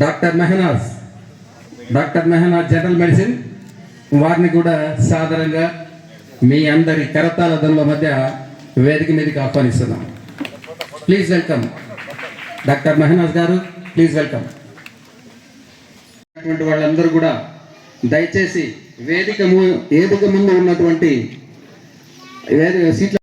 Doctor మెహనాజ్ general medicine వారిని కూడా సాధారణంగా మీ అందరి కరతాళ ధ్వనుల మధ్య వేదిక మీదకి ఆహ్వానిస్తున్నాం. ప్లీజ్ వెల్కమ్ డాక్టర్ మెహనాజ్ గారు, ప్లీజ్ వెల్కమ్. వాళ్ళందరూ కూడా దయచేసి వేదిక ముందు ఉన్నటువంటి సీట్ల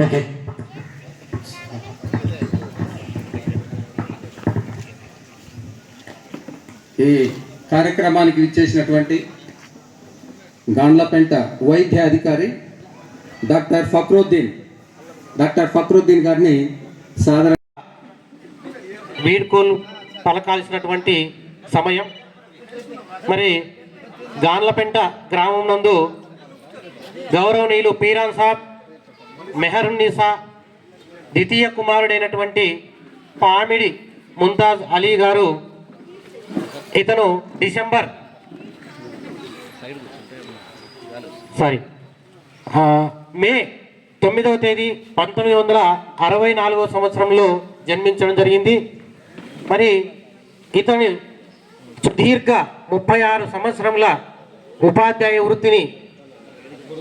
ఓకే. ఈ కార్యక్రమానికి విచ్చేసినటువంటి గాండ్లపెంట వైద్య అధికారి డాక్టర్ ఫక్రుద్దీన్ గారిని సాధారణ వీడ్కోలు పలకాల్సినటువంటి సమయం. మరి గాండ్లపెంట గ్రామం నందు గౌరవనీయులు పీరాన్ సాబ్ మెహరున్నీసా ద్వితీయ కుమారుడైనటువంటి పామిడి ముంతాజ్ అలీ గారు, ఇతను మే 9వ తేదీ 1964 సంవత్సరంలో జన్మించడం జరిగింది. మరి ఇతని సుదీర్ఘ 36 సంవత్సరముల ఉపాధ్యాయ వృత్తిని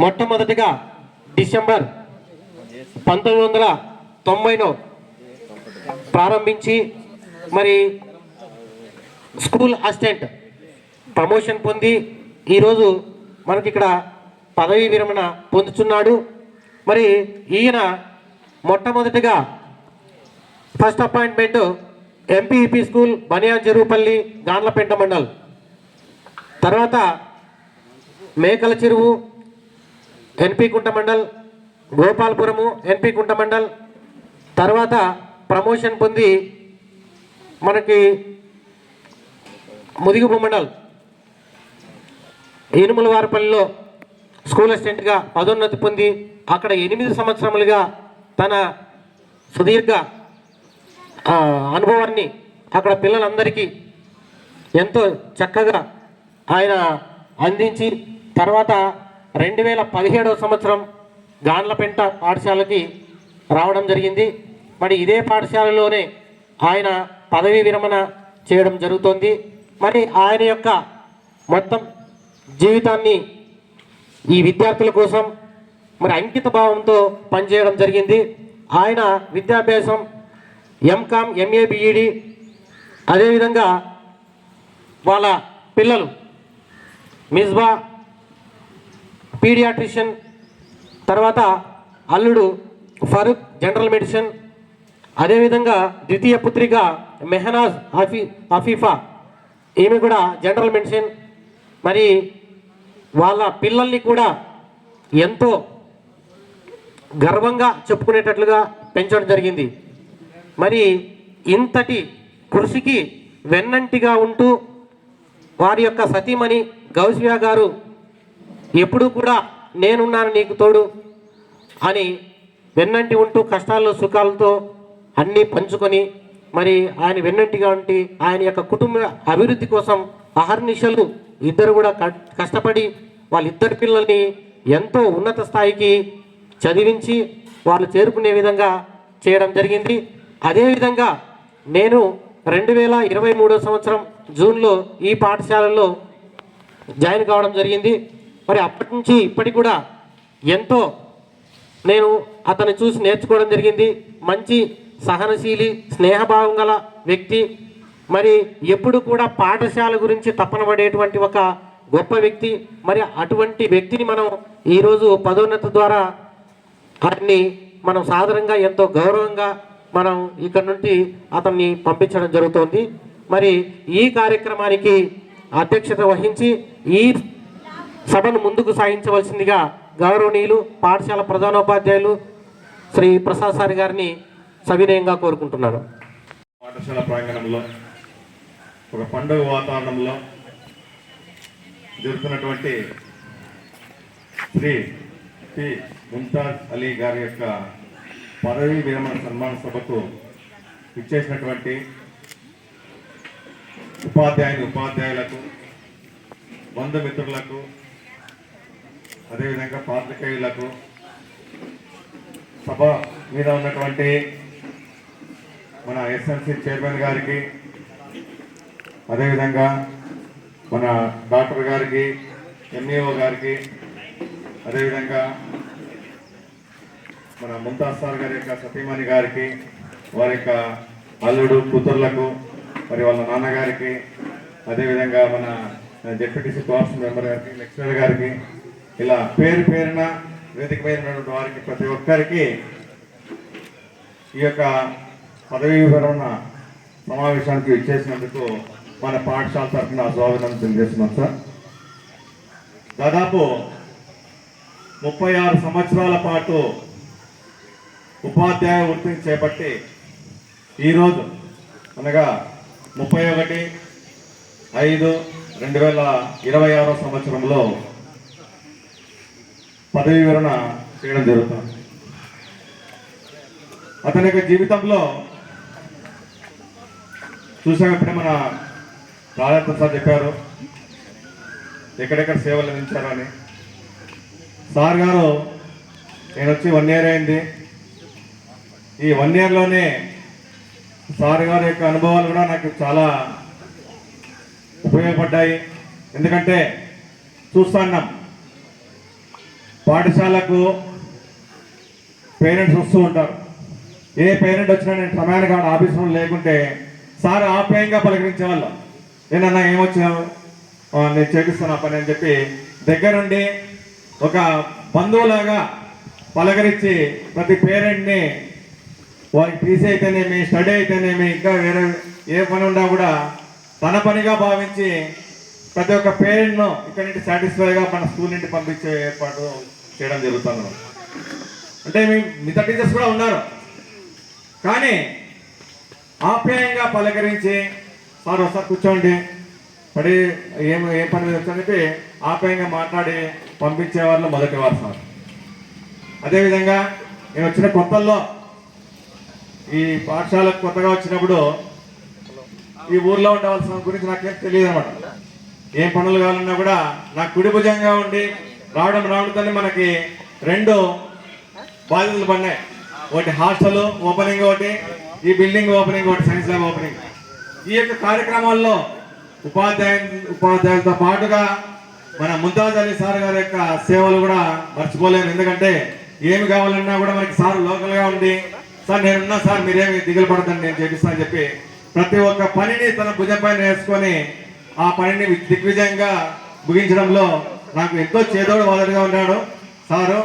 మొట్టమొదటిగా డిసెంబర్ 1990లో ప్రారంభించి మరి స్కూల్ అసిస్టెంట్ ప్రమోషన్ పొంది ఈరోజు మనకి ఇక్కడ పదవీ విరమణ పొందుతున్నాడు. మరి ఈయన మొట్టమొదటిగా ఫస్ట్ అపాయింట్మెంట్ ఎంపీఈపీ స్కూల్ బనియాన్ చెరువుపల్లి గాండ్లపెంట మండల్, తర్వాత మేకల చెరువు ఎన్పి కుంట మండల్, గోపాలపురము ఎన్పి కుంట మండల్, తర్వాత ప్రమోషన్ పొంది మనకి ముదిగుపు మండల్ ఏనుమలవారిపల్లిలో స్కూల్ అసిస్టెంట్గా పదోన్నతి పొంది అక్కడ 8 సంవత్సరములుగా తన సుదీర్ఘ అనుభవాన్ని అక్కడ పిల్లలందరికీ ఎంతో చక్కగా ఆయన అందించి తర్వాత 2017వ సంవత్సరం గాండ్లపెంట పాఠశాలకి రావడం జరిగింది. మరి ఇదే పాఠశాలలోనే ఆయన పదవీ విరమణ చేయడం జరుగుతోంది. మరి ఆయన యొక్క మొత్తం జీవితాన్ని ఈ విద్యార్థుల కోసం మరి అంకిత భావంతో పనిచేయడం జరిగింది. ఆయన విద్యాభ్యాసం ఎంకామ్, ఎంఏ, బిఈడి, అదేవిధంగా వాళ్ళ పిల్లలు మిస్బా పీడియాట్రిషియన్, తర్వాత అల్లుడు ఫరూక్ జనరల్ మెడిసిన్, అదేవిధంగా ద్వితీయ పుత్రిక మెహనాజ్ అఫీఫా, ఈమె కూడా జనరల్ మెడిసిన్. మరి వాళ్ళ పిల్లల్ని కూడా ఎంతో గర్వంగా చెప్పుకునేటట్లుగా పెంచడం జరిగింది. మరి ఇంతటి కృషికి వెన్నంటిగా ఉంటూ వారి యొక్క సతీమణి గౌసియా గారు ఎప్పుడూ కూడా నేనున్నాను నీకు తోడు అని వెన్నంటి ఉంటూ కష్టాల్లో సుఖాలతో అన్నీ పంచుకొని మరి ఆయన వెన్నంటిగా ఉండి ఆయన యొక్క కుటుంబ అభివృద్ధి కోసం అహర్నిశలు ఇద్దరు కూడా కష్టపడి వాళ్ళిద్దరి పిల్లల్ని ఎంతో ఉన్నత స్థాయికి చదివించి వాళ్ళు చేరుకునే విధంగా చేయడం జరిగింది. అదేవిధంగా నేను 2023 సంవత్సరం జూన్లో ఈ పాఠశాలలో జాయిన్ కావడం జరిగింది. మరి అప్పటి నుంచి ఇప్పటికి కూడా ఎంతో నేను అతన్ని చూసి నేర్చుకోవడం జరిగింది. మంచి సహనశీలి, స్నేహభావం గల వ్యక్తి. మరి ఎప్పుడు కూడా పాఠశాల గురించి తపన పడేటువంటి ఒక గొప్ప వ్యక్తి. మరి అటువంటి వ్యక్తిని మనం ఈరోజు పదోన్నతి ద్వారా అతన్ని మనం సాధారణంగా ఎంతో గౌరవంగా మనం ఇక్కడ నుండి అతన్ని పంపించడం జరుగుతోంది. మరి ఈ కార్యక్రమానికి అధ్యక్షత వహించి ఈ సభను ముందుకు సాగించవలసిందిగా గౌరవనీయులు పాఠశాల ప్రధానోపాధ్యాయులు శ్రీ ప్రసాద్ సార్ గారిని సవినయంగా కోరుకుంటున్నాను. పాఠశాల ప్రాంగణంలో ఒక పండుగ వాతావరణంలో జరుగుతున్నటువంటి శ్రీ పి ముంతాజ్ అలీ గారి యొక్క పదవీ విరమణ సన్మాన సభకు ఇచ్చేసినటువంటి ఉపాధ్యాయులకు, బంధుమిత్రులకు, అదేవిధంగా పాత్రికేయులకు, సభ మీద ఉన్నటువంటి మన ఎస్ఎంసి చైర్మన్ గారికి, అదేవిధంగా మన డాక్టర్ గారికి, ఎంఈఓ గారికి, అదేవిధంగా మన ముంతాజ్ సార్ గారి యొక్క సతీమణి గారికి, వారి యొక్క అల్లుడు కూతుర్లకు, మరి వాళ్ళ నాన్నగారికి, అదేవిధంగా మన జెడ్పీటీసీ కోఆప్షన్ మెంబర్ గారికి, లెక్చరర్ గారికి, ఇలా పేరు పేరున వేదిక మీద ఉన్నటువంటి వారికి ప్రతి ఒక్కరికి ఈ యొక్క పదవీ విరమణ సమావేశానికి ఇచ్చేసినందుకు మన పాఠశాల తరఫున స్వాగతం తెలియజేస్తున్నాం సార్. దాదాపు 36 సంవత్సరాల పాటు ఉపాధ్యాయ వృత్తిని చేపట్టి ఈరోజు అనగా 31/5/2026 సంవత్సరంలో పదవీ విరమణ చేయడం జరుగుతుంది. అతని యొక్క జీవితంలో చూసామంటే మన రాజేంద్ర సార్ చెప్పారు ఎక్కడెక్కడ సేవలు అందించారు అని. సార్ గారు నేను వచ్చి 1 year అయింది. ఈ 1 yearలోనే సార్ గారి యొక్క అనుభవాలు కూడా నాకు చాలా ఉపయోగపడ్డాయి. ఎందుకంటే చూస్తున్నాం పాఠశాలకు పేరెంట్స్ వస్తూ ఉంటారు. ఏ పేరెంట్ వచ్చినా నేను సమయానికి ఆఫీసులో లేకుంటే సార్ ఆప్యాయంగా పలకరించేవాళ్ళం. నేనన్నా ఏమొచ్చావు, నేను చేపిస్తాను ఆ పని అని చెప్పి దగ్గరుండి ఒక బంధువులాగా పలకరించి ప్రతి పేరెంట్ని వారికి టీసీ అయితేనేమి, స్టడీ అయితేనేమి, ఇంకా వేరే ఏ పని ఉన్నా కూడా తన పనిగా భావించి ప్రతి ఒక్క పేరెంట్ను ఇక్కడి నుండి సాటిస్ఫైగా మన స్కూల్ నుండి పంపించే ఏర్పాటు చేయడం జరుగుతుంది. అంటే మిగతా టీచర్స్ కూడా ఉన్నారు, కానీ ఆప్యాయంగా పలకరించి సార్ ఒకసారి కూర్చోండి, పడి ఏ పని మీద వచ్చని చెప్పి ఆప్యాయంగా మాట్లాడి పంపించే వాళ్ళు మొదటివారు సార్. అదేవిధంగా నేను వచ్చిన కొత్తల్లో ఈ పాఠశాలకు కొత్తగా వచ్చినప్పుడు ఈ ఊర్లో ఉండవలసిన గురించి నాకేం తెలియదు అనమాట. ఏం పనులు కావాలన్నా కూడా నాకు కుడి భుజంగా ఉండి రావడంతోనే మనకి 2 బాధ్యతలు పడినాయి. ఒకటి హాస్టల్ ఓపెనింగ్, ఒకటి ఈ బిల్డింగ్ ఓపెనింగ్, ఒకటి సైన్స్ ల్యాబ్ ఓపెనింగ్. ఈ యొక్క కార్యక్రమాల్లో ఉపాధ్యాయులతో పాటుగా మన ముంతాజ్ అలీ సార్ గారి యొక్క సేవలు కూడా మర్చిపోలేము. ఎందుకంటే ఏమి కావాలన్నా కూడా మనకి సార్ లోకల్గా ఉండి సార్ నేనున్నా సార్ మీరేమి దిగులు పడతాను నేను చేపిస్తాను అని చెప్పి ప్రతి ఒక్క పనిని తన భుజం పైన వేసుకొని ఆ పనిని దిగ్విజయంగా ముగించడంలో నాకు ఎంతో చేదోడు వాదడుగా ఉన్నాడు సారు.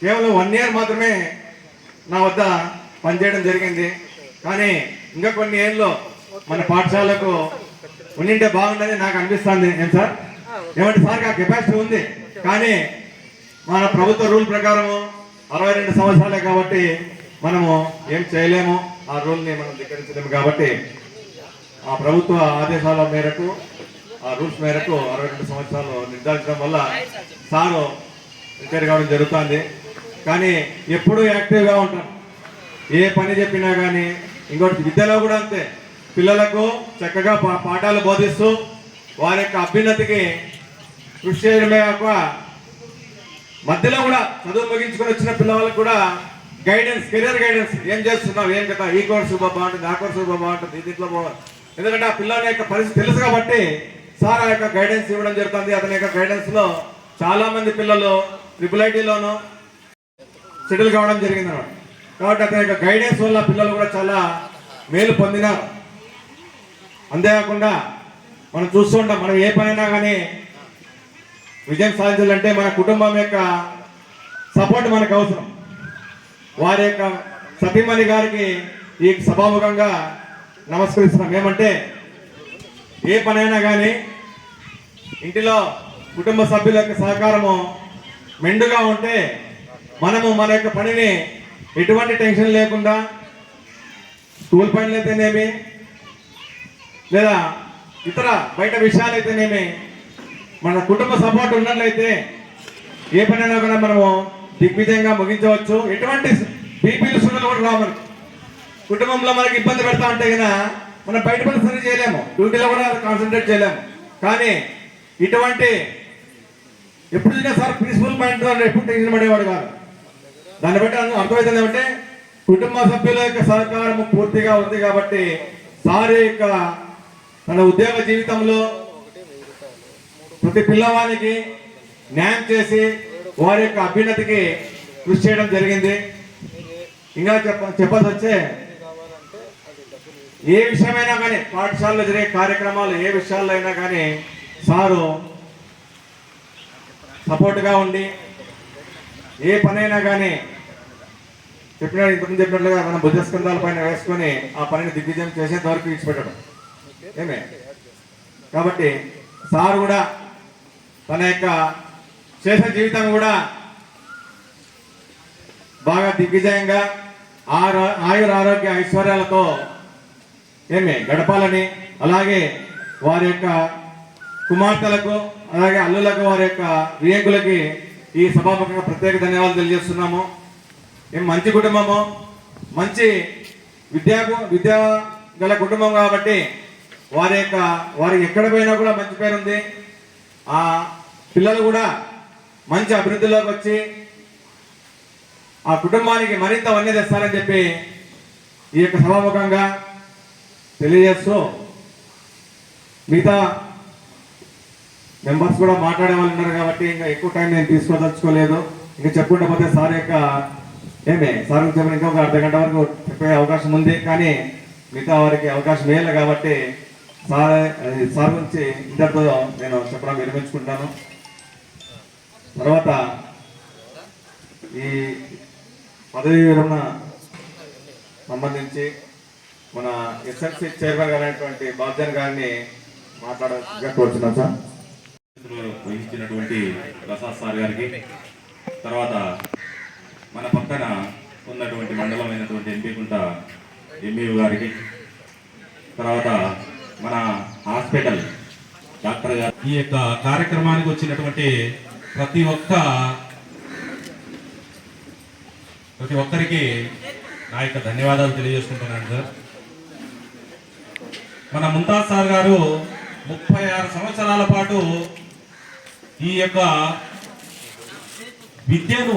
కేవలం 1 year మాత్రమే నా వద్ద పనిచేయడం జరిగింది, కానీ ఇంకా కొన్ని ఏళ్ళు మన పాఠశాలకు ఉండింటే బాగుందని నాకు అనిపిస్తుంది. ఏం సార్ ఏమంటే సార్ ఆ కెపాసిటీ ఉంది, కానీ మన ప్రభుత్వ రూల్ ప్రకారము 62 సంవత్సరాలే కాబట్టి మనము ఏం చేయలేము, ఆ రూల్ని మనం ధిక్కరించలేము. కాబట్టి ఆ ప్రభుత్వ ఆదేశాల మేరకు, ఆ రూల్స్ మేరకు 62 సంవత్సరాలు నిర్ధారించడం వల్ల సారు రిటైర్ కావడం జరుగుతుంది. కానీ ఎప్పుడూ యాక్టివ్గా ఉంటారు, ఏ పని చెప్పినా కానీ. ఇంకోటి విద్యలో కూడా అంతే, పిల్లలకు చక్కగా పాఠాలు బోధిస్తూ వారి యొక్క అభ్యున్నతికి కృషి చేయడమే కాక మధ్యలో కూడా చదువు ముగించుకొని వచ్చిన పిల్లలకు కూడా గైడెన్స్, కెరియర్ గైడెన్స్, ఏం చేస్తున్నావు, ఏం కదా, ఈ కోర్సు బాగుంటుంది, ఆ కోర్సు బాగుంటుంది, దీంట్లో బాగుంటుంది. ఎందుకంటే ఆ పిల్లల యొక్క పరిస్థితి తెలుసు కాబట్టి సార్ ఆ యొక్క గైడెన్స్ ఇవ్వడం జరుగుతుంది. అతని యొక్క గైడెన్స్లో చాలా మంది పిల్లలు IIITలోనూ సెటిల్ కావడం జరిగింది అన్నమాట. కాబట్టి అతని యొక్క గైడెన్స్ వల్ల పిల్లలు కూడా చాలా మేలు పొందినారు. అంతేకాకుండా మనం చూస్తుంటాం, మనం ఏ పనైనా కానీ విజయం సాధించాలంటే మన కుటుంబం యొక్క సపోర్ట్ మనకు అవసరం. వారి యొక్క సతీమణి గారికి ఈ సభాముఖంగా నమస్కరిస్తున్నాం. ఏమంటే ఏ పనైనా కానీ ఇంటిలో కుటుంబ సభ్యుల యొక్క సహకారము మెండుగా ఉంటే మనము మన యొక్క పనిని ఎటువంటి టెన్షన్ లేకుండా, స్కూల్ పనులు అయితేనేమి లేదా ఇతర బయట విషయాలు అయితేనేమి మన కుటుంబ సపోర్ట్ ఉన్నట్లయితే ఏ పనైనా కూడా మనము దిగ్విజయంగా ముగించవచ్చు. ఎటువంటి బీపీలు సున్నలు కూడా రావు. మనకి కుటుంబంలో మనకి ఇబ్బంది పెడతా ఉంటే కనుక మనం బయట పని సరి చేయలేము, డ్యూటీలో కూడా కాన్సన్ట్రేట్ చేయలేము. కానీ ఇటువంటి ఎప్పుడు చూసినా సార్ పీస్ఫుల్ పాయింట్ ఎప్పుడు టెన్షన్ పడేవాడు కాదు. దాన్ని బట్టి అర్థమవుతుంది ఏమంటే కుటుంబ సభ్యుల యొక్క సహకారం పూర్తిగా ఉంది కాబట్టి సార్ యొక్క తన ఉద్యోగ జీవితంలో ప్రతి పిల్లవానికి న్యాయం చేసి వారి యొక్క అభ్యున్నతికి కృషి చేయడం జరిగింది. ఇంకా చెప్పాల్సి వచ్చే ఏ విషయమైనా కానీ పాఠశాలలో జరిగే కార్యక్రమాలు ఏ విషయాల్లో అయినా కానీ సారు సపోర్ట్గా ఉండి ఏ పనైనా కానీ ఇంతకుముందు చెప్పినట్లుగా మన భుజస్కంధాల పైన వేసుకొని ఆ పనిని దిగ్విజయం చేసేంత వరకు విడిచిపెట్టడం ఏమే. కాబట్టి సార్ కూడా తన యొక్క శేష జీవితం కూడా బాగా దిగ్విజయంగా ఆయుర ఆరోగ్య ఐశ్వర్యాలతో గడపాలని, అలాగే వారి యొక్క కుమార్తెలకు అలాగే అల్లులకు వారి యొక్క వియంకులకి ఈ సభాముఖంగా ప్రత్యేక ధన్యవాదాలు తెలియజేస్తున్నాము. మంచి కుటుంబము, మంచి విద్యా గల కుటుంబం కాబట్టి వారికి ఎక్కడ పోయినా కూడా మంచి పేరుంది. ఆ పిల్లలు కూడా మంచి అభివృద్ధిలోకి వచ్చి ఆ కుటుంబానికి మరింత వన్నె తెస్తారని చెప్పి ఈ యొక్క సభాముఖంగా తెలియజేస్తూ మిగతా మెంబర్స్ కూడా మాట్లాడే వాళ్ళు ఉన్నారు కాబట్టి ఇంకా ఎక్కువ టైం నేను తీసుకోదలుచుకోలేదు. ఇంకా చెప్పుకుంటే పోతే సార్ యొక్క సార్ చెప్పిన ఇంకా ఒక అర్ధ గంట వరకు చెప్పే అవకాశం ఉంది, కానీ మిగతా వారికి అవకాశం లేదు కాబట్టి సార్ గురించి ఇంతటితో నేను చెప్పడం విరమించుకుంటాను. తర్వాత ఈ పదవీ విరమణ సంబంధించి మన ఎస్ఎల్సి చైర్మన్ గారైనటువంటి బాబ్జన్ గారిని మాట్లాడగా కోరుచున్నాం సార్. వహించినటువంటి ప్రసాద్ సార్ గారికి, తర్వాత మన పక్కన ఉన్నటువంటి మండలమైనటువంటి ఎంపీకుంట ఎంఈఓ గారికి, తర్వాత మన హాస్పిటల్ డాక్టర్ గారు, ఈ యొక్క కార్యక్రమానికి వచ్చినటువంటి ప్రతి ఒక్కరికి నా యొక్క ధన్యవాదాలు తెలియజేసుకుంటున్నాను సార్. మన ముంతాజ్ సార్ గారు 36 సంవత్సరాల పాటు ఈ యొక్క విద్యను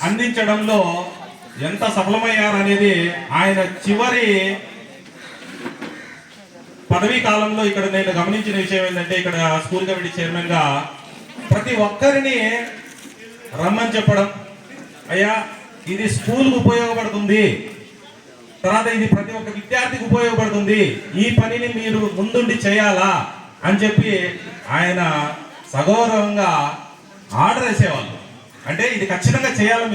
అందించడంలో ఎంత సఫలమయ్యారనేది ఆయన చివరి పదవీ కాలంలో ఇక్కడ నేను గమనించిన విషయం ఏంటంటే, ఇక్కడ స్కూల్ కమిటీ చైర్మన్ గా ప్రతి ఒక్కరిని రమ్మని చెప్పడం, అయ్యా ఇది స్కూల్కు ఉపయోగపడుతుంది, తర్వాత ఇది ప్రతి ఒక్క విద్యార్థికి ఉపయోగపడుతుంది, ఈ పనిని మీరు ముందుండి చేయాలా అని చెప్పి ఆయన సగౌరవంగా ఆర్డర్ వేసేవాళ్ళు. అంటే ఇది ఖచ్చితంగా చేయాలి,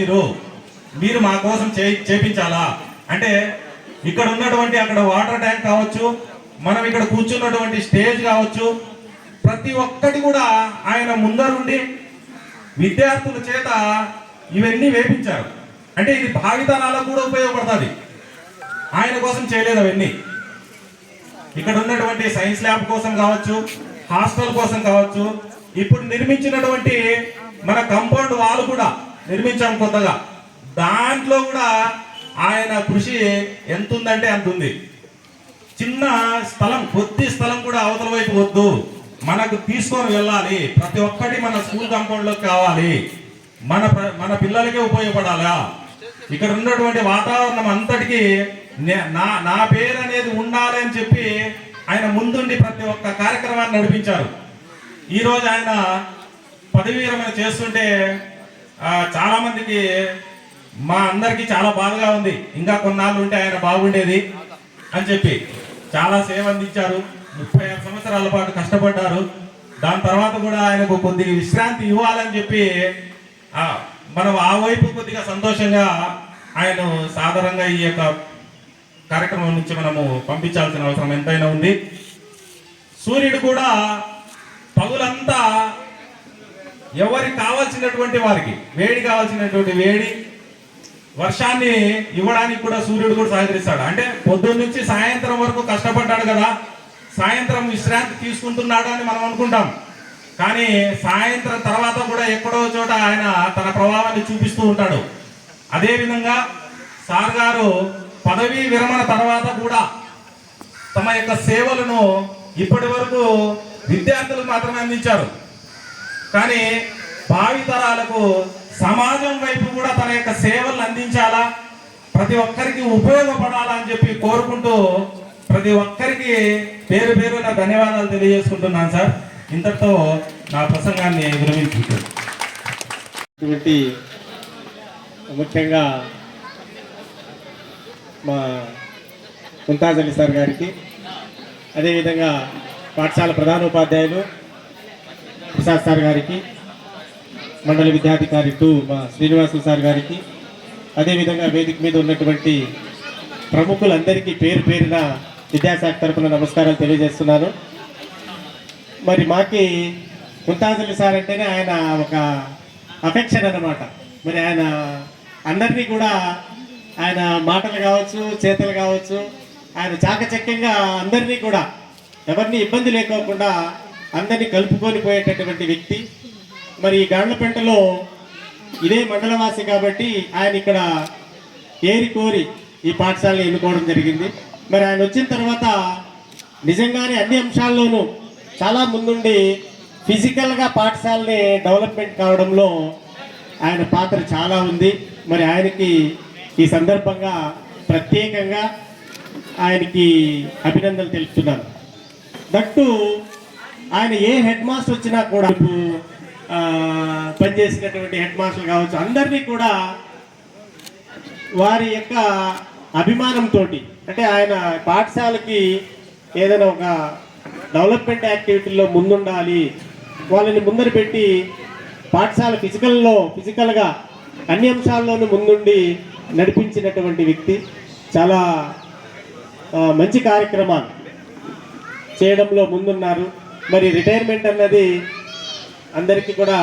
మీరు మా కోసం చేపించాలా అంటే, ఇక్కడ ఉన్నటువంటి అక్కడ వాటర్ ట్యాంక్ కావచ్చు, మనం ఇక్కడ కూర్చున్నటువంటి స్టేజ్ కావచ్చు, ప్రతి ఒక్కటి కూడా ఆయన ముందరుండి విద్యార్థుల చేత ఇవన్నీ వేపించారు. అంటే ఇది భావితరాలకు కూడా ఉపయోగపడుతుంది. ఆయన కోసం చేయలేదు అవన్నీ. ఇక్కడ ఉన్నటువంటి సైన్స్ ల్యాబ్ కోసం కావచ్చు, హాస్టల్ కోసం కావచ్చు, ఇప్పుడు నిర్మించినటువంటి మన కాంపౌండ్ వాల్ కూడా నిర్మించాం కొత్తగా, దాంట్లో కూడా ఆయన కృషి ఎంత ఉందంటే అంత ఉంది. చిన్న స్థలం, కొద్ది స్థలం కూడా అవతల వైపు వద్దు, మనకు తీసుకొని వెళ్ళాలి, ప్రతి ఒక్కటి మన స్కూల్ కాంపౌండ్ లోకి కావాలి, మన పిల్లలకే ఉపయోగపడాలా, ఇక్కడ ఉన్నటువంటి వాతావరణం అంతటికి నా పేరు అనేది ఉండాలి అని చెప్పి ఆయన ముందుండి ప్రతి ఒక్క కార్యక్రమాన్ని నడిపించారు. ఈరోజు ఆయన పదవీ విరమణ చేస్తుంటే చాలా మందికి, మా అందరికీ చాలా బాధగా ఉంది, ఇంకా కొన్నాళ్ళు ఉంటే ఆయన బాగుండేది అని చెప్పి చాలా సేవ అందించారు. 36 సంవత్సరాల పాటు కష్టపడ్డారు. దాని తర్వాత కూడా ఆయనకు కొద్దిగా విశ్రాంతి ఇవ్వాలని చెప్పి మనం ఆ వైపు కొద్దిగా సంతోషంగా ఆయన సాధారణంగా ఈ యొక్క కార్యక్రమం నుంచి మనము పంపించాల్సిన అవసరం ఎంతైనా ఉంది. సూర్యుడు కూడా పగులంతా ఎవరికి కావాల్సినటువంటి వారికి, వేడి కావాల్సినటువంటి వేడి, వర్షాన్ని ఇవ్వడానికి కూడా సూర్యుడు కూడా సహకరిస్తాడు. అంటే పొద్దున్న నుంచి సాయంత్రం వరకు కష్టపడ్డాడు కదా, సాయంత్రం విశ్రాంతి తీసుకుంటున్నాడు అని మనం అనుకుంటాం, కానీ సాయంత్రం తర్వాత కూడా ఎక్కడో చోట ఆయన తన ప్రభావాన్ని చూపిస్తూ ఉంటాడు. అదేవిధంగా సార్ గారు పదవీ విరమణ తర్వాత కూడా తమ యొక్క సేవలను ఇప్పటి వరకు విద్యార్థులకు మాత్రమే అందించారు, కానీ భావితరాలకు సమాజం వైపు కూడా తన యొక్క సేవలను అందించాలా, ప్రతి ఒక్కరికి ఉపయోగపడాలా అని చెప్పి కోరుకుంటూ ప్రతి ఒక్కరికి పేరు పేరున ధన్యవాదాలు తెలియజేసుకుంటున్నాను సార్. ఇంతటితో నా ప్రసంగాన్ని విరమించుకుంటాను. ముఖ్యంగా మా ముంతాజ్ అలీ సార్ గారికి, అదేవిధంగా పాఠశాల ప్రధానోపాధ్యాయులు ప్రసాద్ సార్ గారికి, మండల విద్యాధికారి 2 మా శ్రీనివాసులు సార్ గారికి, అదేవిధంగా వేదిక మీద ఉన్నటువంటి ప్రముఖులందరికీ పేరు పేరున విద్యాశాఖ తరఫున నమస్కారాలు తెలియజేస్తున్నాను. మరి మాకి ముంతాజ్ అలీ సార్ అంటేనే ఆయన ఒక అఫెక్షన్ అన్నమాట. మరి ఆయన అందరినీ కూడా ఆయన మాటలు కావచ్చు, చేతలు కావచ్చు, ఆయన చాకచక్యంగా అందరినీ కూడా ఎవరిని ఇబ్బంది లేకోకుండా అందరినీ కలుపుకొని పోయేటటువంటి వ్యక్తి. మరి ఈ గాండ్లపెంటలో ఇదే మండలవాసి కాబట్టి ఆయన ఇక్కడ ఏరి కోరి ఈ పాఠశాలను ఎన్నుకోవడం జరిగింది. మరి ఆయన వచ్చిన తర్వాత నిజంగానే అన్ని అంశాల్లోనూ చాలా ముందుండి ఫిజికల్గా పాఠశాలని డెవలప్మెంట్ కావడంలో ఆయన పాత్ర చాలా ఉంది. మరి ఆయనకి ఈ సందర్భంగా ప్రత్యేకంగా ఆయనకి అభినందనలు తెలుపుతున్నాను. దట్టు ఆయన ఏ హెడ్ మాస్టర్ వచ్చినా కూడా పనిచేసినటువంటి హెడ్ మాస్టర్లు కావచ్చు, అందరినీ కూడా వారి యొక్క అభిమానంతో, అంటే ఆయన పాఠశాలకి ఏదైనా ఒక డెవలప్మెంట్ యాక్టివిటీలో ముందుండాలి, వాళ్ళని ముందర పెట్టి పాఠశాల ఫిజికల్గా అన్ని అంశాల్లోనూ ముందుండి నడిపించినటువంటి వ్యక్తి. చాలా మంచి కార్యక్రమాలు చేయడంలో ముందున్నారు. మరి రిటైర్మెంట్ అన్నది అందరికీ కూడా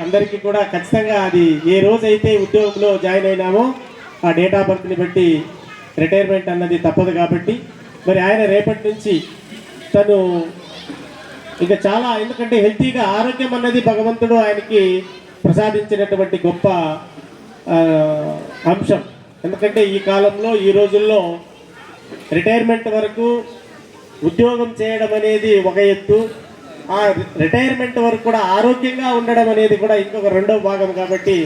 అందరికీ కూడా ఖచ్చితంగా అది ఏ రోజైతే ఉద్యోగంలో జాయిన్ అయినామో ఆ డేట్ ఆఫ్ బర్త్ని బట్టి రిటైర్మెంట్ అన్నది తప్పదు. కాబట్టి మరి ఆయన రేపటి నుంచి తను ఇంకా చాలా, ఎందుకంటే హెల్తీగా ఆరోగ్యం అన్నది భగవంతుడు ఆయనకి ప్రసాదించినటువంటి గొప్ప అంశం. ఎందుకంటే ఈ కాలంలో, ఈ రోజుల్లో రిటైర్మెంట్ వరకు ఉద్యోగం చేయడం అనేది ఒక ఎత్తు, ఆ రిటైర్మెంట్ వరకు కూడా ఆరోగ్యంగా ఉండడం అనేది కూడా ఇంకొక రెండో భాగం. కాబట్టి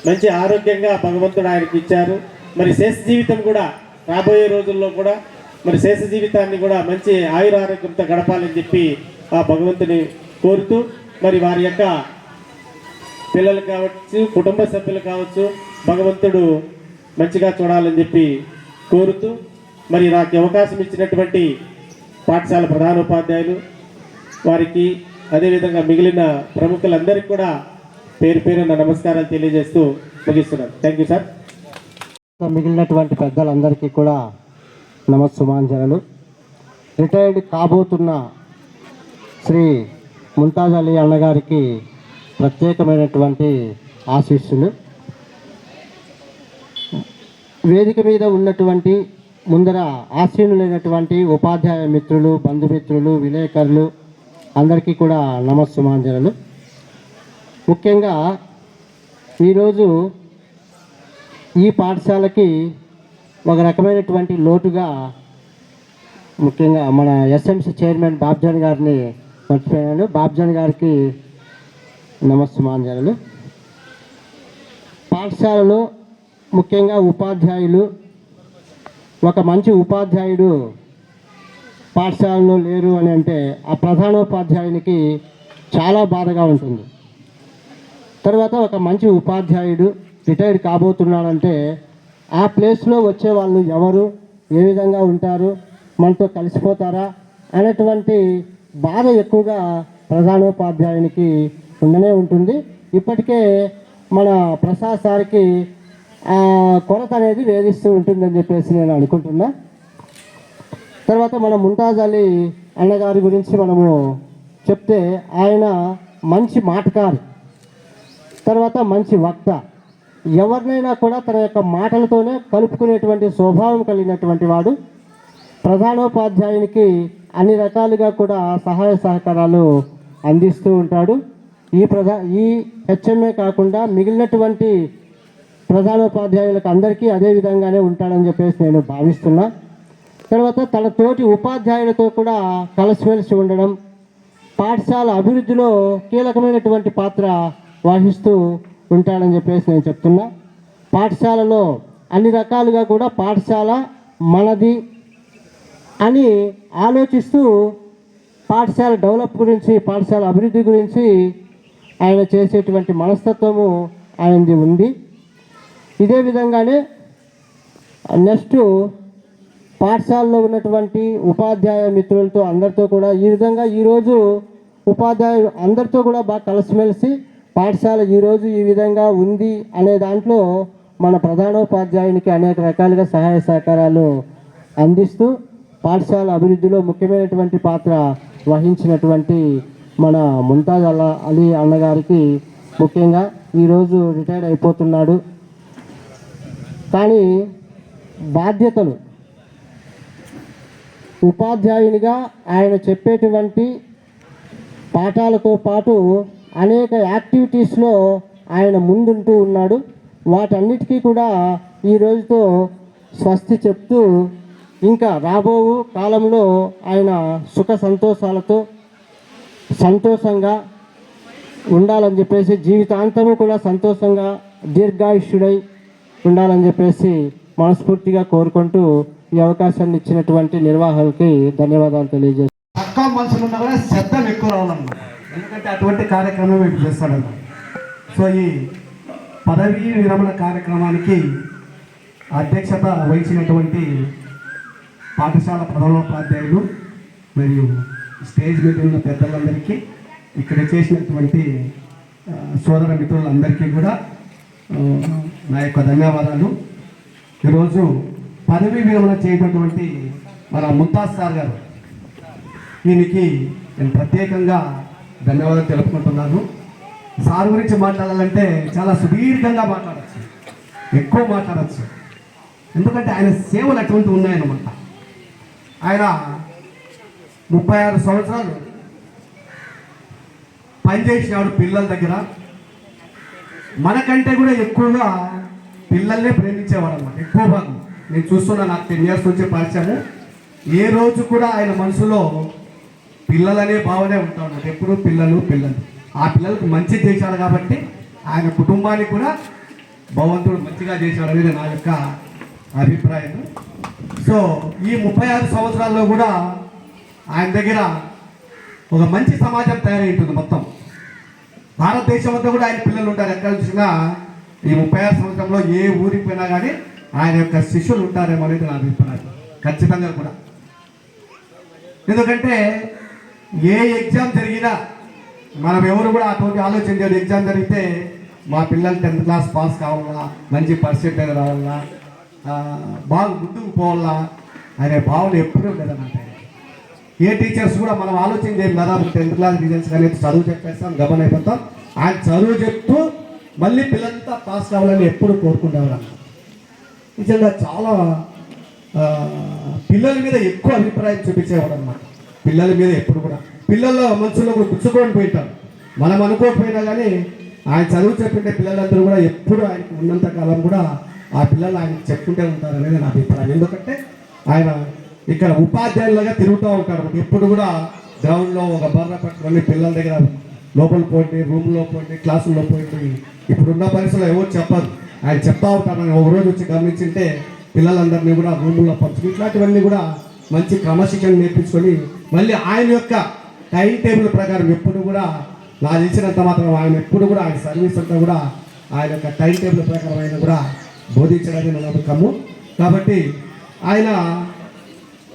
మంచి ఆరోగ్యంగా భగవంతుడు ఆయనకి ఇచ్చారు. మరి శేష జీవితం కూడా రాబోయే రోజుల్లో కూడా మరి శేష జీవితాన్ని కూడా మంచి ఆయురారోగ్యంతో గడపాలని చెప్పి ఆ భగవంతుని కోరుతూ, మరి వారి యొక్క పిల్లలు కావచ్చు, కుటుంబ సభ్యులు కావచ్చు, భగవంతుడు మంచిగా చూడాలని చెప్పి కోరుతూ, మరి నాకు అవకాశం ఇచ్చినటువంటి పాఠశాల ప్రధానోపాధ్యాయులు వారికి, అదేవిధంగా మిగిలిన ప్రముఖులందరికీ కూడా పేరు పేరున నమస్కారాలు తెలియజేస్తూ ముగిస్తున్నాను. Thank you sir. మిగిలినటువంటి పెద్దలందరికీ కూడా నమస్సుమాంజలు. రిటైర్డ్ కాబోతున్న శ్రీ ముంతాజ్ అలీ అన్నగారికి ప్రత్యేకమైనటువంటి ఆశీస్సులు. వేదిక మీద ఉన్నటువంటి ముందర ఆసీనులైనటువంటి ఉపాధ్యాయ మిత్రులు, బంధుమిత్రులు, విలేకరులు అందరికీ కూడా నమస్సుమాంజలు. ముఖ్యంగా ఈరోజు ఈ పాఠశాలకి ఒక రకమైనటువంటి లోటుగా ముఖ్యంగా మన ఎస్ఎంసీ చైర్మన్ బాబ్జాన్ గారిని మర్చిపోయాను. బాబ్జాన్ గారికి నమస్సుమాంజలు. పాఠశాలలో ముఖ్యంగా ఉపాధ్యాయులు, ఒక మంచి ఉపాధ్యాయుడు పాఠశాలలో లేరు అని అంటే ఆ ప్రధానోపాధ్యాయునికి చాలా బాధగా ఉంటుంది. తర్వాత ఒక మంచి ఉపాధ్యాయుడు రిటైర్డ్ కాబోతున్నాడంటే ఆ ప్లేస్లో వచ్చే వాళ్ళు ఎవరు, ఏ విధంగా ఉంటారు, మనతో కలిసిపోతారా అనేటువంటి బాధ ఎక్కువగా ప్రధానోపాధ్యాయునికి ఉండనే ఉంటుంది. ఇప్పటికే మన ప్రసాద్ సార్కి కొరత అనేది వేధిస్తూ ఉంటుందని చెప్పేసి నేను అనుకుంటున్నా. తర్వాత మన ముంతాజ్ అలీ అన్నగారి గురించి మనము చెప్తే ఆయన మంచి మాటకారి, తర్వాత మంచి వక్త, ఎవరినైనా కూడా తన యొక్క మాటలతోనే కలుపుకునేటువంటి స్వభావం కలిగినటువంటి వాడు. ప్రధానోపాధ్యాయునికి అన్ని రకాలుగా కూడా సహాయ సహకారాలు అందిస్తూ ఉంటాడు. ఈ హెచ్ఎంఏ కాకుండా మిగిలినటువంటి ప్రధానోపాధ్యాయులకు అందరికీ అదే విధంగానే ఉంటాడని చెప్పేసి నేను భావిస్తున్నా. తర్వాత తన తోటి ఉపాధ్యాయులతో కూడా కలిసిమెలిసి ఉండడం, పాఠశాల అభివృద్ధిలో కీలకమైనటువంటి పాత్ర వహిస్తూ ఉంటాడని చెప్పేసి నేను చెప్తున్నా. పాఠశాలలో అన్ని రకాలుగా కూడా పాఠశాల మనది అని ఆలోచిస్తూ పాఠశాల డెవలప్ గురించి, పాఠశాల అభివృద్ధి గురించి ఆయన చేసేటువంటి మనస్తత్వము ఆయనది ఉంది. ఇదే విధంగానే నెక్స్ట్ పాఠశాలలో ఉన్నటువంటి ఉపాధ్యాయ మిత్రులతో అందరితో కూడా ఈ విధంగా ఈరోజు ఉపాధ్యాయులు అందరితో కూడా బాగా కలిసిమెలిసి పాఠశాల ఈరోజు ఈ విధంగా ఉంది అనే దాంట్లో మన ప్రధానోపాధ్యాయునికి అనేక రకాలుగా సహాయ సహకారాలు అందిస్తూ పాఠశాల అభివృద్ధిలో ముఖ్యమైనటువంటి పాత్ర వహించినటువంటి మన ముంతాజ్ అలీ అన్నగారికి ముఖ్యంగా ఈరోజు రిటైర్ అయిపోతున్నాడు. కానీ బాధ్యతలు ఉపాధ్యాయునిగా ఆయన చెప్పేటువంటి పాఠాలతో పాటు అనేక యాక్టివిటీస్లో ఆయన ముందుంటూ ఉన్నాడు. వాటన్నిటికీ కూడా ఈ రోజుతో స్వస్తి చెప్తూ ఇంకా రాబో కాలంలో ఆయన సుఖ సంతోషాలతో సంతోషంగా ఉండాలని చెప్పేసి, జీవితాంతము కూడా సంతోషంగా దీర్ఘాయుష్యుడై ఉండాలని చెప్పేసి మనస్ఫూర్తిగా కోరుకుంటూ ఈ అవకాశాన్ని ఇచ్చినటువంటి నిర్వాహకులకి ధన్యవాదాలు తెలియజేస్తాను. తక్కువ మనుషులు ఉన్నా కూడా శబ్దం ఎక్కువ రావాలన్నమాట. ఎందుకంటే అటువంటి కార్యక్రమం మేము చేస్తాడన్నమాట. సో ఈ పదవీ విరమణ కార్యక్రమానికి అధ్యక్షత వహించినటువంటి పాఠశాల ప్రధానోపాధ్యాయులు మరియు స్టేజ్ మీద ఉన్న పెద్దలందరికీ, ఇక్కడ చేసినటువంటి సోదర మిత్రులందరికీ కూడా నా యొక్క ధన్యవాదాలు. ఈరోజు పదవీ విరమణ చేయనటువంటి మన ముంతాజ్ సార్ గారు, దీనికి నేను ప్రత్యేకంగా ధన్యవాదాలు తెలుపుకుంటున్నాను. సార్ గురించి మాట్లాడాలంటే చాలా సుదీర్ఘంగా మాట్లాడచ్చు, ఎక్కువ మాట్లాడచ్చు. ఎందుకంటే ఆయన సేవలు అటువంటి ఉన్నాయన్నమాట. ఆయన 36 సంవత్సరాలు పనిచేసినాడు పిల్లల దగ్గర. మనకంటే కూడా ఎక్కువగా పిల్లల్నే ప్రేమించేవాడు అన్నమాట. ఎక్కువ భాగం నేను చూస్తున్నా, నాకు 10 years నుంచి పరిచయము. ఏ రోజు కూడా ఆయన మనసులో పిల్లలనే భావనే ఉంటాడు. ఎప్పుడు పిల్లలు. ఆ పిల్లలకు మంచి చేశాడు కాబట్టి ఆయన కుటుంబానికి కూడా భగవంతుడు మంచిగా చేశాడు అనేది నా యొక్క అభిప్రాయం. సో ఈ 36 సంవత్సరాల్లో కూడా ఆయన దగ్గర ఒక మంచి సమాజం తయారైంటుంది. మొత్తం భారతదేశం అంతా కూడా ఆయన పిల్లలు ఉంటారు. ఎక్కడ చూసినా ఈ 36 సంవత్సరంలో ఏ ఊరికి పోయినా కానీ ఆయన యొక్క శిష్యులు ఉంటారేమో అనేది నా అభిప్రాయం. ఖచ్చితంగా కూడా. ఎందుకంటే ఏ ఎగ్జామ్ జరిగినా మనం ఎవరు కూడా అటువంటి ఆలోచన చేయదు. ఎగ్జామ్ జరిగితే మా పిల్లలు 10th క్లాస్ పాస్ కావాలా, మంచి పర్సెంటేజ్ రావాలా, బాగా ముందుకు పోవాలా అనే భావన ఎప్పుడూ ఉండదన్నమాట. ఏ టీచర్స్ కూడా మనం ఆలోచన చేయం కదా, 10th క్లాస్ రిజల్ట్స్ కానీ చదువు చెప్పేస్తాం, గమనం అయిపోతాం. ఆయన చదువు చెప్తూ మళ్ళీ పిల్లలంతా పాస్ కావాలని ఎప్పుడు కోరుకుంటారు. నిజంగా చాలా పిల్లల మీద ఎక్కువ అభిప్రాయం చూపించేవాడు అన్నమాట. పిల్లల మీద ఎప్పుడు కూడా పిల్లల్లో మనసులో కూడా గుచ్చుకొని పోయింటారు. మనం అనుకోకపోయినా కానీ ఆయన చదువు చెప్పింటే పిల్లలందరూ కూడా ఎప్పుడు ఆయనకు ఉన్నంత కాలం కూడా ఆ పిల్లలు ఆయనకు చెప్పుకుంటే ఉంటారు అనేది నా అభిప్రాయం. ఎందుకంటే ఆయన ఇక్కడ ఉపాధ్యాయులుగా తిరుగుతూ ఉంటాడు. ఎప్పుడు కూడా గ్రౌండ్లో ఒక బర్ర పట్టుకొని పిల్లల దగ్గర లోపల పోయింది, రూమ్లో పోయింది, క్లాసుల్లో పోయింది. ఇప్పుడున్న పరిస్థితుల్లో ఎవరు చెప్పరు, ఆయన చెప్తా ఉంటారని ఒక రోజు వచ్చి గమనించింటే పిల్లలందరినీ కూడా రూముల్లో పంచుకుని ఇట్లాంటివన్నీ కూడా మంచి క్రమశిక్షణ నేర్పించుకొని మళ్ళీ ఆయన యొక్క టైం టేబుల్ ప్రకారం ఎప్పుడు కూడా నాకు తెలిసినంత మాత్రం ఆయన ఎప్పుడు కూడా ఆయన సర్వీస్ అంతా కూడా ఆయన యొక్క టైం టేబుల్ ప్రకారం ఆయన కూడా బోధించడానికి నా నమ్మకము. కాబట్టి ఆయన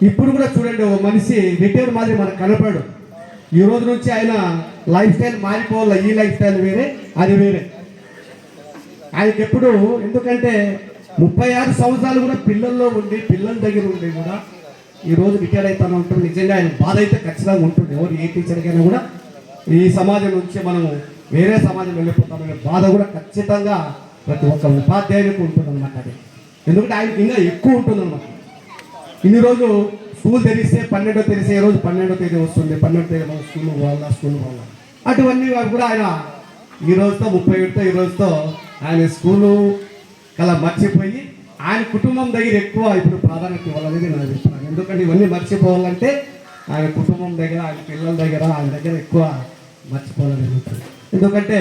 ఇప్పుడు కూడా చూడండి, ఓ మనిషి రిటైర్ మాదిరి మనకు కనపడు. ఈ రోజు నుంచి ఆయన లైఫ్ స్టైల్ మారిపోవాలి. ఈ లైఫ్ స్టైల్ వేరే, అది వేరే. ఆయనకి ఎప్పుడు, ఎందుకంటే 36 సంవత్సరాలు కూడా పిల్లల్లో ఉండి పిల్లల దగ్గర ఉండి కూడా ఈరోజు రిటైర్ అవుతాను ఉంటుంది. నిజంగా ఆయన బాధ అయితే ఖచ్చితంగా ఉంటుంది. ఎవరు ఏ టీచర్కైనా కూడా ఈ సమాజం నుంచి మనము వేరే సమాజం వెళ్ళిపోతామనే బాధ కూడా ఖచ్చితంగా ప్రతి ఒక్క ఉపాధ్యాయునికి ఉంటుంది అన్నమాట. అది ఎందుకంటే ఆయనకి ఇంకా ఎక్కువ ఉంటుంది అన్నమాట. ఇన్ని రోజు స్కూల్ తెరిస్తే 12వ తెరిస్తే ఏ రోజు 12వ తేదీ వస్తుంది, 12వ తేదీ మనం స్కూల్ పోవాలా. అటువన్నీ కూడా ఆయన ఈ రోజుతో 37తో ఈ రోజుతో ఆయన స్కూలు కలా మర్చిపోయి ఆయన కుటుంబం దగ్గర ఎక్కువ ఇప్పుడు ప్రాధాన్యత ఇవ్వాలనేది నా అభిప్రాయం. ఎందుకంటే ఇవన్నీ మర్చిపోవాలంటే ఆయన కుటుంబం దగ్గర, ఆయన పిల్లల దగ్గర, ఆయన దగ్గర ఎక్కువ మర్చిపోలేదు. ఎందుకంటే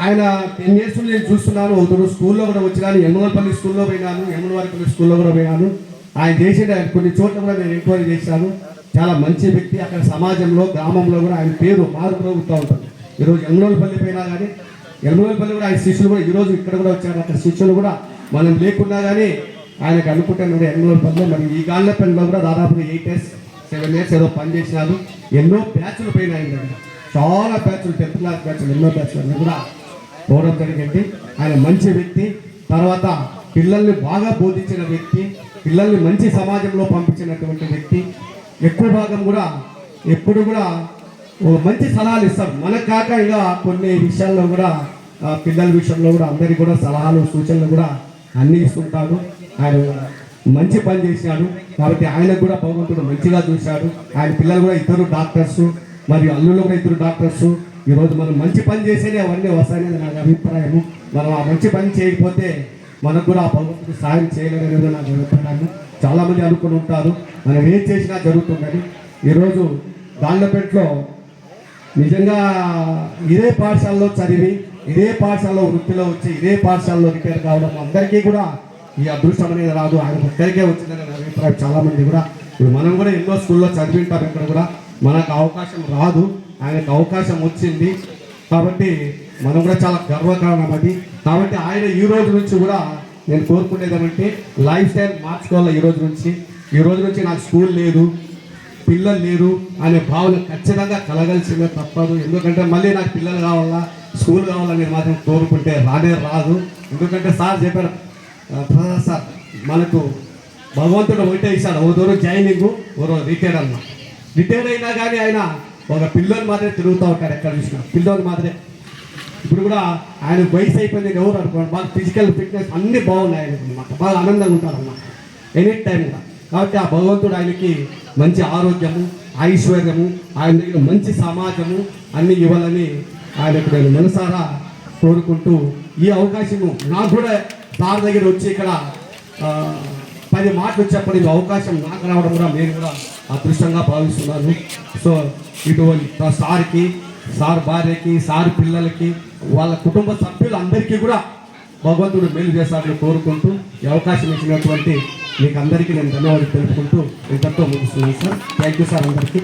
ఆయన 10 years నేను చూస్తున్నాను. ఒకరు స్కూల్లో కూడా వచ్చినాను, యమునపల్లి స్కూల్లో పోయినాను, యమునవారిపల్లి స్కూల్లో కూడా పోయినాను. ఆయన చేసిన కొన్ని చోట్ల కూడా నేను ఎంక్వైరీ చేశాను. చాలా మంచి వ్యక్తి. అక్కడ సమాజంలో, గ్రామంలో కూడా ఆయన పేరు మారుతూ ఉంటుంది. ఈరోజు యమునపల్లి పోయినా కానీ, యమునపల్లి కూడా ఆయన శిష్యులు కూడా ఈరోజు ఇక్కడ కూడా వచ్చారు. అక్కడ శిష్యులు కూడా మనం లేకున్నా కానీ ఆయనకు అనుకుంటాను కూడా యమునపల్లిలో. మరి ఈ గాళ్ళపల్లిలో కూడా దాదాపు 8 years 7 years ఏదో పని చేసినారు. ఎన్నో బ్యాచ్లు పోయినాయి దగ్గర, చాలా బ్యాచ్లు, 10th class బ్యాచ్లు, ఎన్నో బ్యాచ్లు అన్నీ కూడా పోవడం జరిగింది. ఆయన మంచి వ్యక్తి. తర్వాత పిల్లల్ని బాగా బోధించిన వ్యక్తి, పిల్లల్ని మంచి సమాజంలో పంపించినటువంటి వ్యక్తి. ఎక్కువ భాగం కూడా ఎప్పుడు కూడా మంచి సలహాలు ఇస్తారు. మనకు కాక ఇంకా కొన్ని విషయాల్లో కూడా పిల్లల విషయంలో కూడా అందరికీ కూడా సలహాలు, సూచనలు కూడా అన్నీ ఇస్తుంటాడు. ఆయన మంచి పని చేశాడు కాబట్టి ఆయనకు కూడా భగవంతుడు మంచిగా చూశాడు. ఆయన పిల్లలు కూడా 2 డాక్టర్స్, మరియు అల్లుళ్ళు కూడా 2 డాక్టర్స్. ఈరోజు మనం మంచి పని చేసేది అవన్నీ వస్తాయనేది నాకు అభిప్రాయము. మనం ఆ మంచి పని చేయకపోతే మనకు కూడా ఆ భగవంతుడు సాయం చేయలేదనేది నాకు అభిప్రాయము. చాలామంది అనుకుని ఉంటారు మనం ఏం చేసినా జరుగుతుందని. ఈరోజు గాళ్ళపేటలో నిజంగా ఇదే పాఠశాలలో చదివి, ఇదే పాఠశాలలో వృత్తిలో వచ్చి, ఇదే పాఠశాలలో రిటైర్ కావడం అందరికీ కూడా ఈ అదృష్టం అనేది రాదు. ఆయన ఒక్కరికే వచ్చిందని నా అభిప్రాయం. చాలామంది కూడా ఇప్పుడు మనం కూడా ఎన్నో స్కూల్లో చదివింటారు, ఇక్కడ కూడా మనకు అవకాశం రాదు, ఆయనకు అవకాశం వచ్చింది కాబట్టి మనం కూడా చాలా గర్వకారణం అది. కాబట్టి ఆయన ఈ రోజు నుంచి కూడా నేను కోరుకునేది ఏమంటే లైఫ్ స్టైల్ మార్చుకోవాలి. ఈ రోజు నుంచి నాకు స్కూల్ లేదు, పిల్లలు లేరు అనే భావన ఖచ్చితంగా కలగాల్సిందే, తప్పదు. ఎందుకంటే మళ్ళీ నాకు పిల్లలు కావాలా, స్కూల్ కావాలని మాత్రం కోరుకుంటే రాదు. ఎందుకంటే సార్ చెప్పారు, సార్ మనకు భగవంతుడు ఒకటే ఇస్తాడు, ఓ దూరం జాయినింగ్, ఓ రిటైర్డ్ అన్న. రిటైర్డ్ అయినా కానీ ఆయన ఒక పిల్లోని మాత్రమే తిరుగుతూ ఉంటాడు, ఎక్కడ చూసినా పిల్లోని మాత్రమే. ఇప్పుడు కూడా ఆయన వయసు అయిపోయింది, ఎవరు అనుకోండి, బాగా ఫిజికల్ ఫిట్నెస్ అన్నీ బాగున్నాయి అన్నమాట, బాగా ఆనందంగా ఉంటారన్నమాట ఎనీ టైం కూడా. కాబట్టి ఆ భగవంతుడు ఆయనకి మంచి ఆరోగ్యము, ఐశ్వర్యము, ఆయన దగ్గర మంచి సమాజము అన్నీ ఇవ్వాలని ఆయనకు నేను మనసారా కోరుకుంటూ, ఈ అవకాశము నాకు కూడా సార్ దగ్గర వచ్చి ఇక్కడ 10 మాటలు చెప్పడం అవకాశం నాకు రావడం కూడా నేను కూడా అదృష్టంగా భావిస్తున్నాను. సో ఇటువంటి సార్కి, సార్ భార్యకి, సార్ పిల్లలకి, వాళ్ళ కుటుంబ సభ్యులందరికీ కూడా భగవంతుడు మేలు చేస్తారని కోరుకుంటూ ఈ అవకాశం ఇచ్చినటువంటి మీకు అందరికీ నేను ధన్యవాదాలు తెలుపుకుంటూ ఇంతతో ముగిస్తున్నాను సార్. థ్యాంక్ యూ సార్ అందరికీ.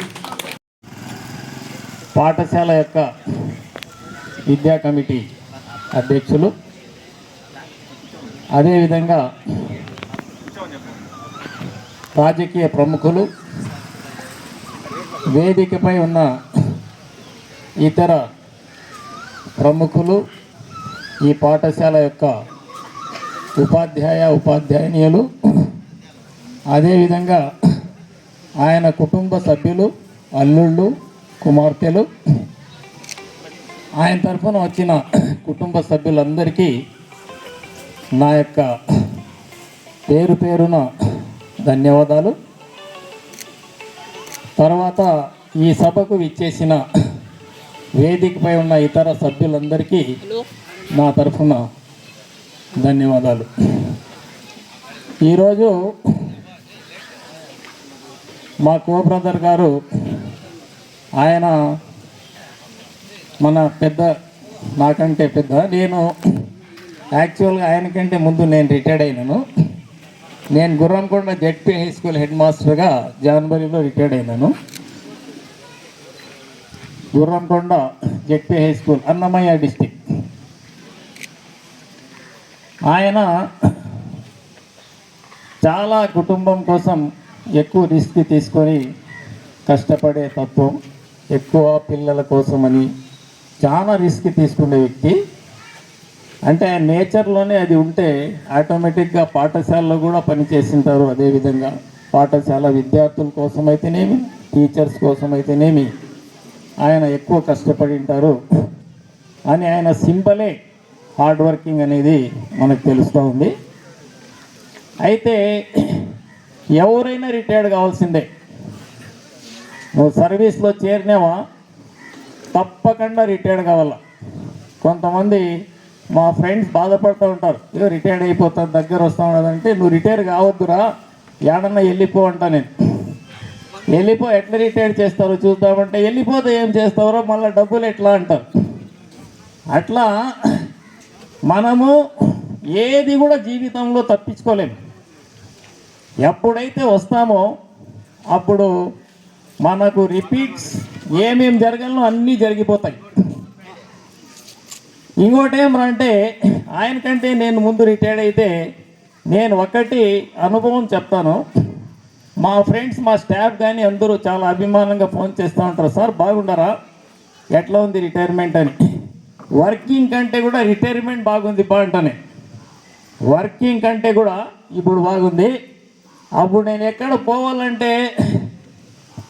పాఠశాల యొక్క విద్యా కమిటీ అధ్యక్షులు, అదేవిధంగా రాజకీయ ప్రముఖులు, వేదికపై ఉన్న ఇతర ప్రముఖులు, ఈ పాఠశాల యొక్క ఉపాధ్యాయులు, అదేవిధంగా ఆయన కుటుంబ సభ్యులు, అల్లుళ్ళు, కుమార్తెలు, ఆయన తరఫున వచ్చిన కుటుంబ సభ్యులందరికీ నా యొక్క పేరు పేరున ధన్యవాదాలు. తర్వాత ఈ సభకు విచ్చేసిన వేదికపై ఉన్న ఇతర సభ్యులందరికీ నా తరఫున ధన్యవాదాలు. ఈరోజు మా బ్రదర్ గారు, ఆయన మన పెద్ద, నాకంటే పెద్ద. నేను యాక్చువల్గా ఆయనకంటే ముందు నేను రిటైర్డ్ అయినాను. నేను Gurramkonda ZP high school head మాస్టర్గా జనవరిలో రిటైర్డ్ అయినాను. Gurramkonda ZP high school, Annamayya district. ఆయన చాలా కుటుంబం కోసం ఎక్కువ రిస్క్ తీసుకొని కష్టపడే తత్వం, ఎక్కువ పిల్లల కోసమని చాలా రిస్క్ తీసుకునే వ్యక్తి. అంటే నేచర్లోనే అది ఉంటే ఆటోమేటిక్గా పాఠశాలలో కూడా పనిచేసింటారు. అదేవిధంగా పాఠశాల విద్యార్థుల కోసమైతేనేమి, టీచర్స్ కోసమైతేనేమి ఆయన ఎక్కువ కష్టపడి ఉంటారు అని ఆయన సింబలే హార్డ్ వర్కింగ్ అనేది మనకు తెలుస్తూ ఉంది. అయితే ఎవరైనా రిటైర్డ్ కావాల్సిందే. నువ్వు సర్వీస్లో చేరినావా తప్పకుండా రిటైర్డ్ కావాలా. కొంతమంది మా ఫ్రెండ్స్ బాధపడుతూ ఉంటారు, ఏదో రిటైర్డ్ అయిపోతాను దగ్గర వస్తా ఉన్నదంటే, నువ్వు రిటైర్ కావద్దురా, ఏడన్నా వెళ్ళిపో అంటా నేను. ఎట్లా రిటైర్ చేస్తారో చూద్దామంటే వెళ్ళిపోతే ఏం చేస్తారో మళ్ళీ డబ్బులు ఎట్లా అంటారు. అట్లా మనము ఏది కూడా జీవితంలో తప్పించుకోలేము. ఎప్పుడైతే వస్తామో అప్పుడు మనకు రిపీట్స్ ఏమేం జరగాలో అన్నీ జరిగిపోతాయి. ఇంకోటి ఏమంటే ఆయనకంటే నేను ముందు రిటైర్డ్ అయితే నేను ఒకటి అనుభవం చెప్తాను. మా ఫ్రెండ్స్ మా స్టాఫ్ కానీ అందరూ చాలా అభిమానంగా ఫోన్ చేస్తూ ఉంటారు, సార్ బాగుండరా, ఎట్లా ఉంది రిటైర్మెంట్ అని. వర్కింగ్ కంటే కూడా రిటైర్మెంట్ బాగుంది అంటానే. వర్కింగ్ కంటే కూడా ఇప్పుడు బాగుంది. అప్పుడు నేను ఎక్కడ పోవాలంటే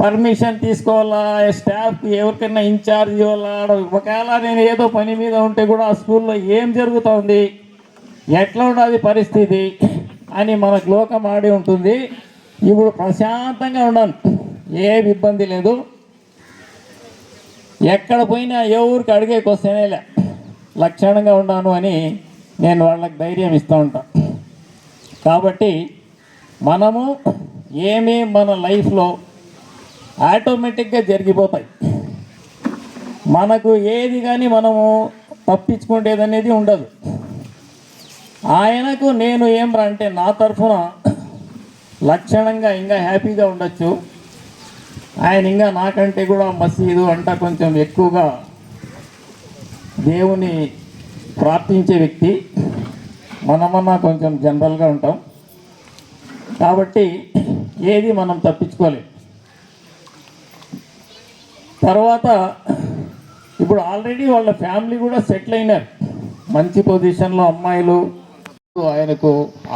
పర్మిషన్ తీసుకోవాలా, స్టాఫ్కి ఎవరికైనా ఇన్ఛార్జ్ ఇవ్వాలా. ఒకవేళ నేను ఏదో పని మీద ఉంటే కూడా ఆ స్కూల్లో ఏం జరుగుతుంది, ఎట్లా ఉన్నది పరిస్థితి అని మనకు లోకం ఆడి ఉంటుంది. ఇప్పుడు ప్రశాంతంగా ఉన్నాను, ఏం ఇబ్బంది లేదు. ఎక్కడ పోయినా ఏ ఊరికి అడిగేకి వస్తేనే లక్షణంగా ఉన్నాను అని నేను వాళ్ళకి ధైర్యం ఇస్తూ ఉంటాను. కాబట్టి మనము మన లైఫ్లో ఆటోమేటిక్గా జరిగిపోతాయి. మనకు ఏది కానీ మనము తప్పించుకునేది అనేది ఉండదు. ఆయనకు నేను అంటే నా తరఫున లక్షణంగా ఇంకా హ్యాపీగా ఉండొచ్చు. ఆయన ఇంకా నాకంటే కూడా మసీదు అంట కొంచెం ఎక్కువగా దేవుని ప్రార్థించే వ్యక్తి. మనమన్నా కొంచెం జనరల్గా ఉంటాం. కాబట్టి ఏది మనం తప్పించుకోలేం. తర్వాత ఇప్పుడు ఆల్రెడీ వాళ్ళ ఫ్యామిలీ కూడా సెటిల్ అయినారు, మంచి పొజిషన్లో అమ్మాయిలు. ఆయనకు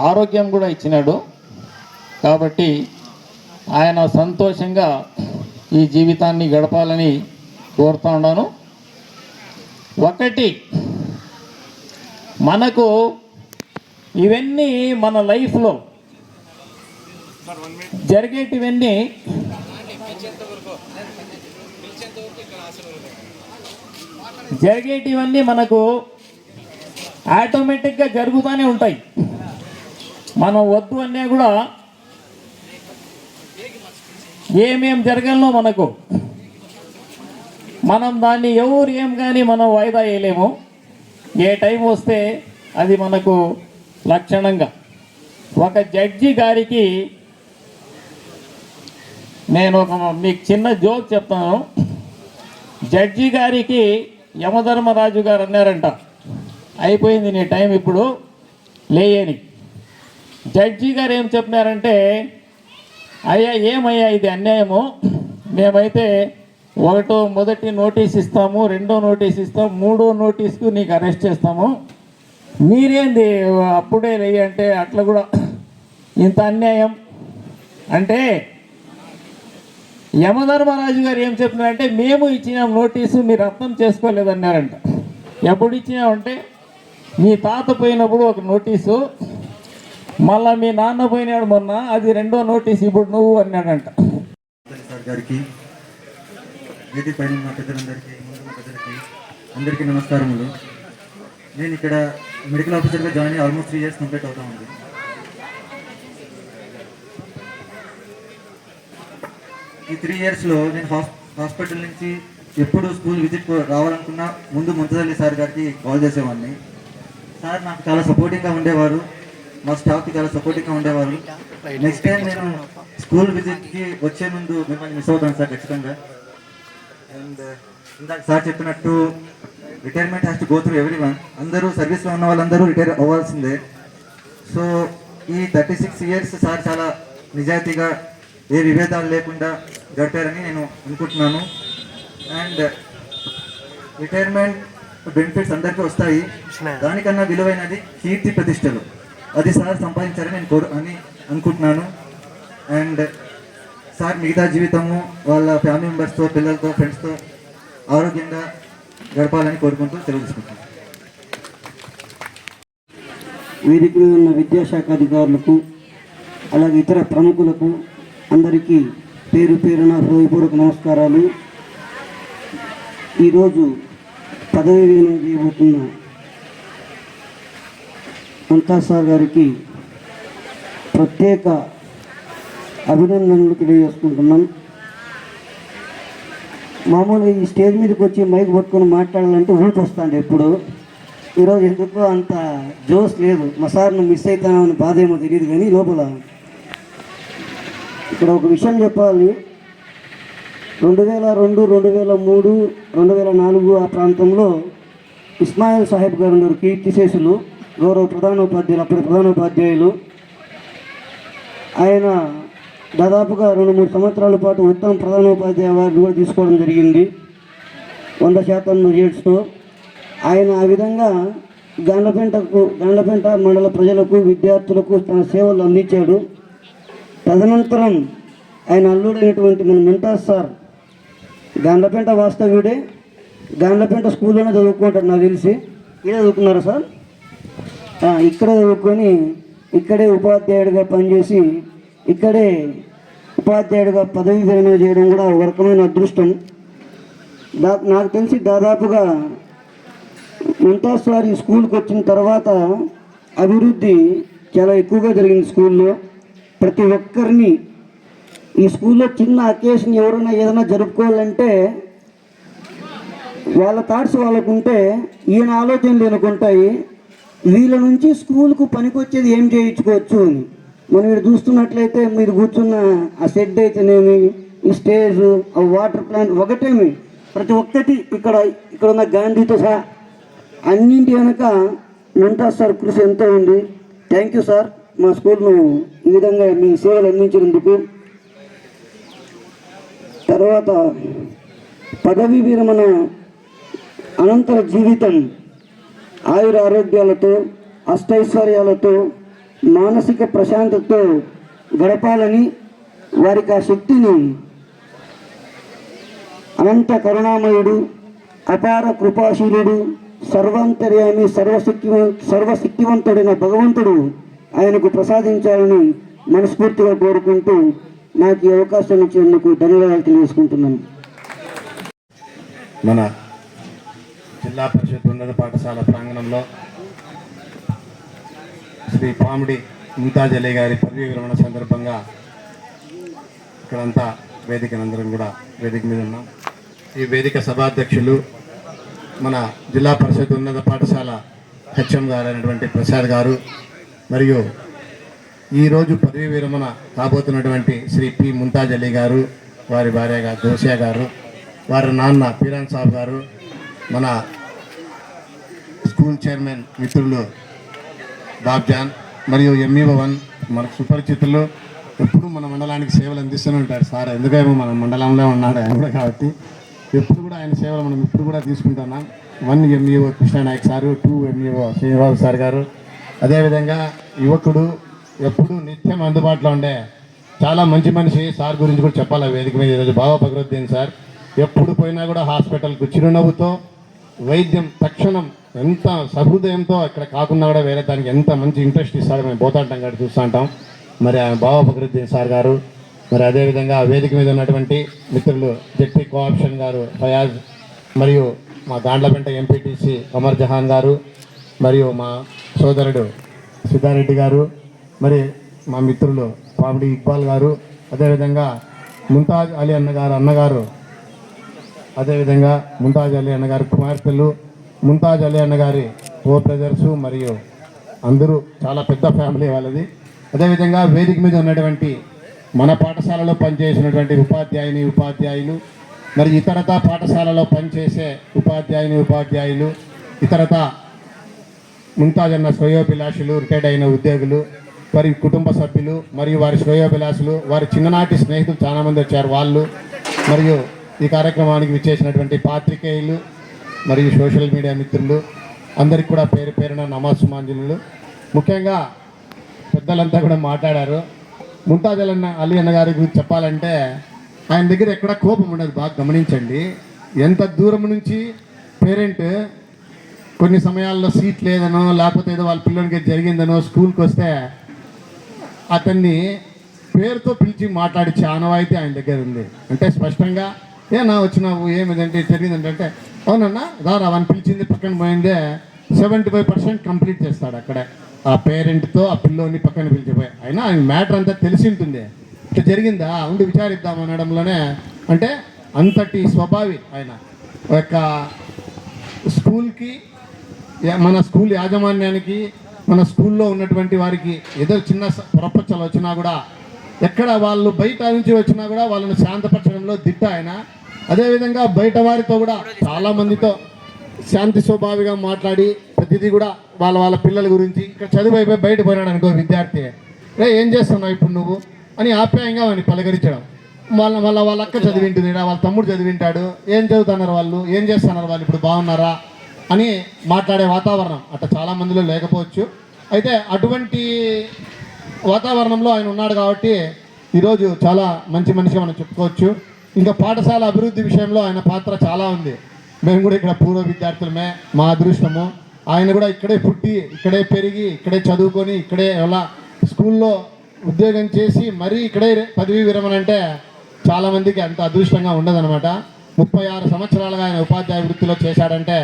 ఆరోగ్యం కూడా ఇచ్చినాడు. కాబట్టి ఆయన సంతోషంగా ఈ జీవితాన్ని గడపాలని కోరుతూ ఉన్నాను. ఒకటి మనకు ఇవన్నీ మన లైఫ్లో జరిగేటివన్నీ మనకు ఆటోమేటిక్గా జరుగుతూనే ఉంటాయి. మనం వద్దు అన్నా కూడా ఏమేం జరగాలనో మనకు మనం దాన్ని ఎవరు ఏం కానీ మనం వాయిదా వేయలేము. ఏ టైం వస్తే అది మనకు లక్షణంగా. ఒక జడ్జి గారికి నేను మీకు చిన్న జోక్ చెప్తాను. జడ్జి గారికి యమధర్మరాజు గారు అన్నారంట, అయిపోయింది నీ టైం ఇప్పుడు లేయని. జడ్జి గారు ఏం చెప్పినారంటే, అయ్యా ఏమయ్యా ఇది అన్యాయము, మేమైతే మొదటి నోటీస్ ఇస్తాము, రెండో నోటీస్ ఇస్తాము, మూడో నోటీస్కు నీకు అరెస్ట్ చేస్తాము, మీరేంది అప్పుడే లేయి అంటే అట్లా కూడా ఇంత అన్యాయం అంటే. యమధర్మరాజు గారు ఏం చెప్తున్నారంటే, మేము ఇచ్చిన నోటీసు మీరు అర్థం చేసుకోలేదన్నారంట. ఎప్పుడు ఇచ్చినామంటే మీ తాత పోయినప్పుడు ఒక నోటీసు, మళ్ళీ మీ నాన్న పోయినాడు మొన్న, అది రెండో నోటీస్ ఇప్పుడు నువ్వు అన్నాడంట. సార్ గారికి, వేదిక పైన ఉన్న పెద్దలందరికీ, ముందున్న పెద్దలకి అందరికీ నమస్కారములు. నేను ఇక్కడ మెడికల్ ఆఫీసర్గా జాయిన్ అయ్యి ఆల్మోస్ట్ 3 years కంప్లీట్ అవుతా ఉంది. ఈ 3 yearsలో నేను హాస్పిటల్ నుంచి ఎప్పుడు స్కూల్ విజిట్ రావాలనుకున్నా ముందు ముంతజల్లి సార్ గారికి కాల్ చేసేవాడిని. సార్ నాకు చాలా సపోర్టివ్గా ఉండేవారు, మా స్టాఫ్కి చాలా సపోర్టివ్గా ఉండేవారు. నెక్స్ట్ టైం నేను స్కూల్ విజిట్కి వచ్చే ముందు మిమ్మల్ని మిస్ అవుతాను సార్ ఖచ్చితంగా. అండ్ ఇందాక సార్ చెప్పినట్టు retirement has to go through everyone. అందరూ సర్వీస్లో ఉన్న వాళ్ళందరూ రిటైర్ అవ్వాల్సిందే. సో ఈ 36 years సార్ చాలా నిజాయితీగా ఏ విభేదాలు లేకుండా గడిపారని నేను అనుకుంటున్నాను. అండ్ రిటైర్మెంట్ బెనిఫిట్స్ అందరికీ వస్తాయి, దానికన్నా విలువైనది కీర్తి ప్రతిష్టలు. అది సార్ సంపాదించారని నేను అనుకుంటున్నాను. అండ్ సార్ మిగతా జీవితము వాళ్ళ ఫ్యామిలీ మెంబర్స్తో, పిల్లలతో, ఫ్రెండ్స్తో ఆరోగ్యంగా గడపాలని కోరుకుంటూ తెలియజేసుకుంటాను. వేదిక మీద ఉన్న విద్యాశాఖ అధికారులకు, అలాగే ఇతర ప్రముఖులకు అందరికీ పేరు పేరున హృదయపూర్వక నమస్కారాలు. ఈరోజు పదవి విరమణ చేయబోతున్న ముంతాజ్ సార్ గారికి ప్రత్యేక అభినందనలు తెలియజేసుకుంటున్నాం. మామూలుగా ఈ స్టేజ్ మీదకి వచ్చి మైక్ పట్టుకొని మాట్లాడాలంటే ఊరికి వస్తాండి ఎప్పుడు. ఈరోజు ఎందుకో అంత జోస్ లేదు. మా సార్ను మిస్ అవుతానని బాధ ఏమో తెలియదు కానీ లోపల ఇక్కడ ఒక విషయం చెప్పాలి. 2002, 2003, 2004 ఆ ప్రాంతంలో ఇస్మాయిల్ సాహెబ్ గారు ఉన్నారు, కీర్తిశేషులు, గౌరవ ప్రధానోపాధ్యాయులు, అప్పటి ప్రధానోపాధ్యాయులు. ఆయన దాదాపుగా 2-3 సంవత్సరాల పాటు ఉత్తమ ప్రధానోపాధ్యాయ అవార్డు కూడా తీసుకోవడం జరిగింది 100% రిజల్ట్స్తో. ఆయన ఆ విధంగా గాండ్లపేంట మండల ప్రజలకు, విద్యార్థులకు తన సేవలు అందించాడు. తదనంతరం ఆయన అల్లుడైనటువంటి మన మెంటాస్ సార్ గాండ్లపేంట వాస్తవ్యుడే, గాండ్లపేంట స్కూల్లోనే చదువుకుంటాడు నాకు తెలిసి. ఇక్కడే చదువుకున్నారా సార్? ఇక్కడే చదువుకొని ఇక్కడే ఉపాధ్యాయుడిగా పనిచేసి ఇక్కడే ఉపాధ్యాయుడిగా పదవి విరమణ చేయడం కూడా ఒక రకమైన అదృష్టం. నాకు తెలిసి దాదాపుగా ముంతాజ్ సార్ ఈ స్కూల్కి వచ్చిన తర్వాత అభివృద్ధి చాలా ఎక్కువగా జరిగింది స్కూల్లో. ప్రతి ఒక్కరిని ఈ స్కూల్లో చిన్న అకేషన్ ఎవరైనా ఏదైనా జరుపుకోవాలంటే వాళ్ళ థాట్స్ వాళ్ళకు ఉంటే ఈయన ఆలోచనలు ఎనుకుంటాయి. వీళ్ళ నుంచి స్కూల్కు పనికొచ్చేది ఏం చేయించుకోవచ్చు అని మనం ఇక్కడ చూస్తున్నట్లయితే మీరు కూర్చున్న ఆ షెడ్ అయితేనేమి, ఈ స్టేజ్, ఆ వాటర్ ప్లాంట్ ఒకటేమి ప్రతి ఒక్కటి ఇక్కడ ఉన్న గాంధీతో సహా అన్నింటి వెనక ముంతాజ్ సార్ కృషి ఎంతో ఉంది. థ్యాంక్ యూ సార్, మా స్కూల్ను ఈ విధంగా మీ సేవలు అందించినందుకు. తర్వాత పదవీ విరమణ అనంతర జీవితం ఆయుర ఆరోగ్యాలతో, అష్టైశ్వర్యాలతో, మానసిక ప్రశాంతతతో గడపాలని, వారికి ఆ శక్తిని అనంత కరుణామయుడు, అపార కృపాశీలుడు, సర్వాంతర్యామి, సర్వశక్తివంతుడైన భగవంతుడు ఆయనకు ప్రసాదించాలని మనస్ఫూర్తిగా కోరుకుంటూ నాకు ఈ అవకాశం ఇచ్చేందుకు ధన్యవాదాలు తెలియజేసుకుంటున్నాను. మన జిల్లా పరిషత్ ఉన్నత పాఠశాల ప్రాంగణంలో శ్రీ పామిడి ముంతాజ్ అలీ గారి పదవీ విరమణ సందర్భంగా ఇక్కడంతా వేదికనందరం కూడా వేదిక మీద ఉన్నాం. ఈ వేదిక సభాధ్యక్షులు మన జిల్లా పరిషత్ ఉన్నత పాఠశాల హెచ్ఎం గారు అయినటువంటి ప్రసాద్ గారు, మరియు ఈరోజు పదవీ విరమణ కాబోతున్నటువంటి శ్రీ పి ముంతాజ్ అలీ గారు, వారి భార్య దోసియా గారు, వారి నాన్న పీరాన్ సాబ్ గారు, మన స్కూల్ చైర్మన్ మిత్రులు బాబ్జాన్, మరియు ఎంఈఓ 1 మనకు సుపరిచితులు, ఎప్పుడు మన మండలానికి సేవలు అందిస్తూనే ఉంటారు సార్. ఎందుకేమో మన మండలంలో ఉన్నాడు ఆయన కూడా, కాబట్టి ఎప్పుడు కూడా ఆయన సేవలు మనం ఇప్పుడు కూడా తీసుకుంటున్నాం. 1 MEO Krishna Nayak sir, 2 MEO Srinivas sir గారు, అదేవిధంగా యువకుడు ఎప్పుడు నిత్యం అందుబాటులో ఉండే చాలా మంచి మనిషి సార్ గురించి కూడా చెప్పాలి వేదిక మీద ఈరోజు. బాబా ఫక్రుద్దీన్ సార్ ఎప్పుడు పోయినా కూడా హాస్పిటల్కు చిరునవ్వుతో వైద్యం తక్షణం ఎంత సహృదయంతో ఇక్కడ కాకుండా కూడా వేరే దానికి ఎంత మంచి ఇంట్రెస్ట్ ఇస్తారో మేము పోతాంటాం కాబట్టి చూస్తూ ఉంటాం. మరి బాబా ఫక్రుద్దీన్ సార్ గారు, మరి అదేవిధంగా వేదిక మీద ఉన్నటువంటి మిత్రులు జెడ్పీ కోఆప్షన్ గారు ఫయాజ్, మరియు మా గాండ్లపేంట ఎంపీటీసీ కమర్ జహాన్ గారు, మరియు మా సోదరుడు సిద్ధారెడ్డి గారు, మరి మా మిత్రులు పామిడి ఇక్బాల్ గారు, అదేవిధంగా ముంతాజ్ అలీ అన్నగారు, అదేవిధంగా ముంతాజ్ అలీ అన్నగారి కుమార్తెలు, ముంతాజ్ అలీ అన్నగారి కో బ్రదర్సు, మరియు అందరూ చాలా పెద్ద ఫ్యామిలీ వాళ్ళది. అదేవిధంగా వేదిక మీద ఉన్నటువంటి మన పాఠశాలలో పనిచేసినటువంటి ఉపాధ్యాయులు, మరి ఇతరతా పాఠశాలలో పనిచేసే ఉపాధ్యాయులు, ఇతరతా ముంతాజ్ అన్న శ్రేయోభిలాషులు, రిటైర్డ్ అయిన ఉద్యోగులు, వారి కుటుంబ సభ్యులు, మరియు వారి శ్రేయోభిలాషులు, వారి చిన్ననాటి స్నేహితులు చాలామంది వచ్చారు వాళ్ళు, మరియు ఈ కార్యక్రమానికి విచ్చేసినటువంటి పాత్రికేయులు మరియు సోషల్ మీడియా మిత్రులు అందరికి కూడా పేరు పేరున నమస్సుమాంజలు. ముఖ్యంగా పెద్దలంతా కూడా మాట్లాడారు. ముంతాజ్ అలీ అన్న గారి గురించి చెప్పాలంటే ఆయన దగ్గర ఎక్కడ కోపం ఉండదు, బాగా గమనించండి. ఎంత దూరం నుంచి పేరెంట్ కొన్ని సమయాల్లో సీట్ లేదనో లేకపోతే ఏదో వాళ్ళ పిల్లలకి జరిగిందనో స్కూల్కి వస్తే అతన్ని పేరుతో పిలిచి మాట్లాడించే ఆనవాయితీ ఆయన దగ్గర ఉంది. అంటే స్పష్టంగా నా వచ్చినావు ఏమిదంటే జరిగిందంటే అవునన్నా రారా అని పిలిచింది పక్కన పోయిందే 75% కంప్లీట్ చేస్తాడు అక్కడే ఆ పేరెంట్తో ఆ పిల్లోని పక్కన పిలిచిపోయి. అయినా ఆయన మ్యాటర్ అంతా తెలిసి ఉంటుంది, ఇట్లా జరిగిందా ఉండి విచారిద్దాం అనడంలోనే అంటే అంతటి స్వభావి ఆయన యొక్క స్కూల్కి, మన స్కూల్ యాజమాన్యానికి, మన స్కూల్లో ఉన్నటువంటి వారికి ఏదో చిన్న పొరపచ్చలు వచ్చినా కూడా, ఎక్కడ వాళ్ళు బయట నుంచి వచ్చినా కూడా వాళ్ళని శాంతపరచడంలో దిట్ట ఆయన. అదేవిధంగా బయట వారితో కూడా చాలామందితో శాంతి స్వభావిగా మాట్లాడి ప్రతిదీ కూడా వాళ్ళ పిల్లల గురించి, ఇక్కడ చదువు అయిపోయి బయట పోయినాడు అనుకో విద్యార్థి, ఏం చేస్తున్నావు ఇప్పుడు నువ్వు అని ఆప్యాయంగా వాడిని పలకరించడం. వాళ్ళ అక్క చదివింటుంది, వాళ్ళ తమ్ముడు చదివింటాడు, ఏం చదువుతున్నారు వాళ్ళు, ఏం చేస్తున్నారు వాళ్ళు, ఇప్పుడు బాగున్నారా అని మాట్లాడే వాతావరణం అట్లా చాలామందిలో లేకపోవచ్చు. అయితే అటువంటి వాతావరణంలో ఆయన ఉన్నాడు కాబట్టి ఈరోజు చాలా మంచి మనిషిగా మనం చెప్పుకోవచ్చు. ఇంకా పాఠశాల అభివృద్ధి విషయంలో ఆయన పాత్ర చాలా ఉంది. మేము కూడా ఇక్కడ పూర్వ విద్యార్థులమే, మా అదృష్టము. ఆయన కూడా ఇక్కడే పుట్టి, ఇక్కడే పెరిగి, ఇక్కడే చదువుకొని, ఇక్కడే ఎలా స్కూల్లో ఉద్యోగం చేసి మరీ ఇక్కడే పదవీ విరమణ అంటే చాలామందికి అంత అదృష్టంగా ఉండదన్నమాట. 36 సంవత్సరాలుగా ఆయన ఉపాధ్యాయ వృత్తిలో చేశాడంటే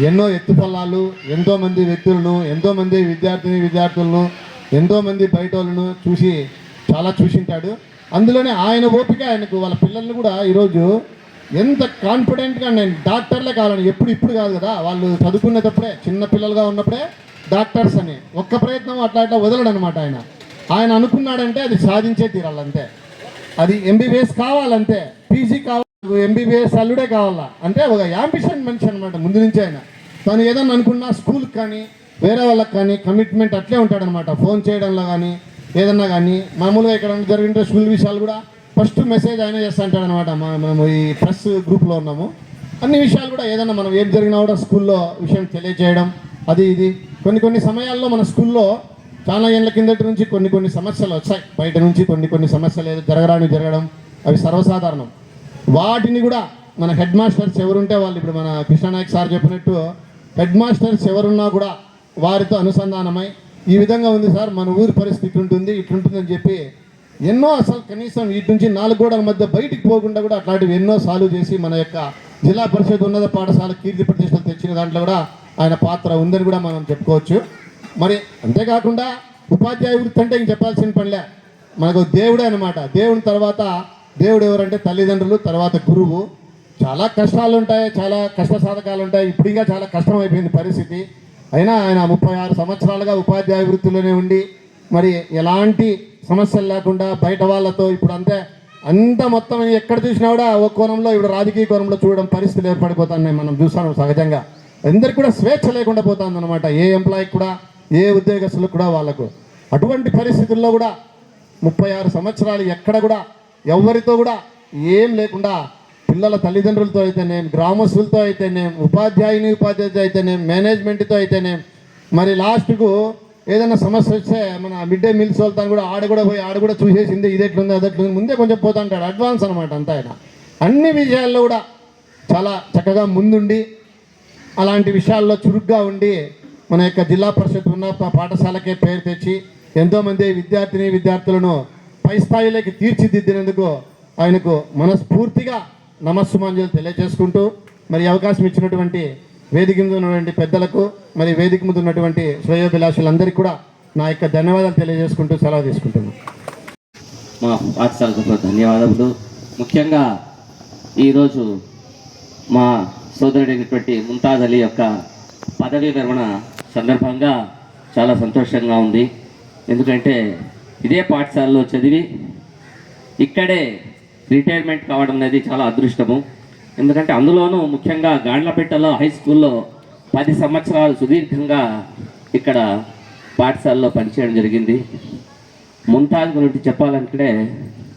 ఎన్నో ఎత్తుపల్లాలు, ఎంతోమంది వ్యక్తులను, ఎంతోమంది విద్యార్థులను, ఎంతోమంది బయట వాళ్ళను చూసింటాడు. అందులోనే ఆయన ఓపిక ఆయనకు, వాళ్ళ పిల్లల్ని కూడా ఈరోజు ఎంత కాన్ఫిడెంట్గా నేను డాక్టర్లే కావాలని, ఇప్పుడు కాదు కదా, వాళ్ళు చదువుకునేటప్పుడే చిన్న పిల్లలుగా ఉన్నప్పుడే డాక్టర్స్ అని ఒక్క ప్రయత్నం అట్లా వదలడు అనమాట. ఆయన అనుకున్నాడంటే అది సాధించే తీరాలంతే. అది ఎంబీబీఎస్ కావాలంతే, పీజీ కావాలి, ఎంబీబీఎస్ అల్లుడే కావాలా అంటే ఒక యాంబిషన్ మనిషి అనమాట. ముందు నుంచి ఆయన తను ఏదన్నా అనుకున్నా స్కూల్కి కానీ వేరే వాళ్ళకి కానీ కమిట్మెంట్ అట్లే ఉంటాడనమాట. ఫోన్ చేయడంలో కానీ ఏదన్నా కానీ మామూలుగా ఇక్కడ జరిగిన స్కూల్ విషయాలు కూడా ఫస్ట్ మెసేజ్ ఆయన చేస్తూ ఉంటాడు అనమాట. మనము ఈ ప్రెస్ గ్రూప్లో ఉన్నాము, అన్ని విషయాలు కూడా ఏదన్నా మనం ఏం జరిగినా కూడా స్కూల్లో విషయం తెలియజేయడం, అది ఇది. కొన్ని సమయాల్లో మన స్కూల్లో చాలా ఏళ్ళ కిందటి నుంచి కొన్ని సమస్యలు వచ్చాయి, బయట నుంచి కొన్ని సమస్యలు ఏదో జరగడం అవి సర్వసాధారణం. వాటిని కూడా మన హెడ్ మాస్టర్స్ ఎవరుంటే వాళ్ళు, ఇప్పుడు మన కృష్ణానాయక్ సార్ చెప్పినట్టు హెడ్ మాస్టర్స్ ఎవరున్నా కూడా వారితో అనుసంధానమై ఈ విధంగా ఉంది సార్, మన ఊరి పరిస్థితి ఉంటుంది, ఇట్లుంటుందని చెప్పి ఎన్నో, అసలు కనీసం వీటి నుంచి 4 గోడల మధ్య బయటికి పోకుండా కూడా అట్లాంటివి ఎన్నో సాల్వ్ చేసి మన యొక్క జిల్లా పరిషత్ ఉన్నత పాఠశాల కీర్తి ప్రతిష్టలు తెచ్చిన దాంట్లో కూడా ఆయన పాత్ర ఉందని కూడా మనం చెప్పుకోవచ్చు. మరి అంతేకాకుండా ఉపాధ్యాయ వృత్తి అంటే ఇంక చెప్పాల్సిన పనిలే, మనకు దేవుడే అనమాట. దేవుని తర్వాత దేవుడు ఎవరంటే తల్లిదండ్రులు, తర్వాత గురువు. చాలా కష్టాలు ఉంటాయి, చాలా కష్ట సాధకాలు ఉంటాయి. ఇప్పుడు ఇంకా చాలా కష్టం అయిపోయింది పరిస్థితి. అయినా ఆయన 36 సంవత్సరాలుగా ఉపాధ్యాయ వృత్తిలోనే ఉండి మరి ఎలాంటి సమస్యలు లేకుండా బయట వాళ్ళతో ఇప్పుడు అంత మొత్తం ఎక్కడ చూసినా కూడా ఒక కోణంలో, ఇప్పుడు రాజకీయ కోణంలో చూడడం పరిస్థితులు ఏర్పడిపోతున్నాయి. మనం చూస్తాం సహజంగా అందరికి కూడా స్వేచ్ఛ లేకుండా పోతుంది అనమాట. ఏ ఎంప్లాయీకి కూడా, ఏ ఉద్యోగస్తులకు కూడా వాళ్ళకు. అటువంటి పరిస్థితుల్లో కూడా 36 సంవత్సరాలు ఎక్కడ కూడా ఎవరితో కూడా ఏం లేకుండా పిల్లల తల్లిదండ్రులతో అయితేనేం, గ్రామస్తులతో అయితేనేం, ఉపాధ్యాయులతో అయితేనేం, మేనేజ్మెంట్తో అయితేనేం, మరి లాస్ట్కు ఏదైనా సమస్య వస్తే మన మిడ్ డే మీల్స్ వెళ్తాను కూడా ఆడ కూడా చూసేసింది, ఇది ఎట్లుంది అది ఎట్లుంది, ముందే కొంచెం పోతా అంటాడు, అడ్వాన్స్ అనమాట అంతా. ఆయన అన్ని విషయాల్లో కూడా చాలా చక్కగా ముందుండి అలాంటి విషయాల్లో చురుగ్గా ఉండి మన యొక్క జిల్లా పరిషత్ ఉన్నత పాఠశాలకే పేరు తెచ్చి ఎంతోమంది విద్యార్థులను పై స్థాయిలోకి తీర్చిదిద్దినందుకు ఆయనకు మనస్ఫూర్తిగా నమస్సుమాంజలు తెలియజేసుకుంటూ, మరి అవకాశం ఇచ్చినటువంటి వేదిక మీద ఉన్నటువంటి పెద్దలకు, మరి వేదిక మీద ఉన్నటువంటి శ్రేయోభిలాషులందరికీ కూడా నా యొక్క ధన్యవాదాలు తెలియజేసుకుంటూ సెలవు తీసుకుంటున్నాను. మా పాఠశాలకు ధన్యవాదములు. ముఖ్యంగా ఈరోజు మా సోదరుడైనటువంటి ముంతాజ్ అలీ యొక్క పదవీ విరమణ సందర్భంగా చాలా సంతోషంగా ఉంది. ఎందుకంటే ఇదే పాఠశాలలో చదివి ఇక్కడే రిటైర్మెంట్ కావడం అనేది చాలా అదృష్టము. ఎందుకంటే అందులోనూ ముఖ్యంగా గాండ్లపేటలో హై స్కూల్లో 10 సంవత్సరాలు సుదీర్ఘంగా ఇక్కడ పాఠశాలలో పనిచేయడం జరిగింది. ముంతాజ్ గురించి చెప్పాలంటే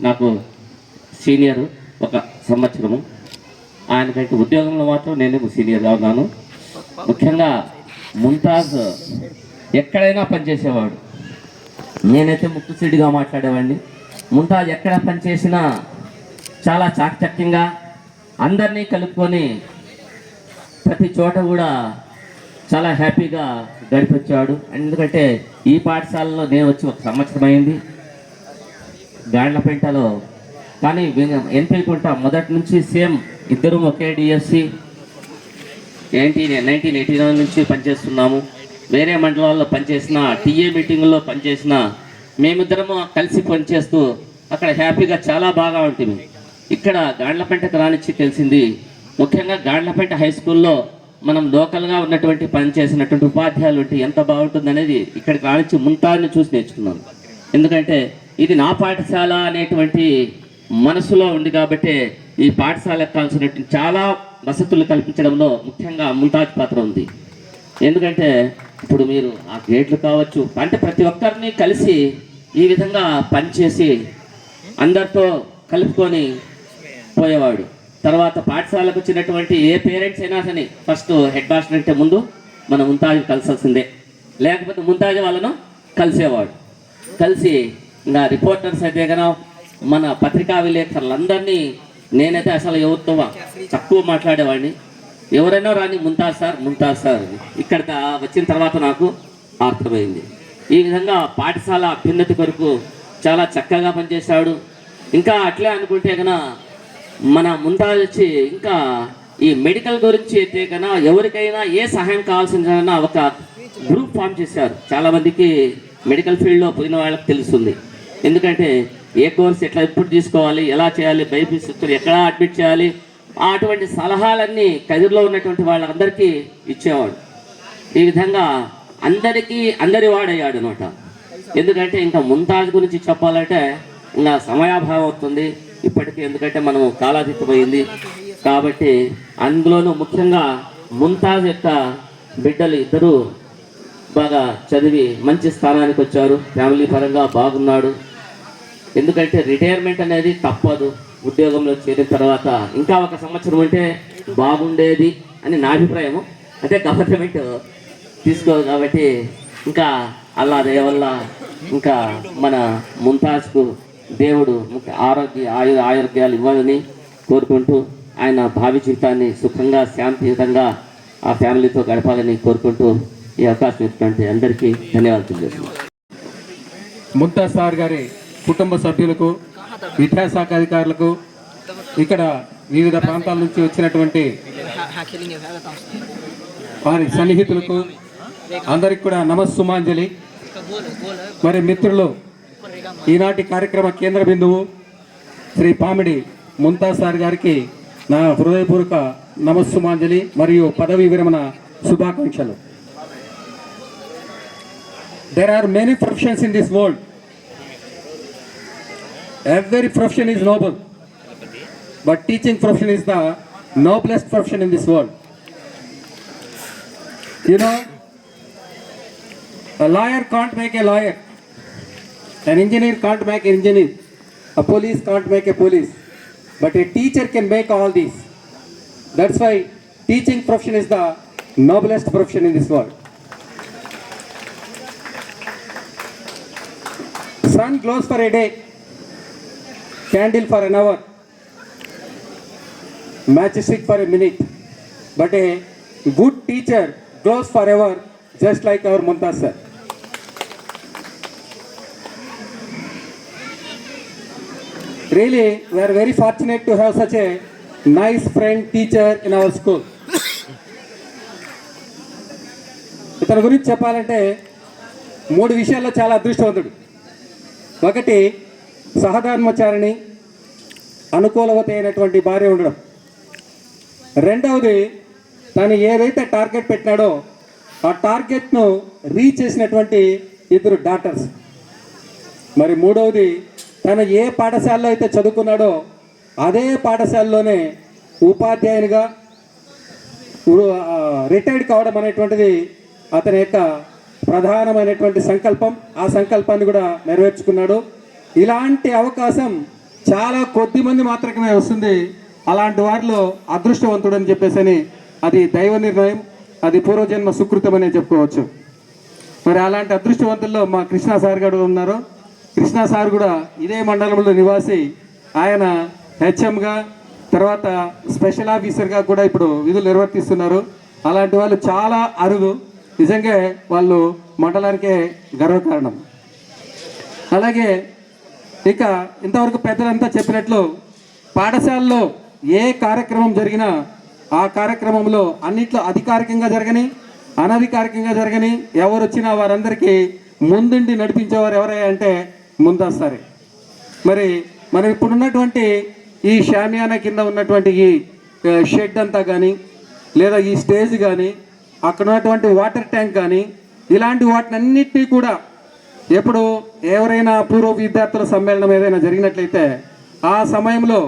నాకు సీనియర్ 1 సంవత్సరము, ఆయనకంటే ఉద్యోగంలో మాత్రం నేనే సీనియర్గా ఉన్నాను. ముఖ్యంగా ముంతాజ్ ఎక్కడైనా పనిచేసేవాడు, నేనైతే ముక్కుసిడిగా మాట్లాడేవాడిని. ముంతాజ్ ఎక్కడ పనిచేసినా చాలా చాకచక్యంగా అందరినీ కలుపుకొని ప్రతి చోట కూడా చాలా హ్యాపీగా గడిపొచ్చాడు. ఎందుకంటే ఈ పాఠశాలలో నేను వచ్చి 1 సంవత్సరం అయింది గాండ్లపేటలో, కానీ ఎన్పికుంటా మొదటి నుంచి సేమ్ ఇద్దరు ఒకే డిఎస్సి 1989 నుంచి పనిచేస్తున్నాము. వేరే మండలాల్లో పనిచేసిన, టీఏ మీటింగుల్లో పనిచేసిన, మేమిద్దరము కలిసి పనిచేస్తూ అక్కడ హ్యాపీగా చాలా బాగా ఉంటుంది. ఇక్కడ గాండ్లపేటకు రానిచ్చి తెలిసింది. ముఖ్యంగా గాండ్లపేట హై స్కూల్లో మనం లోకల్గా ఉన్నటువంటి పనిచేసినటువంటి ఉపాధ్యాయులు ఉంటే ఎంత బాగుంటుందనేది ఇక్కడికి రానిచ్చి ముంతాజ్ని చూసి నేర్చుకున్నాను. ఎందుకంటే ఇది నా పాఠశాల అనేటువంటి మనసులో ఉంది కాబట్టి ఈ పాఠశాలకు కావాల్సినటువంటి చాలా వసతులు కల్పించడంలో ముఖ్యంగా ముంతాజ్ పాత్ర ఉంది. ఎందుకంటే ఇప్పుడు మీరు ఆ గేట్లు కావచ్చు అంటే ప్రతి ఒక్కరిని కలిసి ఈ విధంగా పనిచేసి అందరితో కలుపుకొని పోయేవాడు. తర్వాత పాఠశాలకు వచ్చినటువంటి ఏ పేరెంట్స్ అయినా సరే ఫస్ట్ హెడ్ మాస్టర్ అంటే ముందు మన ముంతాజ్ కలిసాల్సిందే, లేకపోతే ముంతాజ్ వాళ్ళను కలిసేవాడు. కలిసి ఇంకా రిపోర్టర్స్ అయితే కనుక మన పత్రికా విలేకరులందరినీ నేనైతే అసలు ఎవరితో తక్కువ మాట్లాడేవాడిని. ఎవరైనా రాని ముంతాజ్ సార్ ఇక్కడ వచ్చిన తర్వాత నాకు అర్థమైంది. ఈ విధంగా పాఠశాల అభ్యున్నతి కొరకు చాలా చక్కగా పనిచేశాడు. ఇంకా అట్లే అనుకుంటే కనుక మన ముంతాజ్ వచ్చి ఇంకా ఈ మెడికల్ గురించి అయితే కనుక ఎవరికైనా ఏ సహాయం కావాల్సిన ఒక గ్రూప్ ఫామ్ చేశారు. చాలామందికి మెడికల్ ఫీల్డ్లో పోయిన వాళ్ళకి తెలుస్తుంది. ఎందుకంటే ఏ కోర్స్ ఎప్పుడు తీసుకోవాలి, ఎలా చేయాలి, బైపీసీ ఎక్కడ అడ్మిట్ చేయాలి, అటువంటి సలహాలన్నీ కదిరిలో ఉన్నటువంటి వాళ్ళందరికీ ఇచ్చేవాడు. ఈ విధంగా అందరి వాడయ్యాడు అనమాట. ఎందుకంటే ఇంకా ముంతాజ్ గురించి చెప్పాలంటే ఇంకా సమయాభావం అవుతుంది ఇప్పటికీ, ఎందుకంటే మనం కాలాతీతమైంది కాబట్టి. అందులోనూ ముఖ్యంగా ముంతాజ్ యొక్క బిడ్డలు ఇద్దరు బాగా చదివి మంచి స్థానానికి వచ్చారు, ఫ్యామిలీ పరంగా బాగున్నాడు. ఎందుకంటే రిటైర్మెంట్ అనేది తప్పదు, ఉద్యోగంలో చేరిన తర్వాత ఇంకా 1 సంవత్సరం ఉంటే బాగుండేది అని నా అభిప్రాయము. అంటే గవర్నమెంట్ తీసుకోదు కాబట్టి ఇంకా అల్లా దయ వల్ల ఇంకా మన ముంతాజ్కు దేవుడు ఆరోగ్యాలు ఇవ్వాలని కోరుకుంటూ ఆయన భావి జీవితాన్ని సుఖంగా శాంతియుతంగా ఆ ఫ్యామిలీతో గడపాలని కోరుకుంటూ ఈ అవకాశం ఇచ్చినటువంటి అందరికీ ధన్యవాదాలు తెలియజేస్తున్నాను. ముంతాజ్ సార్ గారి కుటుంబ సభ్యులకు, విద్యాశాఖ అధికారులకు, ఇక్కడ వివిధ ప్రాంతాల నుంచి వచ్చినటువంటి వారి సన్నిహితులకు అందరికి కూడా నమస్సుమాంజలి. మరి మిత్రులు, ఈనాటి కార్యక్రమ కేంద్ర బిందువు శ్రీ పామిడి ముంతాజ్ సార్ గారికి నా హృదయపూర్వక నమస్సుమాంజలి మరియు పదవీ విరమణ శుభాకాంక్షలు. There are many professions in this world. Every profession is noble, but teaching profession is the noblest profession in this world. You know, a lawyer can't make a lawyer, an engineer can't make an engineer, a police can't make a police, but a teacher can make all these. That's why teaching profession is the noblest profession in this world. Sun glows for a day, candle for an hour, matchstick for a minute, but a good teacher glows forever, just like our Muntaaz sir. Really, we are very fortunate to have such a nice friend teacher in our school. ఇతని గురించి చెప్పాలంటే 3 విషయాల్లో చాలా అదృష్టవంతుడు. ఒకటి, సహధర్మచారిణి, అనుకూలవతి అయినటువంటి భార్య ఉండడం. రెండవది, తను ఏదైతే టార్గెట్ పెట్టినాడో ఆ టార్గెట్ను రీచ్ చేసినటువంటి 2 డాటర్స్. మరి మూడవది, తను ఏ పాఠశాలలో అయితే చదువుకున్నాడో అదే పాఠశాలలోనే ఉపాధ్యాయునిగా రిటైర్డ్ కావడం అనేటువంటిది అతని యొక్క ప్రధానమైనటువంటి సంకల్పం. ఆ సంకల్పాన్ని కూడా నెరవేర్చుకున్నాడు. ఇలాంటి అవకాశం చాలా కొద్ది మంది మాత్రమే వస్తుంది. అలాంటి వారిలో అదృష్టవంతుడు అని చెప్పేసి అది దైవ నిర్ణయం, అది పూర్వజన్మ సుకృతం అనే చెప్పుకోవచ్చు. మరి అలాంటి అదృష్టవంతుల్లో మా కృష్ణా సార్ గారు ఉన్నారు. కృష్ణా సార్ కూడా ఇదే మండలంలో నివాసి. ఆయన హెచ్ఎంగా తర్వాత స్పెషల్ ఆఫీసర్గా కూడా ఇప్పుడు విధులు నిర్వర్తిస్తున్నారు. అలాంటి వాళ్ళు చాలా అరుదు. నిజంగా వాళ్ళు మండలానికే గర్వకారణం. అలాగే ఇక ఇంతవరకు పెద్దలంతా చెప్పినట్లు పాఠశాలలో ఏ కార్యక్రమం జరిగినా ఆ కార్యక్రమంలో అన్నిట్లో అధికారికంగా జరగని, అనధికారికంగా జరగని, ఎవరు వచ్చినా వారందరికీ ముందుండి నడిపించేవారు ఎవరై అంటే ముంతాజ్ సారే. మరి మనం ఇప్పుడున్నటువంటి ఈ షామియానా కింద ఉన్నటువంటి ఈ షెడ్ అంతా కానీ లేదా ఈ స్టేజ్ కానీ అక్కడ ఉన్నటువంటి వాటర్ ట్యాంక్ కానీ ఇలాంటి వాటినన్నిటినీ కూడా ఎప్పుడు ఎవరైనా పూర్వ విద్యార్థుల సమ్మేళనం ఏదైనా జరిగినట్లయితే ఆ సమయంలో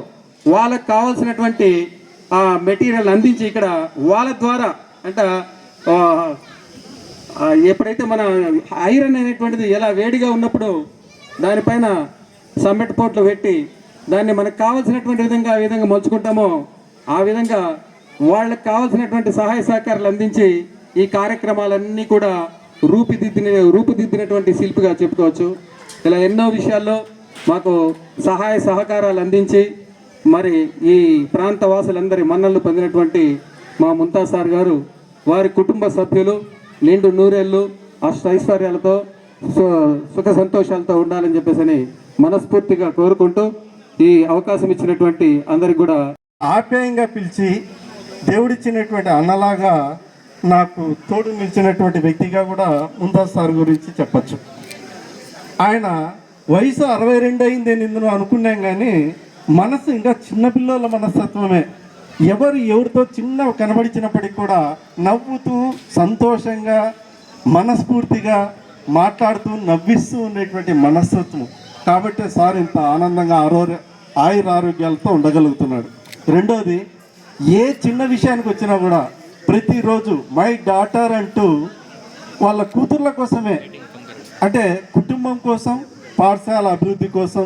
వాళ్ళకు కావాల్సినటువంటి ఆ మెటీరియల్ అందించి ఇక్కడ వాళ్ళ ద్వారా అంటే ఎప్పుడైతే మన ఐరన్ అనేటువంటిది ఎలా వేడిగా ఉన్నప్పుడు దానిపైన సమ్మెట్ పోట్లు పెట్టి దాన్ని మనకు కావాల్సినటువంటి విధంగా ఆ విధంగా మలుచుకుంటామో ఆ విధంగా వాళ్ళకి కావాల్సినటువంటి సహాయ సహకారాలు అందించి ఈ కార్యక్రమాలన్నీ కూడా రూపుదిద్దినటువంటి శిల్పిగా చెప్పుకోవచ్చు. ఇలా ఎన్నో విషయాల్లో మాకు సహాయ సహకారాలు అందించి మరి ఈ ప్రాంత వాసులందరి మన్నలు పొందినటువంటి మా ముంతాజ్ సార్ గారు వారి కుటుంబ సభ్యులు నిండు నూరేళ్ళు అష్టైశ్వర్యాలతో సుఖ సంతోషాలతో ఉండాలని చెప్పేసి మనస్ఫూర్తిగా కోరుకుంటూ ఈ అవకాశం ఇచ్చినటువంటి అందరికి కూడా ఆప్యాయంగా పిలిచి దేవుడిచ్చినటువంటి అన్నలాగా నాకు తోడు నిలిచినటువంటి వ్యక్తిగా కూడా ముంతాజ్ సార్ గురించి చెప్పచ్చు. ఆయన వయసు 62 అయింది నేను అనుకున్నాం, కానీ మనసు ఇంకా చిన్నపిల్లల మనస్తత్వమే. ఎవరితో చిన్న కనబడిచినప్పటికి కూడా నవ్వుతూ సంతోషంగా మనస్ఫూర్తిగా మాట్లాడుతూ నవ్విస్తూ ఉండేటువంటి మనస్తత్వం. కాబట్టి సార్ ఇంత ఆనందంగా ఆయురారోగ్యాలతో ఉండగలుగుతున్నాడు. రెండోది, ఏ చిన్న విషయానికి వచ్చినా కూడా ప్రతిరోజు మై డాటర్ అంటూ వాళ్ళ కూతుర్ల కోసమే, అంటే కుటుంబం కోసం, పాఠశాల అభివృద్ధి కోసం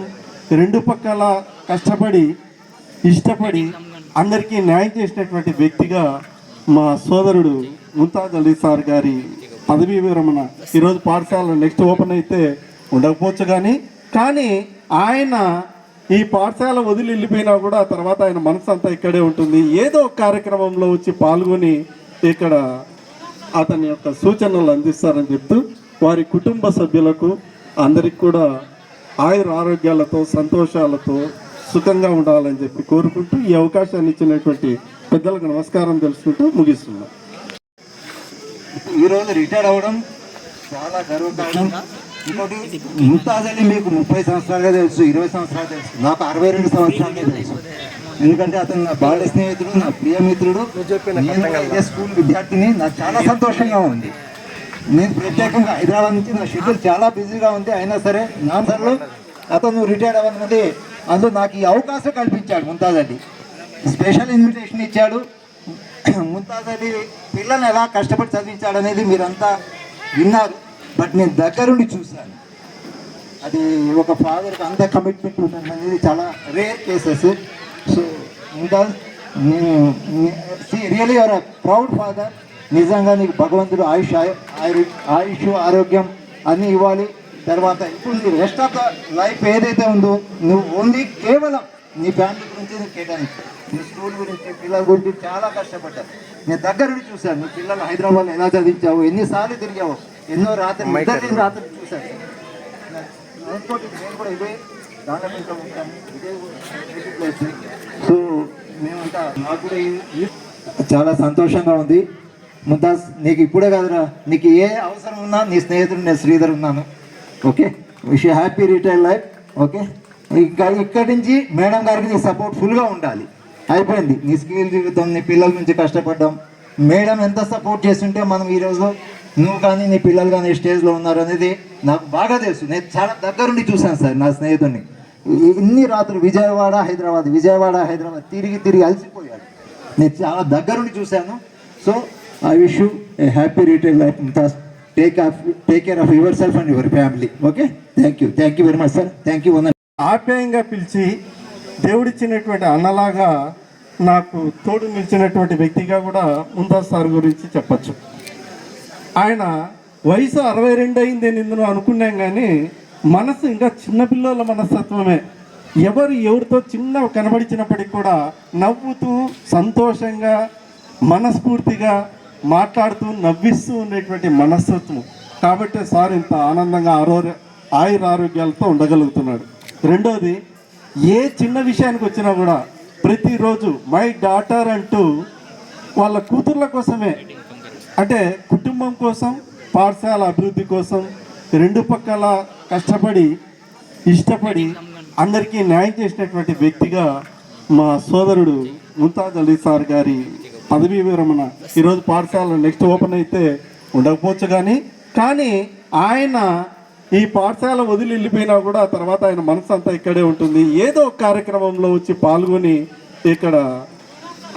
రెండు పక్కల కష్టపడి ఇష్టపడి అందరికీ న్యాయం చేసినటువంటి వ్యక్తిగా మా సోదరుడు ముంతాజ్ అలీ సార్ గారి పదవీ విరమణ ఈరోజు పాఠశాల నెక్స్ట్ ఓపెన్ అయితే ఉండకపోవచ్చు, కానీ ఆయన ఈ పాఠశాల వదిలి వెళ్ళిపోయినా కూడా తర్వాత ఆయన మనసు అంతా ఇక్కడే ఉంటుంది. ఏదో ఒక కార్యక్రమంలో వచ్చి పాల్గొని ఇక్కడ అతని యొక్క సూచనలు అందిస్తారని చెప్తూ వారి కుటుంబ సభ్యులకు అందరికి కూడా ఆరోగ్యాలతో సంతోషాలతో సుఖంగా ఉండాలని చెప్పి కోరుకుంటూ ఈ అవకాశాన్ని ఇచ్చినటువంటి పెద్దలకు నమస్కారం తెలుసుకుంటూ ముగిస్తున్నాం. ఈరోజు రిటైర్ అవ్వడం చాలా గర్వకారణం. ఇంకోటి, ముంతాజ్ అలీ మీకు 30 సంవత్సరాలుగా తెలుసు, 20 సంవత్సరాలు తెలుసు, నాకు 62 సంవత్సరాలే తెలుసు. ఎందుకంటే అతను నా బాల్య స్నేహితుడు, నా ప్రియమిత్రుడు. నేను స్కూల్ విద్యార్థిని. నాకు చాలా సంతోషంగా ఉంది. నేను ప్రత్యేకంగా హైదరాబాద్ నుంచి నా షెడ్యూల్ చాలా బిజీగా ఉంది, అయినా సరే నామసర్లో అతను రిటైర్ అవ్వనుంది. అందులో నాకు ఈ అవకాశం కల్పించాడు ముంతాజ్ అలీ. స్పెషల్ ఇన్విటేషన్ ఇచ్చాడు. ముంతాజ్ అలీ పిల్లల్ని ఎలా కష్టపడి చదివించాడు అనేది మీరంతా విన్నారు, బట్ నేను దగ్గరుండి చూశాను. అది ఒక ఫాదర్కి అంత కమిట్మెంట్ ఉంటుంది అనేది చాలా rare cases. So Mumtaz, really your a proud father. నిజంగా నీకు భగవంతుడు ఆయుష్ ఆరోగ్యం అన్నీ ఇవ్వాలి. తర్వాత ఇప్పుడు రెస్ట్ ఆఫ్ ద లైఫ్ ఏదైతే ఉందో నువ్వు ఓన్లీ కేవలం నీ ఫ్యామిలీ గురించి నువ్వు కేటాయించు. నీ స్కూల్ గురించి, పిల్లల గురించి చాలా కష్టపడ్డావు. నేను దగ్గరుండి చూశాను. నీ పిల్లలు హైదరాబాద్లో ఎలా చదివించావు, ఎన్నిసార్లు తిరిగావు, ఎన్నో రాత్రులు చూశాను. నేను కూడా ఇదే దాంట్లో ఉంటాను, ఇదే ప్లేస్. సో మేమంతా నాకు కూడా చాలా సంతోషంగా ఉంది. ముంతాజ్, నీకు ఇప్పుడే కాదురా, నీకు ఏ అవసరం ఉన్నా నీ స్నేహితుడు నేను శ్రీధర్ ఉన్నాను. Okay, wish you happy retire life. Okay, ఇంకా ఇక్కడి నుంచి మేడం గారికి నీ సపోర్ట్ ఫుల్గా ఉండాలి. అయిపోయింది నీ స్కూల్ జీవితం, నీ పిల్లల నుంచి కష్టపడ్డాం. మేడం ఎంత సపోర్ట్ చేస్తుంటే మనం ఈరోజు నువ్వు కానీ నీ పిల్లలు కానీ స్టేజ్లో ఉన్నారు అనేది నాకు బాగా తెలుసు. నేను చాలా దగ్గరుండి చూశాను సార్ నా స్నేహితుడిని. ఇన్ని రాత్రులు విజయవాడ హైదరాబాద్ తిరిగి అలసిపోయాడు. నేను చాలా దగ్గరుండి చూశాను. So I wish you A happy retire life Mumtaz. Take care of your self and your family. Okay, thank you very much sir. Thank you. ఆప్యాయంగా పిలిచి దేవుడిచ్చినటువంటి అన్నలాగా నాకు తోడు నిలిచినటువంటి వ్యక్తిగా కూడా ముంతాజ్ సార్ గురించి చెప్పచ్చు. ఆయన వయసు 62 అయింది నేను అనుకున్నాం, కానీ మనసు ఇంకా చిన్నపిల్లల మనస్తత్వమే. ఎవరితో చిన్న కనబడిచినప్పటికి కూడా నవ్వుతూ సంతోషంగా మనస్ఫూర్తిగా మాట్లాడుతూ నవ్విస్తూ ఉండేటువంటి మనస్తత్వం. కాబట్టి సార్ ఇంత ఆనందంగా ఆయురారోగ్యాలతో ఉండగలుగుతున్నాడు. రెండోది, ఏ చిన్న విషయానికి వచ్చినా కూడా ప్రతిరోజు మై డాటర్ అంటూ వాళ్ళ కూతుర్ల కోసమే, అంటే కుటుంబం కోసం, పాఠశాల అభివృద్ధి కోసం రెండు పక్కల కష్టపడి ఇష్టపడి అందరికీ న్యాయం చేసినటువంటి వ్యక్తిగా మా సోదరుడు ముంతాజ్ అలీ సార్ గారి పదవీ విరమణ ఈరోజు పాఠశాల నెక్స్ట్ ఓపెన్ అయితే ఉండకపోవచ్చు కానీ ఆయన ఈ పాఠశాల వదిలి వెళ్ళిపోయినా కూడా తర్వాత ఆయన మనసు అంతా ఇక్కడే ఉంటుంది. ఏదో ఒక కార్యక్రమంలో వచ్చి పాల్గొని ఇక్కడ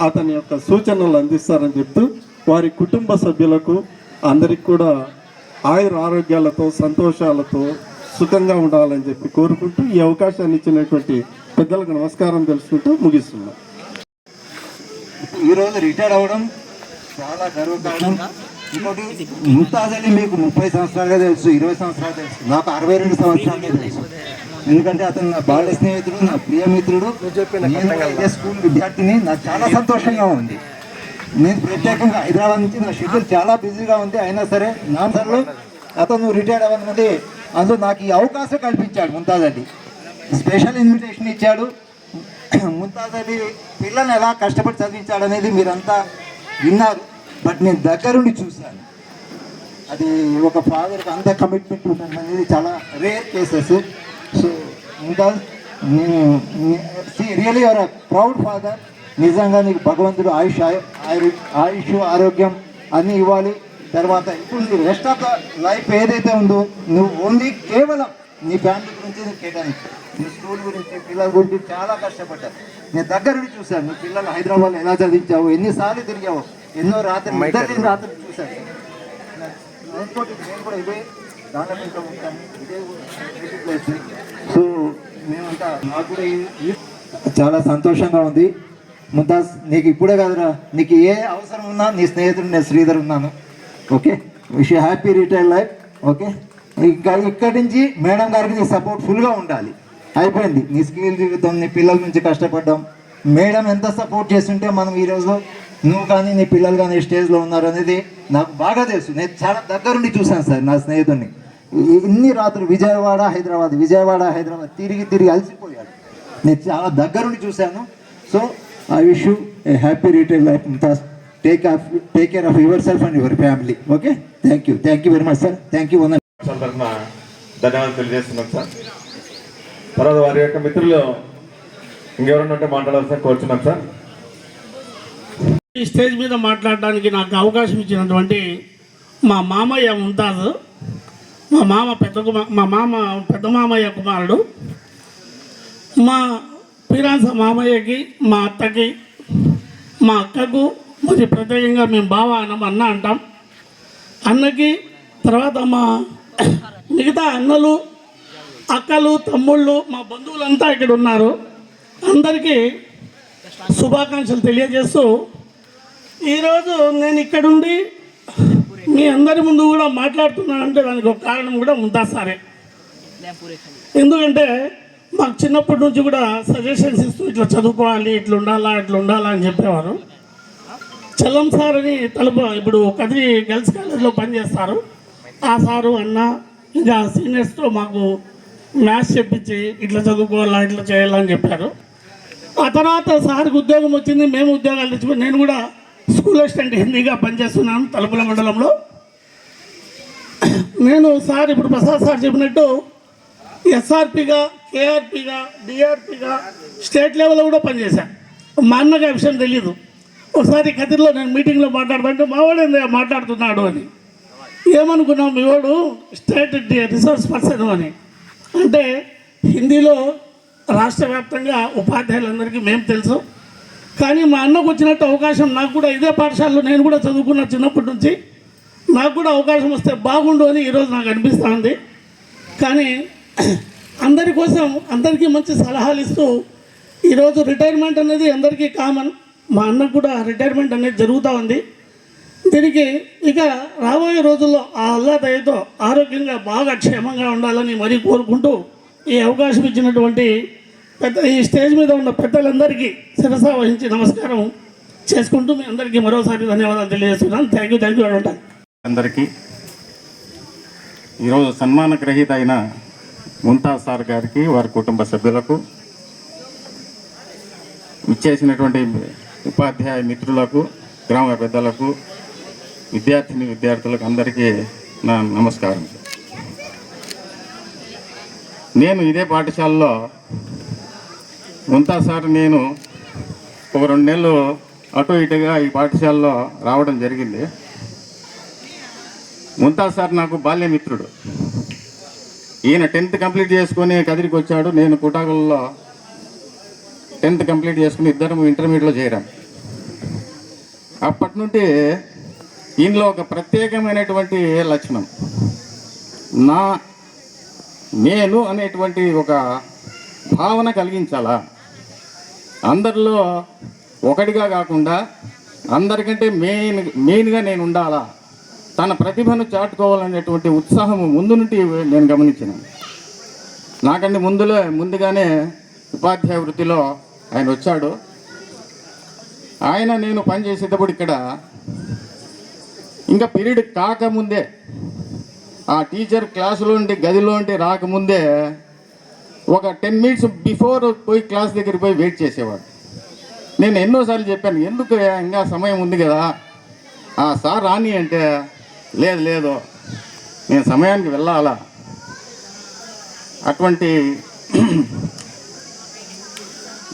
అతని యొక్క సూచనలు అందిస్తారని చెప్తూ వారి కుటుంబ సభ్యులకు అందరికి కూడా ఆయుర ఆరోగ్యాలతో సంతోషాలతో సుఖంగా ఉండాలని చెప్పి కోరుకుంటూ ఈ అవకాశాన్ని ఇచ్చినటువంటి పెద్దలకు నమస్కారం తెలుసుకుంటూ ముగిస్తున్నాం. ఈరోజు రిటైర్ అవ్వడం చాలా గర్వకారణం. ఇంకోటి ముంతాజ్ అలీ మీకు 30 సంవత్సరాలుగా తెలుసు, 20 సంవత్సరాలు తెలుసు, నాకు 62 సంవత్సరాలే తెలుసు. ఎందుకంటే అతను నా బాల్య స్నేహితుడు, నా ప్రియమిత్రుడు. నేను ఇదే స్కూల్ విద్యార్థిని. నాకు చాలా సంతోషంగా ఉంది. నేను ప్రత్యేకంగా హైదరాబాద్ నుంచి నా షెడ్యూల్ చాలా బిజీగా ఉంది, అయినా సరే నా సార్లు అతను రిటైర్ అవ్వనుంది. అందులో నాకు ఈ అవకాశం కల్పించాడు ముంతాజ్ అలీ. స్పెషల్ ఇన్విటేషన్ ఇచ్చాడు. ముంతాజ్ అలీ పిల్లల్ని ఎలా కష్టపడి చదివించాడు అనేది మీరంతా విన్నారు, బట్ నేను దగ్గరుండి చూశాను. అది ఒక ఫాదర్కి అంత కమిట్మెంట్ ఉండడం అనేది చాలా రేర్ కేసెస్. సో ముంతాజ్ నేను రియలీ యువర్ ప్రౌడ్ ఫాదర్. నిజంగా నీకు భగవంతుడు ఆయుష్ ఆరోగ్యం అన్నీ ఇవ్వాలి. తర్వాత ఇప్పుడు రెస్ట్ ఆఫ్ ద లైఫ్ ఏదైతే ఉందో నువ్వు ఓన్లీ కేవలం నీ ఫ్యామిలీ గురించి నువ్వు కేటాయించు. నీ స్కూల్ గురించి పిల్లల గురించి చాలా కష్టపడ్డాను. నేను దగ్గరుండి చూశాను. నీ పిల్లలు హైదరాబాద్లో ఎలా చదివించావు, ఎన్నిసార్లు తిరిగావు, ఎన్నో రాత్రులు చూశాను. నేను కూడా ఇదే దాంట్లో ఉంటాను, ఇదే ప్లేస్. సో మేమంతా నాకు కూడా చాలా సంతోషంగా ఉంది. ముంతాజ్ నీకు ఇప్పుడే కాదురా, నీకు ఏ అవసరం ఉన్నా నీ స్నేహితుడు నేను శ్రీధర్ ఉన్నాను. Okay, wish you happy retired life. Okay, ఇంకా ఇక్కడి నుంచి మేడం గారికి నీ సపోర్ట్ ఫుల్గా ఉండాలి. అయిపోయింది నీ స్కిల్ జీవితం, నీ పిల్లల నుంచి కష్టపడ్డాం. మేడం ఎంత సపోర్ట్ చేస్తుంటే మనం ఈరోజు నువ్వు కానీ నీ పిల్లలు కానీ స్టేజ్లో ఉన్నారు అనేది నాకు బాగా తెలుసు. నేను చాలా దగ్గరుండి చూశాను సార్ నా స్నేహితుడిని. ఇన్ని రాత్రులు విజయవాడ హైదరాబాద్ తిరిగి అలసిపోయాడు. నేను చాలా దగ్గరుండి చూశాను. So I wish you A happy retired life Mumtaz. Take care of your self and your family. Okay, thank you very much sir. Thank you. తరఫున ధన్యవాదాలు తెలియజేస్తున్నాం సార్. తర్వాత వారి యొక్క మిత్రులు ఇంకెవరన్నా ఉంటే మాట్లాడాల్సిన కోరుచున్నాం సార్. ఈ స్టేజ్ మీద మాట్లాడడానికి నాకు అవకాశం ఇచ్చినటువంటి మా మామయ్య ముంతాజ్, మా మామ పెద్ద మామయ్య కుమారుడు, మా పీరాన్స మామయ్యకి, మా అత్తకి, మా అక్కకు, మరి ప్రత్యేకంగా మేము బావ అన్న అంటాం. అన్నకి తర్వాత మా మిగతా అన్నలు, అక్కలు, తమ్ముళ్ళు, మా బంధువులంతా ఇక్కడ ఉన్నారు. అందరికీ శుభాకాంక్షలు తెలియజేస్తూ ఈరోజు నేను ఇక్కడుండి మీ అందరి ముందు కూడా మాట్లాడుతున్నానంటే దానికి ఒక కారణం కూడా ముంతాజ్ సారే. ఎందుకంటే మాకు చిన్నప్పటి నుంచి కూడా సజెషన్స్ ఇస్తూ ఇట్లా చదువుకోవాలి, ఇట్లా ఉండాలా అని చెప్పేవారు. చల్లం సార్ అని ఇప్పుడు కదిరి గర్ల్స్ కాలేజ్లో పనిచేస్తారు. ఆ సారు అన్న ఇంకా సీనియర్స్తో మాకు మ్యాథ్స్ చెప్పించి ఇట్లా చదువుకోవాలా, ఇట్లా చేయాలని చెప్పారు. ఆ తర్వాత సార్కి ఉద్యోగం వచ్చింది, మేము ఉద్యోగాలు తెచ్చుకుని నేను కూడా స్కూల్ అసిస్టెంట్ హిందీగా పనిచేస్తున్నాను తలుపుల మండలంలో. నేను సార్ ఇప్పుడు ప్రసాద్ సార్ చెప్పినట్టు ఎస్ఆర్పిగా, కేఆర్పిగా, డిఆర్పిగా స్టేట్ లెవెల్లో కూడా పనిచేశాను. మా అన్నకి ఆ విషయం తెలియదు. ఒకసారి కదిరిలో నేను మీటింగ్లో మాట్లాడుతుంటే మావాడు మాట్లాడుతున్నాడు అని ఏమనుకున్నాం, మీ వాడు స్టేట్ రిసోర్స్ పర్సన్ అని. అంటే హిందీలో రాష్ట్ర వ్యాప్తంగా ఉపాధ్యాయులందరికీ మేము తెలుసు. కానీ మా అన్నకు వచ్చినట్టు అవకాశం నాకు కూడా ఇదే పాఠశాలలో నేను కూడా చదువుకున్న చిన్నప్పటి నుంచి నాకు కూడా అవకాశం వస్తే బాగుండు అని ఈరోజు నాకు అనిపిస్తుంది. కానీ అందరి కోసం అందరికీ మంచి సలహాలు ఇస్తూ ఈరోజు రిటైర్మెంట్ అనేది అందరికీ కామన్. మా అన్నకు కూడా రిటైర్మెంట్ అనేది జరుగుతూ ఉంది. దీనికి ఇక రాబోయే రోజుల్లో ఆ అల్లా దయతో ఆరోగ్యంగా బాగా క్షేమంగా ఉండాలని మరీ కోరుకుంటూ ఈ అవకాశం ఇచ్చినటువంటి ఈ స్టేజ్ మీద ఉన్న పెద్దలందరికీ శిరస వహించి నమస్కారం చేసుకుంటూ మీ అందరికీ మరోసారి ధన్యవాదాలు తెలియజేస్తున్నాను. థ్యాంక్ యూ అంటాను. అందరికీ ఈరోజు సన్మాన గ్రహీత అయిన ముంతాజ్ సార్ గారికి, వారి కుటుంబ సభ్యులకు, ఇచ్చేసినటువంటి ఉపాధ్యాయ మిత్రులకు, గ్రామ పెద్దలకు, విద్యార్థులకు అందరికీ నా నమస్కారం. నేను ఇదే పాఠశాలలో ముంతాజ్ సార్ నేను ఒక 2 నెలలు అటు ఇటుగా ఈ పాఠశాలలో రావడం జరిగింది. ముంతాజ్ సార్ నాకు బాల్యమిత్రుడు. ఈయన 10th కంప్లీట్ చేసుకొని కదిరికి వచ్చాడు. నేను కుటాకుల్లో 10th కంప్లీట్ చేసుకుని ఇద్దరం ఇంటర్మీడియట్లో చేరాం. అప్పటి నుండి ఈయనలో ఒక ప్రత్యేకమైనటువంటి లక్షణం, నేను అనేటువంటి ఒక భావన కలిగించాలా, అందరిలో ఒకటిగా కాకుండా అందరికంటే మెయిన్గా నేను ఉండాలా, తన ప్రతిభను చాటుకోవాలనేటువంటి ఉత్సాహం ముందు నుండి నేను గమనించాను. నాకంటే ముందుగానే ఉపాధ్యాయ వృత్తిలో ఆయన వచ్చాడు. ఆయన నేను పనిచేసేటప్పుడు ఇక్కడ ఇంకా పీరియడ్ కాకముందే, ఆ టీచర్ క్లాసులోంటి గదిలోంటి రాకముందే ఒక 10 minutes బిఫోర్ పోయి క్లాస్ దగ్గర పోయి వెయిట్ చేసేవాడు. నేను ఎన్నోసార్లు చెప్పాను, ఎందుకు ఇంకా సమయం ఉంది కదా, సార్ రాని అంటే, లేదు నేను సమయానికి వెళ్ళాలా. అటువంటి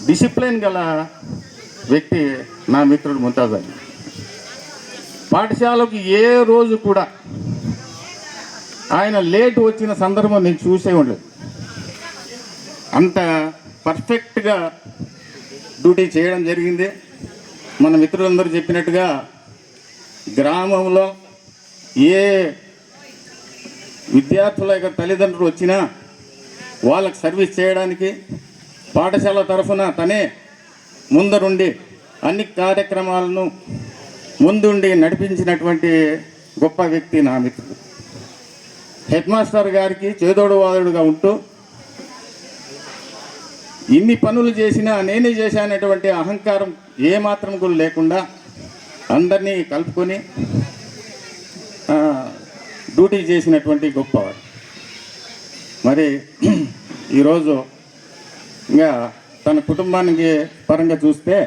డిసిప్లిన్ గల వ్యక్తి నా మిత్రుడు ముంతాజ్ అలీ. పాఠశాలకు ఏ రోజు కూడా ఆయన లేట్ వచ్చిన సందర్భం నేను చూసే ఉండలేదు. అంత పర్ఫెక్ట్గా డ్యూటీ చేయడం జరిగింది. మన మిత్రులందరూ చెప్పినట్టుగా గ్రామంలో ఏ విద్యార్థుల యొక్క తల్లిదండ్రులు వచ్చినా వాళ్ళకి సర్వీస్ చేయడానికి పాఠశాల తరఫున తనే ముందరుండి అన్ని కార్యక్రమాలను ముందుండి నడిపించినటువంటి గొప్ప వ్యక్తి నా మిత్రుడు. హెడ్ మాస్టర్ గారికి చేదోడు వాదుడుగా ఉంటూ ఇన్ని పనులు చేసినా నేనే చేశానటువంటి అహంకారం ఏమాత్రం కూడా లేకుండా అందరినీ కలుపుకొని డ్యూటీ చేసినటువంటి గొప్పవాడు. మరి ఈరోజు ఇంకా తన కుటుంబానికి పరంగా చూస్తే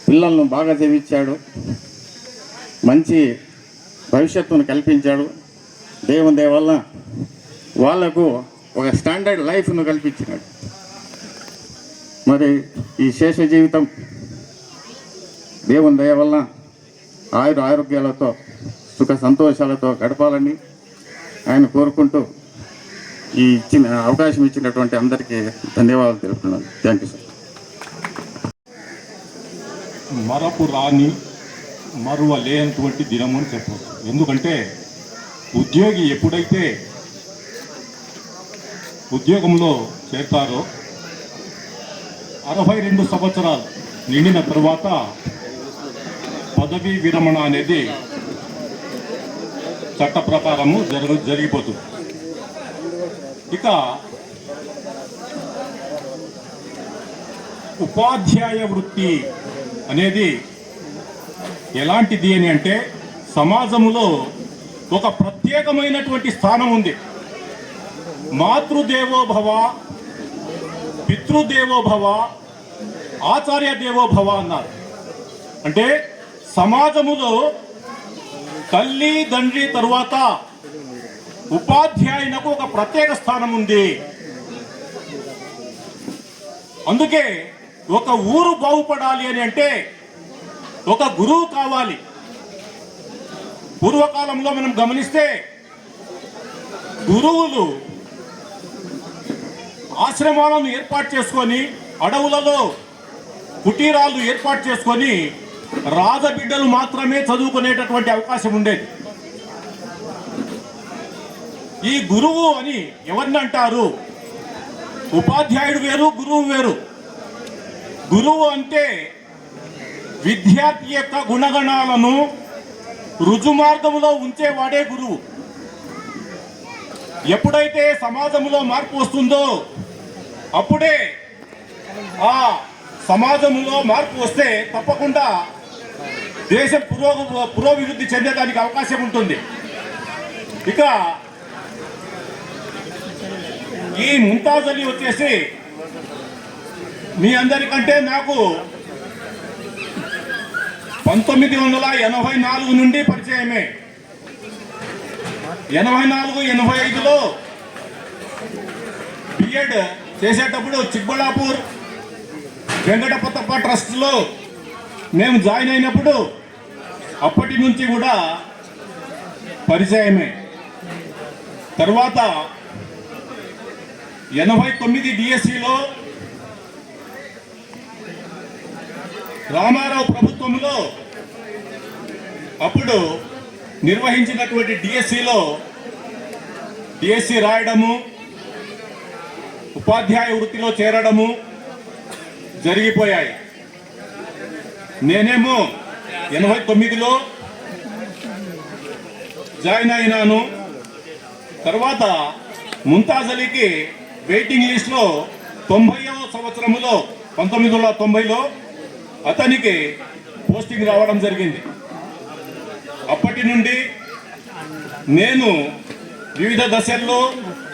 పిల్లలను బాగా చదివించాడు, మంచి భవిష్యత్తును కల్పించాడు. దేవుని దయ వల్ల వాళ్లకు ఒక స్టాండర్డ్ లైఫ్ను కల్పించినాడు. మరి ఈ శేష జీవితం దేవుని దయ వల్ల ఆరోగ్యాలతో సుఖ సంతోషాలతో గడపాలని ఆయన కోరుకుంటూ ఈ అవకాశం ఇచ్చినటువంటి అందరికీ ధన్యవాదాలు తెలుపుతున్నాను. Thank you sir. మరపు రాని మరువలేనటువంటి దినము అని చెప్పవచ్చు. ఎందుకంటే ఉద్యోగి ఎప్పుడైతే ఉద్యోగంలో చేరతారో 62 సంవత్సరాలు నిండిన తర్వాత పదవీ విరమణ అనేది చట్ట ప్రకారము జరిగిపోతుంది. ఇక ఉపాధ్యాయ వృత్తి అనేది ఎలాంటిది అని అంటే సమాజంలో ఒక ప్రత్యేకమైనటువంటి స్థానం ఉంది. మాతృదేవోభవ, పితృదేవోభవ, ఆచార్య దేవోభవ అన్నారు. అంటే సమాజములో తల్లి తండ్రి తరువాత ఉపాధ్యాయునకు ఒక ప్రత్యేక స్థానం ఉంది. అందుకే ఒక ఊరు బాగుపడాలి అని అంటే ఒక గురువు కావాలి. పూర్వకాలంలో మనం గమనిస్తే గురువులు ఆశ్రమాలను ఏర్పాటు చేసుకొని, అడవులలో కుటీరాలు ఏర్పాటు చేసుకొని రాజబిడ్డలు మాత్రమే చదువుకునేటటువంటి అవకాశం ఉండేది. ఈ గురువు అని ఎవరిని అంటారు? ఉపాధ్యాయుడు వేరు, గురువు వేరు. గురువు అంటే విద్యార్థి యొక్క గుణగణాలను రుజుమార్గంలో ఉంచేవాడే గురువు. ఎప్పుడైతే సమాజంలో మార్పు వస్తుందో అప్పుడే ఆ సమాజంలో మార్పు వస్తే తప్పకుండా దేశం పురోభివృద్ధి చెందేదానికి అవకాశం ఉంటుంది. ఇక ఈ ముంతాజ్ అలీ వచ్చేసి మీ అందరికంటే నాకు 1984 నుండి పరిచయమే. 84-85లో బిఎడ్ చేసేటప్పుడు చిక్బళ్ళాపూర్ వెంకటపతప్ప ట్రస్ట్లో మేము జాయిన్ అయినప్పుడు అప్పటి నుంచి కూడా పరిచయమే. తర్వాత 89 డిఎస్సిలో రామారావు ప్రభుత్వంలో అప్పుడు నిర్వహించినటువంటి డిఎస్సి రాయడము, ఉపాధ్యాయ వృత్తిలో చేరడము జరిగిపోయాయి. నేనేమో 89లో జాయిన్ అయినాను. తర్వాత ముంతాజ్ అలీకి వెయిటింగ్ లిస్ట్లో 90వ సంవత్సరంలో 1990లో అతనికి పోస్టింగ్ రావడం జరిగింది. అప్పటి నుండి నేను వివిధ దశల్లో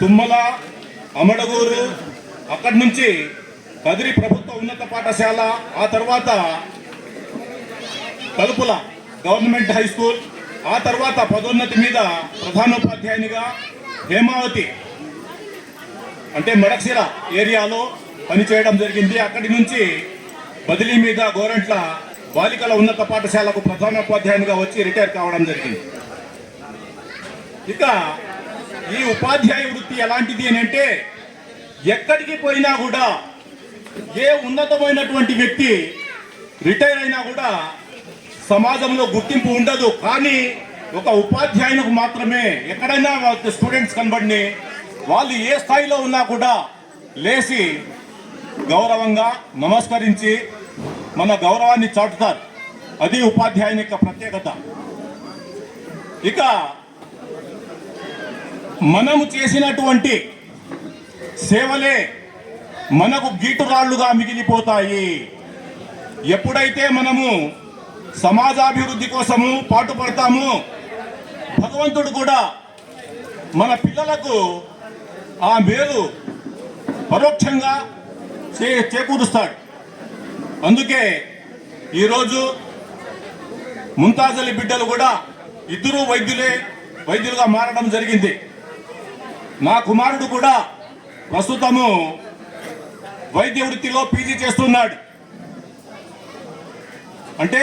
తుమ్మల, అమడగూరు, అక్కడి నుంచి కదిరి ప్రభుత్వ ఉన్నత పాఠశాల, ఆ తర్వాత కలుపుల గవర్నమెంట్ హై స్కూల్, ఆ తర్వాత పదోన్నతి మీద ప్రధానోపాధ్యాయునిగా హేమావతి అంటే మడక్సిర ఏరియాలో పనిచేయడం జరిగింది. అక్కడి నుంచి బదిలీ మీద గోరంట్ల బాలికల ఉన్నత పాఠశాలకు ప్రధానోపాధ్యాయునిగా వచ్చి రిటైర్ కావడం జరిగింది. ఇక ఈ ఉపాధ్యాయ వృత్తి ఎలాంటిది అని అంటే, ఎక్కడికి పోయినా కూడా ఏ ఉన్నతమైనటువంటి వ్యక్తి రిటైర్ అయినా కూడా సమాజంలో గుర్తింపు ఉండదు. కానీ ఒక ఉపాధ్యాయునికి మాత్రమే ఎక్కడైనా స్టూడెంట్స్ కనబడి వాళ్ళు ఏ స్థాయిలో ఉన్నా కూడా లేచి గౌరవంగా నమస్కరించి మన గౌరవాన్ని చాటుతారు. అది ఉపాధ్యాయుని యొక్క ప్రత్యేకత. ఇక మనము చేసినటువంటి సేవలే మనకు గీటురాళ్లుగా మిగిలిపోతాయి. ఎప్పుడైతే మనము సమాజాభివృద్ధి కోసము పాటుపడతాము, భగవంతుడు కూడా మన పిల్లలకు ఆ మేలు పరోక్షంగా చేకూరుస్తాడు. అందుకే ఈరోజు ముంతాజ్ అలీ బిడ్డలు కూడా ఇద్దరు వైద్యులుగా మారడం జరిగింది. నా కుమారుడు కూడా ప్రస్తుతము వైద్య వృత్తిలో పీజీ చేస్తున్నాడు. అంటే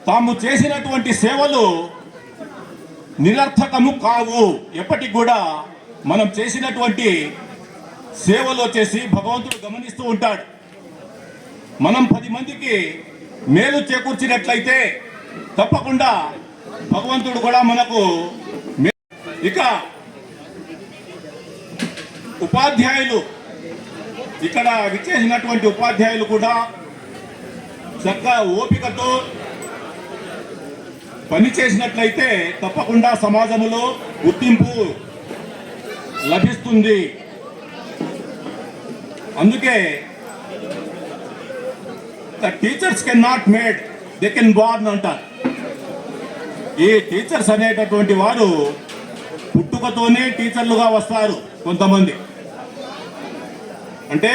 తాము చేసినటువంటి సేవలు నిరర్థకము కావు. ఎప్పటికి కూడా మనం చేసినటువంటి సేవలు వచ్చేసి భగవంతుడు గమనిస్తూ ఉంటాడు. మనం 10 మందికి మేలు చేకూర్చినట్లయితే తప్పకుండా భగవంతుడు కూడా మనకు. ఇక ఉపాధ్యాయులు, ఇక్కడ విచ్చేసినటువంటి ఉపాధ్యాయులు కూడా చక్కగా ఓపికతో పని చేసినట్లయితే తప్పకుండా సమాజంలో గుర్తింపు లభిస్తుంది. అందుకే the teachers can not made, they can Born అంటారు. ఈ టీచర్స్ అనేటటువంటి వారు పుట్టుకతోనే టీచర్లుగా వస్తారు. కొంతమంది అంటే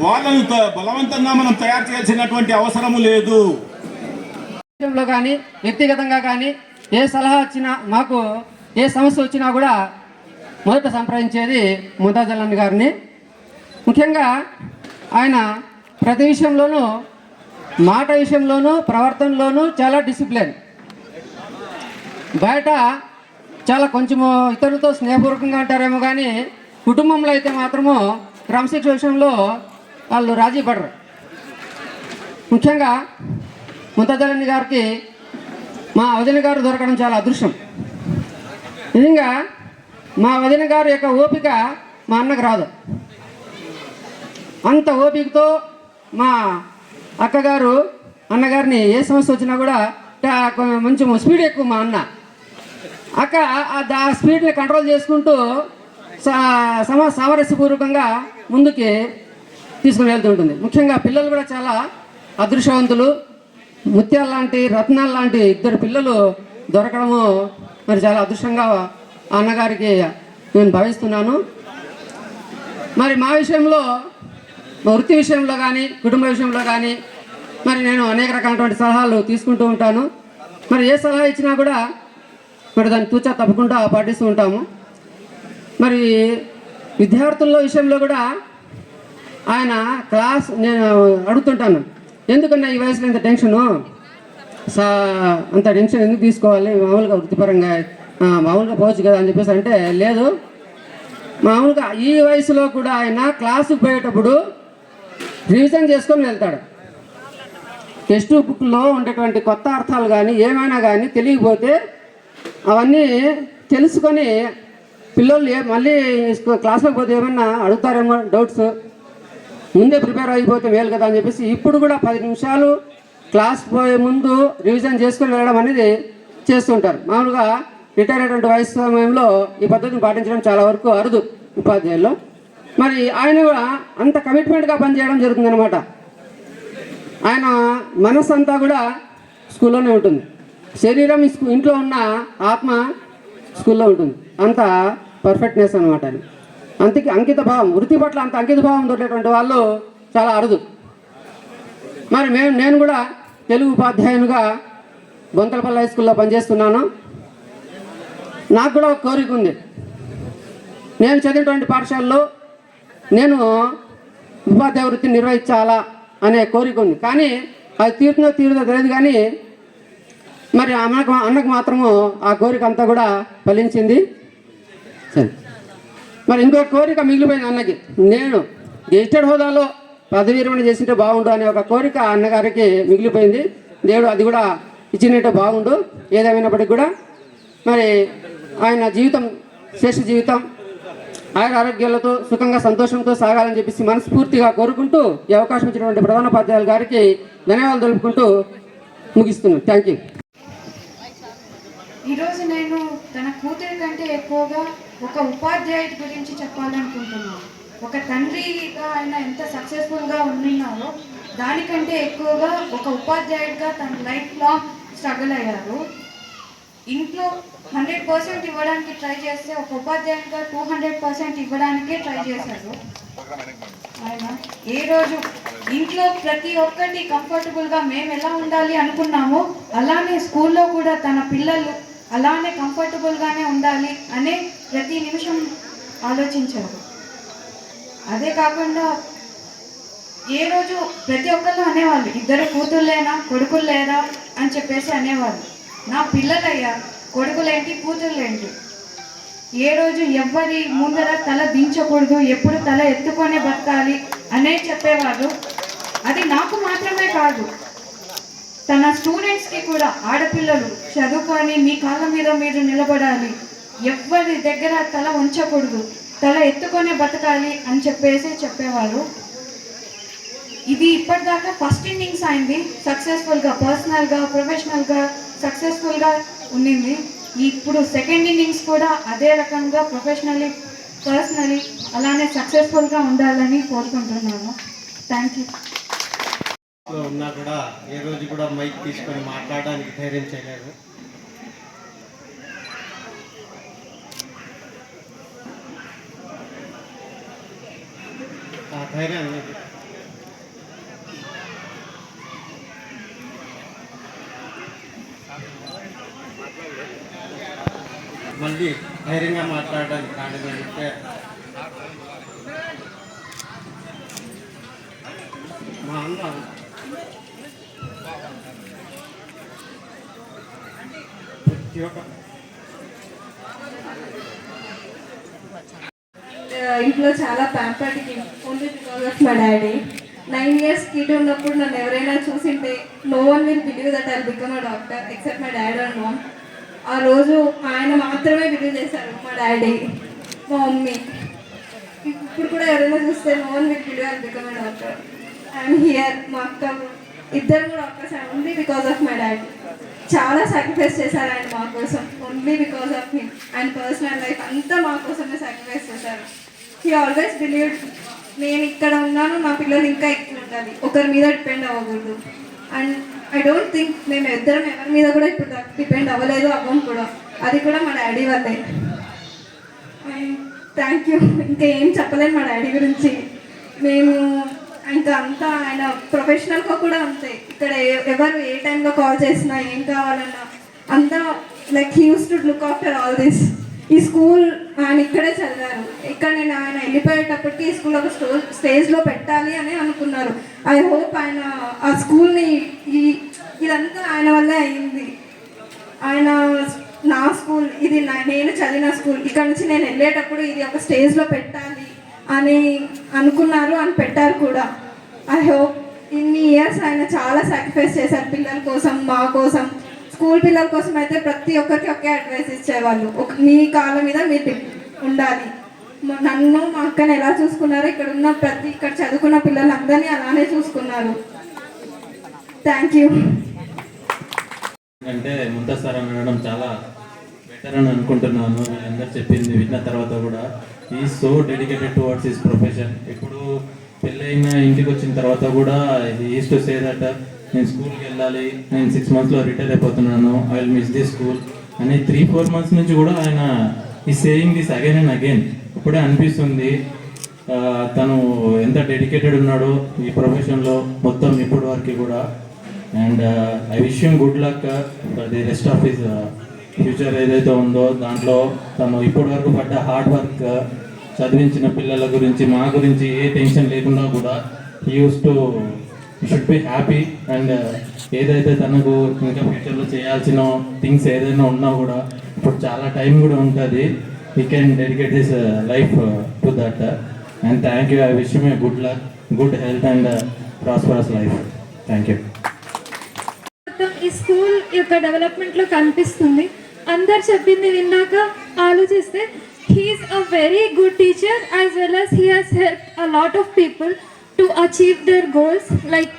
వాళ్ళను బలవంతంగా మనం తయారు చేయాల్సినటువంటి అవసరము లేదు. విషయంలో కానీ వ్యక్తిగతంగా కానీ ఏ సలహా వచ్చినా, మాకు ఏ సమస్య వచ్చినా కూడా మొదట సంప్రదించేది ముంతాజ్ అలీ గారిని. ముఖ్యంగా ఆయన ప్రతి విషయంలోనూ, మాట విషయంలోనూ, ప్రవర్తనలోనూ చాలా డిసిప్లిన్. బయట చాలా కొంచెము ఇతరులతో స్నేహపూర్వకంగా ఉంటారేమో కానీ కుటుంబంలో అయితే మాత్రము క్రమశిక్షణ విషయంలో వాళ్ళు రాజీ పడరు. ముఖ్యంగా ముంతాజ్ అలీ గారికి మా వదిన గారు దొరకడం చాలా అదృష్టం. నిజంగా మా వదిన గారి యొక్క ఓపిక మా అన్నకు రాదు. అంత ఓపికతో మా అక్కగారు అన్నగారిని ఏ సమస్య వచ్చినా కూడా కొంచెం స్పీడ్ ఎక్కువ మా అన్న. అక్క ఆ స్పీడ్ని కంట్రోల్ చేసుకుంటూ సామరస్యపూర్వకంగా ముందుకి తీసుకుని వెళ్తుంటుంది. ముఖ్యంగా పిల్లలు కూడా చాలా అదృష్టవంతులు. ముత్యాల లాంటి, రత్నాల లాంటి 2 పిల్లలు దొరకడము మరి చాలా అదృష్టంగా అన్నగారికి నేను భావిస్తున్నాను. మరి మా విషయంలో, మా వృత్తి విషయంలో కానీ, కుటుంబ విషయంలో కానీ మరి నేను అనేక రకాలైనటువంటి సలహాలు తీసుకుంటూ ఉంటాను. మరి ఏ సలహా ఇచ్చినా కూడా మరి దాన్ని తూచా తప్పకుండా పాటిస్తూ ఉంటాము. మరి విద్యార్థుల విషయంలో కూడా ఆయన క్లాస్ నేను అడుగుతుంటాను, ఎందుకన్నా ఈ వయసులో ఇంత టెన్షను, అంత టెన్షన్ ఎందుకు తీసుకోవాలి, మామూలుగా వృత్తిపరంగా మామూలుగా పోవచ్చు కదా అని చెప్పేసి అంటే, లేదు మామూలుగా ఈ వయసులో కూడా ఆయన క్లాసుకు పోయేటప్పుడు రివిజన్ చేసుకొని వెళ్తాడు. టెక్స్ట్ బుక్లో ఉండేటువంటి కొత్త అర్థాలు కానీ ఏమైనా కానీ తెలియకపోతే అవన్నీ తెలుసుకొని పిల్లలు మళ్ళీ క్లాస్లోకి పోతే ఏమన్నా అడుగుతారేమో డౌట్స్, ముందే ప్రిపేర్ అయిపోతే మేలు కదా అని చెప్పేసి ఇప్పుడు కూడా 10 నిమిషాలు క్లాస్ పోయే ముందు రివిజన్ చేసుకొని వెళ్ళడం అనేది చేస్తుంటారు. మామూలుగా రిటైర్ అయినటువంటి వయసు సమయంలో ఈ పద్ధతిని పాటించడం చాలా వరకు అరుదు ఉపాధ్యాయుల్లో. మరి ఆయన కూడా అంత కమిట్మెంట్గా పనిచేయడం జరుగుతుందన్నమాట. ఆయన మనసు అంతా కూడా స్కూల్లోనే ఉంటుంది, శరీరం ఇంట్లో ఉన్న ఆత్మ స్కూల్లో ఉంటుంది. అంత పర్ఫెక్ట్నెస్ అనమాట. అంతకి అంకిత భావం, వృత్తి పట్ల అంత అంకిత భావం దొరికేటువంటి వాళ్ళు చాలా అరుదు. మరి నేను కూడా తెలుగు ఉపాధ్యాయునిగా బొంతలపల్లి హై స్కూల్లో పనిచేస్తున్నాను. నాకు కూడా ఒక కోరిక ఉంది. నేను చదివినటువంటి పాఠశాలలో నేను ఉపాధ్యాయ వృత్తిని నిర్వహించాలా అనే కోరిక ఉంది. కానీ అది తీరుతుందో తెలియదు. కానీ మరి అన్నకు మాత్రము ఆ కోరిక అంతా కూడా ఫలించింది. సరే, మరి ఇంకో కోరిక మిగిలిపోయింది అన్నకి. నేను గెజిటెడ్ హోదాలో పదవీ విరమణ చేసింటే బాగుండు అనే ఒక కోరిక అన్నగారికి మిగిలిపోయింది. దేవుడు అది కూడా ఇచ్చినట్టే బాగుండు. ఏదేమైనప్పటికీ కూడా మరి ఆయన జీవితం, శేష జీవితం ఆరోగ్యాలతో సుఖంగా సంతోషంతో సాగాలని చెప్పేసి మనస్ఫూర్తిగా కోరుకుంటూ ఈ అవకాశం ఇచ్చినటువంటి ప్రధానోపాధ్యాయుల గారికి ధన్యవాదాలు తెలుపుకుంటూ ముగిస్తున్నాను. Thank you. ఈరోజు నేను తన కూతురి కంటే ఎక్కువగా ఒక ఉపాధ్యాయుడి గురించి చెప్పాలనుకుంటున్నాను. ఒక తండ్రిగా ఆయన ఎంత సక్సెస్ఫుల్గా ఉన్నారో దానికంటే ఎక్కువగా ఒక ఉపాధ్యాయుడిగా తన లైఫ్ లాంగ్ స్ట్రగుల్ అయ్యారు. ఇంట్లో 100% ఇవ్వడానికి ట్రై చేస్తే ఒక ఉపాధ్యాయుడిగా 200% ఇవ్వడానికే ట్రై చేశారు. ఆయన ఏ రోజు ఇంట్లో ప్రతి ఒక్కటి కంఫర్టబుల్గా మేము ఎలా ఉండాలి అనుకున్నామో అలానే స్కూల్లో కూడా తన పిల్లలు అలానే కంఫర్టబుల్గానే ఉండాలి అనే ప్రతి నిమిషం ఆలోచించారు. అదే కాకుండా ఏ రోజు ప్రతి ఒక్కళ్ళు అనేవాళ్ళు, ఇద్దరు కూతుర్లేనా కొడుకులు లేదా అని చెప్పేసి అనేవాళ్ళు. నా పిల్లలయ్యా, కొడుకులేంటి కూతుర్లేంటి. ఏ రోజు ఎవ్వరి ముందర తల దించకూడదు, ఎప్పుడు తల ఎత్తుకొనే బతకాలి అనే చెప్పేవాళ్ళు. అది నాకు మాత్రమే కాదు, తన స్టూడెంట్స్కి కూడా, ఆడపిల్లలు చదువుకొని మీ కాళ్ళ మీద మీరు నిలబడాలి, ఎవ్వరి దగ్గర తల ఉంచకూడదు, తల ఎత్తుకొనే బతకాలి అని చెప్పేసి చెప్పేవారు. ఇది ఇప్పటిదాకా ఫస్ట్ ఇన్నింగ్స్ అయింది, సక్సెస్ఫుల్గా పర్సనల్గా ప్రొఫెషనల్గా సక్సెస్ఫుల్గా ఉండింది. ఇప్పుడు సెకండ్ ఇన్నింగ్స్ కూడా అదే రకంగా ప్రొఫెషనల్లీ పర్సనలీ అలానే సక్సెస్ఫుల్గా ఉండాలని కోరుకుంటున్నాను. Thank you. ఉన్నా కూడా ఏ రోజు కూడా మైక్ తీసుకొని మాట్లాడడానికి ధైర్యం చేయలేదు. ఆ ధైర్యాన్ని మళ్ళీ ధైర్యంగా మాట్లాడడానికి కారణం ఏంటంటే మా అన్న ప్రతి ఒక్క ఇంట్లో చాలా ప్యాంపర్డ్కి only because of my daddy. 9 years kid ఉన్నప్పుడు నన్ను ఎవరైనా చూసింటే no one will believe that I become a doctor except my dad and mom. ఆ రోజు ఆయన మాత్రమే బిలీవ్ చేశారు, మా డాడీ, మా మమ్మీ. ఇప్పుడు కూడా ఎవరైనా చూస్తే no one will believe I become a doctor. I'm here. మా అక్క ఇద్దరు doctors only because of my daddy. చాలా సాక్రిఫైస్ చేశారు ఆయన మా కోసం, ఓన్లీ బికాస్ ఆఫ్ హిమ్. ఆయన పర్సనల్ లైఫ్ అంతా మా కోసమే సాక్రిఫైస్ చేశారు. హీ ఆల్వేస్ బిలీవ్డ్ నేను ఇక్కడ ఉన్నాను, నా పిల్లలు ఇంకా ఎక్కువ ఉండాలి, ఒకరి మీద డిపెండ్ అవ్వకూడదు. అండ్ ఐ డోంట్ థింక్ మేము ఇద్దరం ఎవరి మీద కూడా ఇప్పుడు డిపెండ్ అవ్వలేదు, అవ్వం కూడా. అది కూడా మా డాడీ వల్లే. Thank you. ఇంకా ఏం చెప్పలేను మా డాడీ గురించి. మేము ఇంకా అంతా ఆయన ప్రొఫెషనల్గా కూడా అంతే. ఇక్కడ ఎవరు ఏ టైంలో కాల్ చేసినా ఏం కావాలన్నా అంతా like he use to look after all this. ఈ స్కూల్ ఆయన ఇక్కడే చదివారు. ఇక్కడ నేను ఆయన వెళ్ళిపోయేటప్పటికి ఈ స్కూల్ ఒక స్టేజ్లో పెట్టాలి అని అనుకున్నారు. ఐ హోప్ ఆయన ఆ స్కూల్ని ఇదంతా ఆయన వల్లే అయింది. ఆయన నా స్కూల్ ఇది నేను చదివిన స్కూల్, ఇక్కడ నుంచి నేను వెళ్ళేటప్పుడు ఇది ఒక స్టేజ్లో పెట్టాలి అని అనుకున్నారు, అని పెట్టారు కూడా. ఐ హోప్ ఇన్ని ఇయర్స్ ఆయన చాలా సాక్రిఫైస్ చేశారు పిల్లల కోసం, మా కోసం. స్కూల్ పిల్లల కోసం అయితే ప్రతి ఒక్కరికి ఒకే అడ్వైస్ ఇచ్చేవాళ్ళు, మీ కాళ్ళ మీద మీరు ఉండాలి. నన్ను మా అక్కని ఎలా చూసుకున్నారో ఇక్కడ చదువుకున్న పిల్లలందరినీ అలానే చూసుకున్నారు. Thank you. అంటే ముంతాజ్ సార్ అనడం చాలా బెటర్ అని అనుకుంటున్నాను. వీళ్ళందరూ చెప్పింది విన్న తర్వాత కూడా ఈ so dedicated towards his profession. ఇప్పుడు పెళ్ళైన ఇంటికి వచ్చిన తర్వాత కూడా ఈజ్ టు సే దట్ నేను స్కూల్కి వెళ్ళాలి, నేను 6 monthsలో రిటైర్ అయిపోతున్నాను, I will miss this school అని 3-4 months నుంచి కూడా ఆయన ఈ saying this again and again. ఇప్పుడే అనిపిస్తుంది తను ఎంత డెడికేటెడ్ ఉన్నాడో ఈ ప్రొఫెషన్లో మొత్తం ఇప్పటి వరకు కూడా. And I wish him good luck for the rest of his future ఏదైతే ఉందో దాంట్లో తను ఇప్పటి వరకు పడ్డ హార్డ్ వర్క్, చదివించిన పిల్లల గురించి, మా గురించి ఏ టెన్షన్ లేకుండా కూడా he use to should be happy. And ఏదైతే తనకు ఇంకా ఫ్యూచర్లో చేయాల్సిన థింగ్స్ ఏదైనా ఉన్నా కూడా ఇప్పుడు చాలా టైం కూడా ఉంటుంది, he can dedicate his life to that. And thank you. I wish him a good luck, good health and prosperous life. Thank you. ఈ స్కూల్ యొక్క డెవలప్మెంట్లో కనిపిస్తుంది. అందరు చెప్పింది విన్నాక ఆలోచిస్తే he's a very good teacher as well as he has helped a lot of people to achieve their goals. Like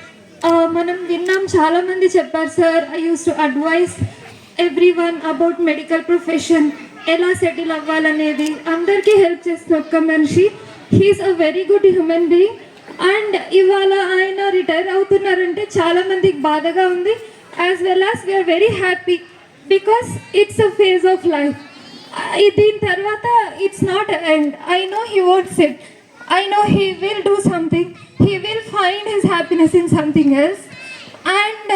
మనం విన్నాం, చాలామంది చెప్పారు sir I use to advise every one about medical profession, ఎలా సెటిల్ అవ్వాలనేది. అందరికీ help చేసిన ఒక్క మనిషి. He's a very good human being. And ఇవాళ ఆయన రిటైర్ అవుతున్నారంటే చాలామందికి బాధగా ఉంది, as well as we are very happy because it's a phase of life. దీని తర్వాత it's not an end. I know he won't sit. I know he will do something. He will find his happiness in something else. And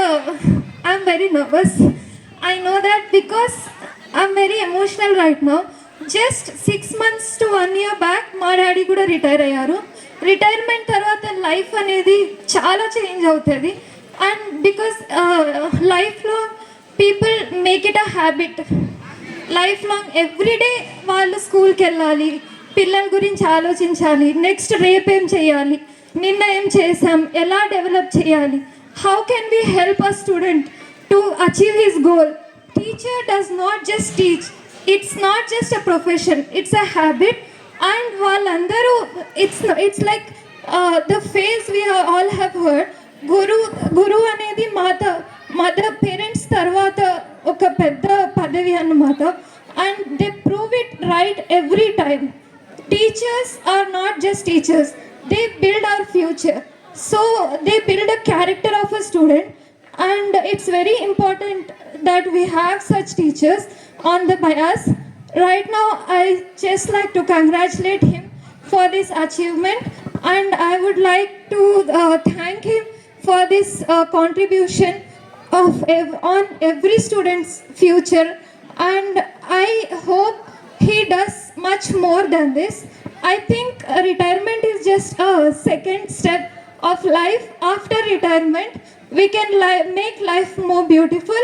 I'm very nervous. I know that because I'm very emotional right now. Just 6 months to 1 year back మా daddy కూడా retire అయ్యారు. Retirement తర్వాత life అనేది చాలా change అవుతుంది. And because lifelong people make it a habit, lifelong every day వాళ్ళు స్కూల్కి వెళ్ళాలి, పిల్లల గురించి ఆలోచించాలి, నెక్స్ట్ రేపేం చేయాలి, నిన్న ఏం చేసాం, ఎలా డెవలప్ చేయాలి, how can we help a student to achieve his goal. Teacher does not just teach, it's not just a profession, it's a habit. And వాళ్ళందరూ it's like the phase we all have heard, గురు అనేది mother parents తర్వాత ఒక పెద్ద పదవి అన్నమాట. And they prove it right every time. Teachers are not just teachers, they build our future. So they build a character of a student. And it's very important that we have such teachers on the bias. Right now I just like to congratulate him for this achievement, and I would like to thank him for this contribution on every student's future. And I hope he does much more than this. I think retirement is just a second step of life. After retirement we can make life more beautiful,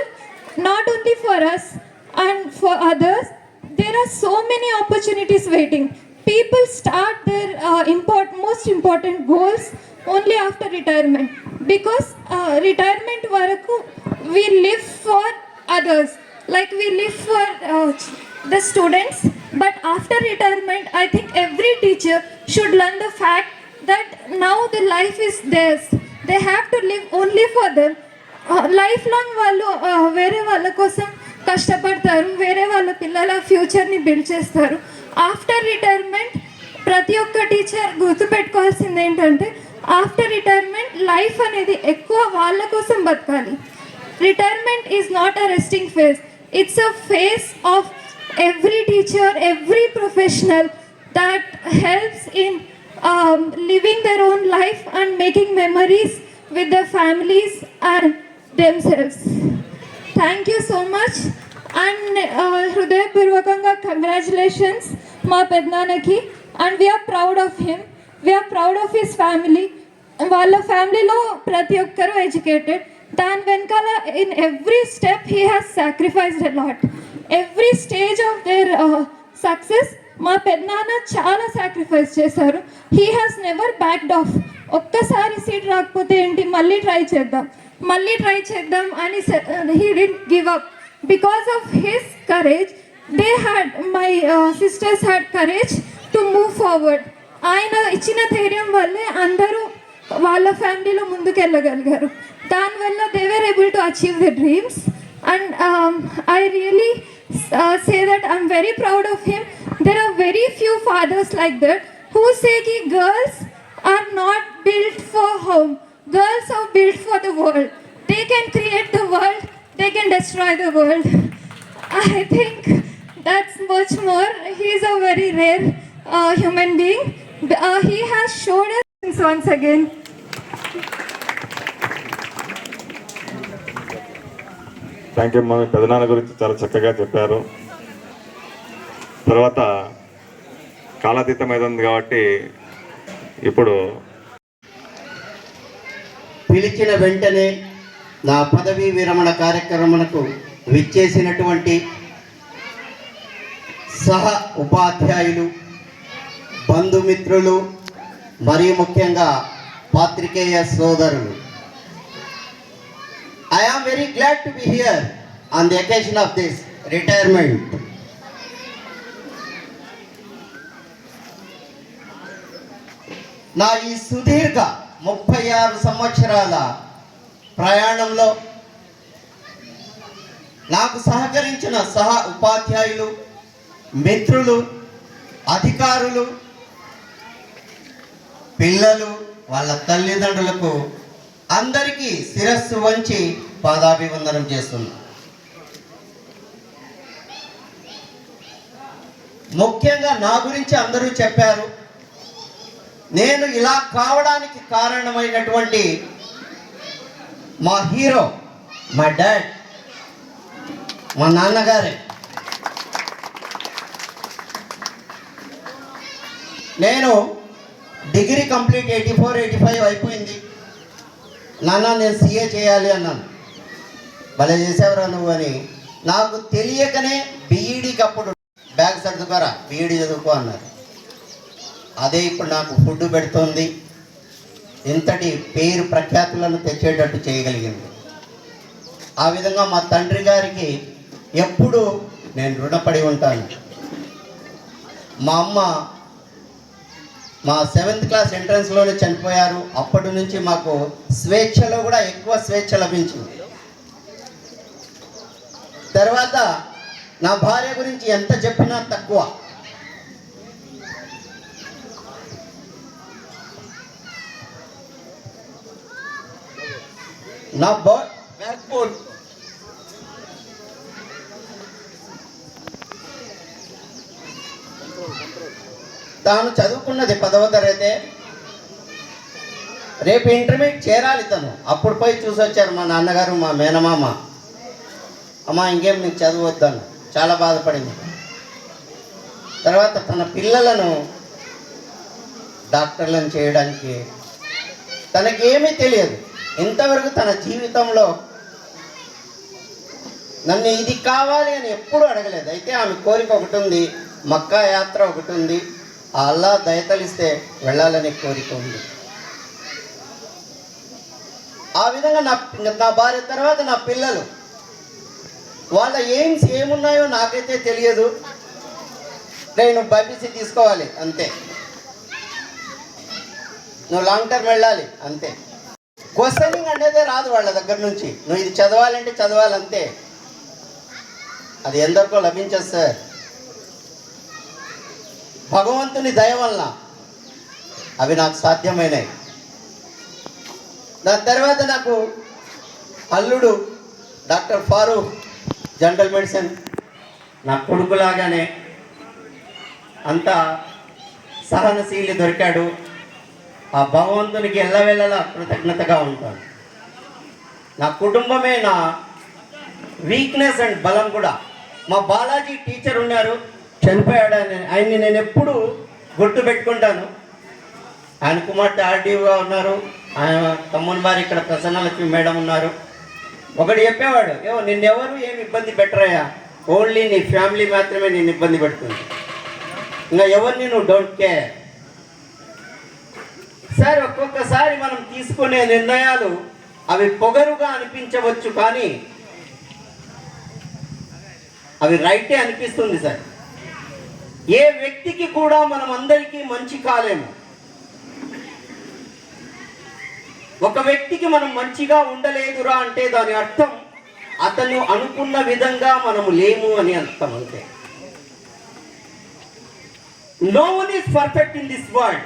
not only for us and for others. There are so many opportunities waiting. People start their most important goals only after retirement, because retirement varaku we live for others, like we live for the students. But after retirement I think every teacher should learn the fact that now the life is theirs, they have to live only for them. Life long వాళ్ళు వేరే వాళ్ళ కోసం కష్టపడతారు, వేరే వాళ్ళ పిల్లల ఫ్యూచర్ని build చేస్తారు. After retirement ప్రతి ఒక్క టీచర్ గుర్తుపెట్టుకోవాల్సింది ఏంటంటే, ఆఫ్టర్ రిటైర్మెంట్ లైఫ్ అనేది ఎక్కువ వాళ్ళ కోసం బతకాలి. Retirement is not a resting phase, it's a phase of every teacher, every professional that helps in living their own life and making memories with their families and themselves. Thank you so much. And హృదయపూర్వకంగా congratulations మా పెద్దనాన్నకి. And we are proud of him, we are proud of his family. వాళ్ళ ఫ్యామిలీలో ప్రతి ఒక్కరూ educated. దాని వెనకాల in every step he has sacrificed a lot. Every stage of their success మా పెద్దనాన్న చాలా సాక్రిఫైస్ చేశారు. He has never backed off. ఒక్కసారి సీట్ రాకపోతే ఏంటి, మళ్ళీ ట్రై చేద్దాం అని he didn't give up. Because of his courage they had, my sisters had courage to move forward. ఆయన ఇచ్చిన ధైర్యం వల్లే అందరూ వాళ్ళ ఫ్యామిలీలో ముందుకెళ్ళగలిగారు. దానివల్ల they were able to achieve the dreams. And I really say that I'm very proud of him. There are very few fathers like that who say ki girls are not built for home, girls are built for the world. They can create the world, they can destroy the world. I think that's much more. He is a very rare human being. He has showed us once again. Thank you. మన పెదనాన్న గురించి చాలా చక్కగా చెప్పారు. తర్వాత కాలాతీతమైంది కాబట్టి ఇప్పుడు పిలిచిన వెంటనే నా పదవీ విరమణ కార్యక్రమమునకు విచ్చేసినటువంటి సహ ఉపాధ్యాయులు, బంధుమిత్రులు, మరియు ముఖ్యంగా పాత్రికేయ సోదరులు, I am very glad to be here on the occasion of this retirement. నా ఈ సుదీర్ఘ 36 సంవత్సరాల ప్రయాణంలో నాకు సహకరించిన సహ ఉపాధ్యాయులు, మిత్రులు, అధికారులు, పిల్లలు, వాళ్ళ తల్లిదండ్రులకు అందరికీ శిరస్సు వంచి పాదాభివందనం చేస్తున్నా. ముఖ్యంగా నా గురించి అందరూ చెప్పారు. నేను ఇలా కావడానికి కారణమైనటువంటి మా హీరో, మా డాడ్, మా నాన్నగారే. నేను డిగ్రీ కంప్లీట్ 84-85 అయిపోయింది. నాన్న నేను సీఏ చేయాలి అన్నాను. భలే చేసేవరా నువ్వు అని. నాకు తెలియకనే బీఈడీకి అప్పుడు బ్యాగ్ సర్దుకోరా, బీఈడీ చదువుకో అన్నారు. అదే ఇప్పుడు నాకు ఫుడ్ పెడుతోంది, ఇంతటి పేరు ప్రఖ్యాతులను తెచ్చేటట్టు చేయగలిగింది. ఆ విధంగా మా తండ్రి గారికి ఎప్పుడు నేను రుణపడి ఉంటాను. మా అమ్మ మా 7th క్లాస్ ఎంట్రన్స్లోనే చనిపోయారు. అప్పటి నుంచి మాకు స్వేచ్ఛలో కూడా ఎక్కువ స్వేచ్ఛ లభించింది. తర్వాత నా భార్య గురించి ఎంత చెప్పినా తక్కువ. నా బ్యాక్బోన్ తాను చదువుకున్నది 10వ తరగతే. రేపు ఇంటర్మీడియట్ చేరాలి తను. అప్పుడు పోయి చూసి వచ్చారు మా నాన్నగారు, మా మేనమామ. అమ్మ ఇంకేం నీకు చదవద్దాను. చాలా బాధపడింది. తర్వాత తన పిల్లలను డాక్టర్లను చేయడానికి తనకేమీ తెలియదు. ఇంతవరకు తన జీవితంలో నన్ను ఇది కావాలి అని ఎప్పుడూ అడగలేదు. అయితే ఆమె కోరిక ఒకటి ఉంది, మక్కా యాత్ర ఒకటి ఉంది. ఆ అల్లా దయతలిస్తే వెళ్ళాలనే కోరిక ఉంది. ఆ విధంగా నా భార్య తర్వాత నా పిల్లలు, వాళ్ళ ఎయిమ్స్ ఏమున్నాయో నాకైతే తెలియదు. నేను బైపీసీ తీసుకోవాలి అంతే, నువ్వు లాంగ్ టర్మ్ వెళ్ళాలి అంతే. క్వశ్చనింగ్ అనేదే రాదు వాళ్ళ దగ్గర నుంచి. నువ్వు ఇది చదవాలంటే చదవాలంతే. అది ఎందరికో లభించదు సార్. భగవంతుని దయ వలన అవి నాకు సాధ్యమైనాయి. దాని తర్వాత నాకు అల్లుడు డాక్టర్ ఫారూక్, జనరల్ మెడిసిన్, నా కొడుకులాగానే అంత సహనశీలి దొరికాడు. ఆ భగవంతునికి ఎల్లవేళలా కృతజ్ఞతగా ఉంటాను. నా కుటుంబమే నా వీక్నెస్ అండ్ బలం కూడా. మా బాలాజీ టీచర్ ఉన్నారు, చనిపోయాడు. ఆయన్ని నేను ఎప్పుడు గుర్తు పెట్టుకుంటాను. ఆయన కుమార్తె ఆర్డీఓగా ఉన్నారు, ఆయన తమ్ముని వారు ఇక్కడ ప్రసన్నలక్ష్మి మేడం ఉన్నారు. ఒకటి చెప్పేవాడు, నిన్నెవరు ఏమి ఇబ్బంది పెట్టరయ్యా, ఓన్లీ నీ ఫ్యామిలీ మాత్రమే నేను ఇబ్బంది పెడుతుంది, ఇంకా ఎవరిని నువ్వు డోంట్ కేర్. సార్, ఒక్కొక్కసారి మనం తీసుకునే నిర్ణయాలు అవి పొగరుగా అనిపించవచ్చు, కానీ అవి రైటే అనిపిస్తుంది సార్. ఏ వ్యక్తికి కూడా మనం అందరికీ మంచి కాలేము. ఒక వ్యక్తికి మనం మంచిగా ఉండలేదురా అంటే దాని అర్థం అతను అనుకున్న విధంగా మనము లేము అని అర్థం. అంతే. No one is perfect in this world.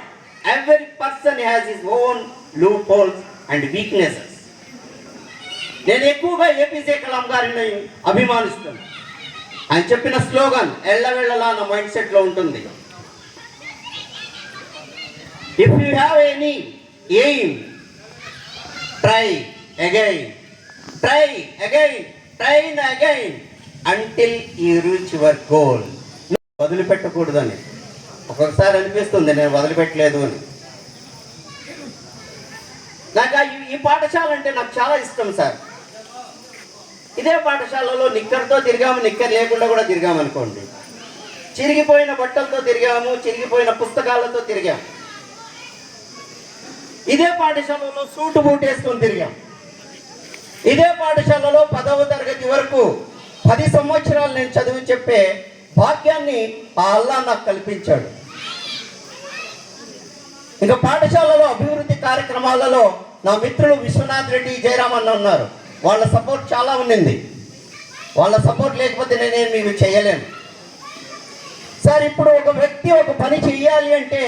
Every person has his own loopholes and weaknesses. నేను ఎక్కువగా ఏపీజే కలాం గారిని అభిమానిస్తాను. ఆయన చెప్పిన స్లోగన్ ఎల్లవెళ్ళలా నా మైండ్ సెట్లో ఉంటుంది. If you have any aim, try again, try again, train again until you reach your goal. వదిలిపెట్టకూడదని ఒక్కొక్కసారి అనిపిస్తుంది నేను వదిలిపెట్టలేదు అని. నాకు ఈ పాఠశాల అంటే నాకు చాలా ఇష్టం సార్. ఇదే పాఠశాలలో నిక్కర్తో తిరిగాము, నిక్కర్ లేకుండా కూడా తిరిగాము అనుకోండి. చిరిగిపోయిన బట్టలతో తిరిగాము, చిరిగిపోయిన పుస్తకాలతో తిరిగాము. ఇదే పాఠశాలలో సూటు బూట్ వేసుకొని తిరిగాం. ఇదే పాఠశాలలో 10వ తరగతి వరకు 10 సంవత్సరాలు నేను చదివి చెప్పే భాగ్యాన్ని ఆ అల్లా నాకు కల్పించాడు. ఇంకా పాఠశాలలో అభివృద్ధి కార్యక్రమాలలో నా మిత్రులు విశ్వనాథ్ రెడ్డి, జయరామ్ అన్న ఉన్నారు. వాళ్ళ సపోర్ట్ చాలా ఉండింది. వాళ్ళ సపోర్ట్ లేకపోతే నేనేం మీకు చేయలేను సార్. ఇప్పుడు ఒక వ్యక్తి ఒక పని చెయ్యాలి అంటే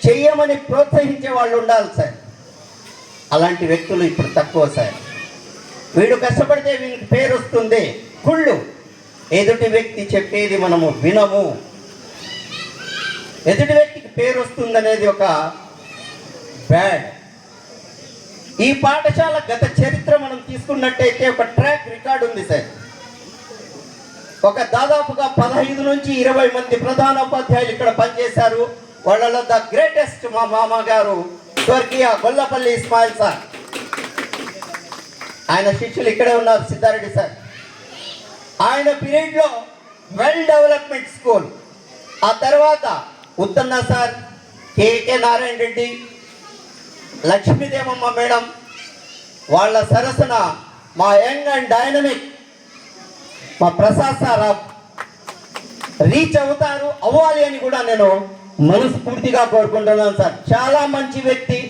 చెయ్యమని ప్రోత్సహించే వాళ్ళు ఉండాలి సార్. అలాంటి వ్యక్తులు ఇప్పుడు తక్కువ సార్. వీడు కష్టపడితే వీనికి పేరు వస్తుంది, కుళ్ళు. ఎదుటి వ్యక్తి చెప్పేది మనము వినము, ఎదుటి వ్యక్తికి పేరు వస్తుందనేది ఒక బ్యాడ్. ఈ పాఠశాల గత చరిత్ర మనం తీసుకున్నట్టయితే ఒక ట్రాక్ రికార్డు ఉంది సార్. ఒక దాదాపుగా 15 నుంచి 20 మంది ప్రధానోపాధ్యాయులు ఇక్కడ పనిచేశారు. వాళ్ళలో ద గ్రేటెస్ట్ మా మామగారు స్వర్గీయ గొల్లపల్లి ఇస్మాయిల్ సార్. ఆయన శిష్యులు ఇక్కడే ఉన్నారు, సిద్ధారెడ్డి సార్. ఆయన పీరియడ్లో వెల్ డెవలప్మెంట్ స్కూల్. ఆ తర్వాత ఉత్తన్న సార్, కేకే నారాయణ రెడ్డి, లక్ష్మీదేవమ్మ మేడం, వాళ్ళ సరసన మా యంగ్ అండ్ డైనమిక్ మా ప్రసాద్ సార్ రీచ్ అవ్వాలి అని కూడా నేను మనస్ఫూర్తిగా కోరుకుంటున్నాను సార్. చాలా మంచి వ్యక్తి.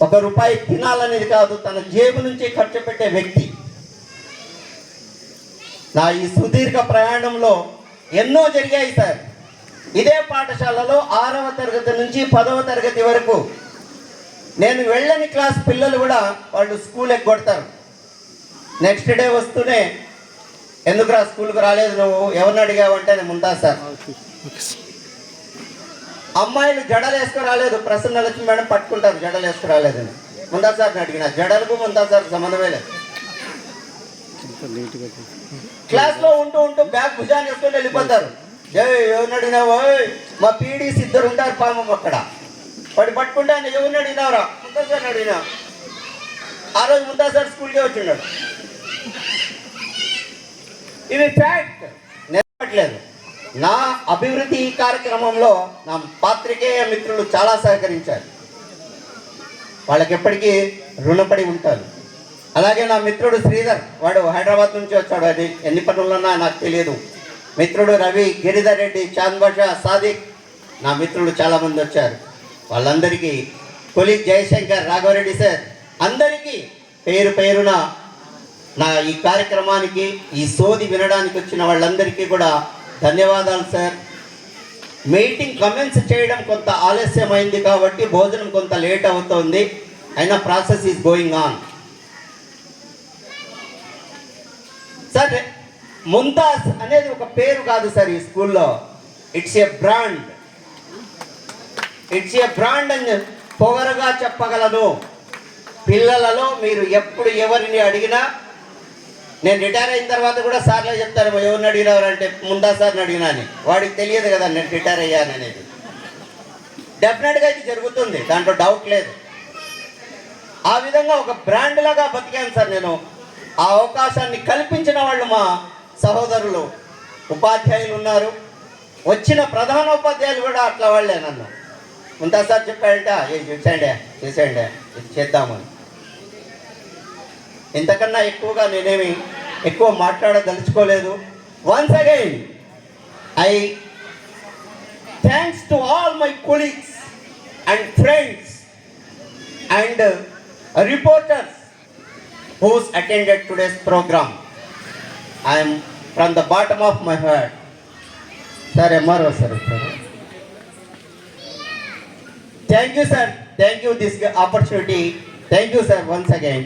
1 రూపాయి తినాలనేది కాదు, తన జేబు నుంచి ఖర్చు పెట్టే వ్యక్తి. నా ఈ సుదీర్ఘ ప్రయాణంలో ఎన్నో జరిగాయి సార్. ఇదే పాఠశాలలో 6వ తరగతి నుంచి 10వ తరగతి వరకు నేను వెళ్ళని క్లాస్ పిల్లలు కూడా వాళ్ళు స్కూల్ ఎగ్గొడతారు. నెక్స్ట్ డే వస్తూనే, ఎందుకురా స్కూల్కి రాలేదు నువ్వు, ఎవరిని అడిగావంటే నేను ముంతాజ్ సార్. అమ్మాయిలు జడలు వేసుకురాలేదు, ప్రసన్నలక్ష్మి మేడం పట్టుకుంటారు జడలు వేసుకురాలేదని. ముంతాజ్ సార్ని అడిగిన, జడలకు ముంతాజ్ సార్ సంబంధమే లేదు. క్లాస్లో ఉంటూ బ్యాగ్ భుజాన్ని వేసుకొని వెళ్ళిపోతారు. ఎవరిని అడిగినావో, మా పీడీస్ 2 ఉంటారు పాపం అక్కడ, వాడు పట్టుకుంటే ఆయన ఎవరిని అడిగినావురా, ముంతాజ్ సార్ని అడిగినా. ఆ రోజు ముంతాజ్ సార్ స్కూల్కే వచ్చిన్నాడు. ఇది ఫ్యాక్ట్, నేర్పట్లేదు. నా అభివృద్ధి కార్యక్రమంలో నా పాత్రికేయ మిత్రులు చాలా సహకరించారు, వాళ్ళకి ఎప్పటికీ రుణపడి ఉంటారు. అలాగే నా మిత్రుడు శ్రీధర్, వాడు హైదరాబాద్ నుంచి వచ్చాడు, అది ఎన్ని పనులున్నా నాకు తెలియదు. మిత్రుడు రవి, గిరిధర్ రెడ్డి, చాంద్ బాషా, సాదిక్, నా మిత్రులు చాలామంది వచ్చారు. వాళ్ళందరికీ, కొలీగ్ జయశంకర్, రాఘవరెడ్డి సార్, అందరికీ పేరు పేరున నా ఈ కార్యక్రమానికి, ఈ సోది వినడానికి వచ్చిన వాళ్ళందరికీ కూడా ధన్యవాదాలు సార్. మీటింగ్ కమెంట్స్ చేయడం కొంత ఆలస్యమైంది కాబట్టి భోజనం కొంత లేట్ అవుతుంది, అయినా process is going on. Sir, Mumtaz అనేది ఒక పేరు కాదు సార్ ఈ స్కూల్లో, it's a brand. It's a brand అని పొగరుగా చెప్పగలను. పిల్లలలో మీరు ఎప్పుడు ఎవరిని అడిగినా నేను రిటైర్ అయిన తర్వాత కూడా సార్లే చెప్తారు, ఎవరిని అడిగినారు అంటే ముందా సార్ని అడిగినా అని. వాడికి తెలియదు కదా నేను రిటైర్ అయ్యాననేది. డెఫినెట్గా ఇది జరుగుతుంది, దాంట్లో డౌట్ లేదు. ఆ విధంగా ఒక బ్రాండ్ లాగా బతికాను సార్ నేను. ఆ అవకాశాన్ని కల్పించిన వాళ్ళు మా సహోదరులు ఉపాధ్యాయులు ఉన్నారు. వచ్చిన ప్రధానోపాధ్యాయులు కూడా అట్లా వాళ్ళే. నన్ను ముంతా సార్ చెప్పాడంట, చేసేయండి ఇది చేద్దామని. ఇంతకన్నా ఎక్కువగా నేనేమి ఎక్కువ మాట్లాడదలుచుకోలేదు. Once again I thanks to all my colleagues and friends and reporters who's attended today's program. I am from the bottom of my heart. Sir, MRO sir. Thank you sir. Thank you this opportunity. Thank you sir once again.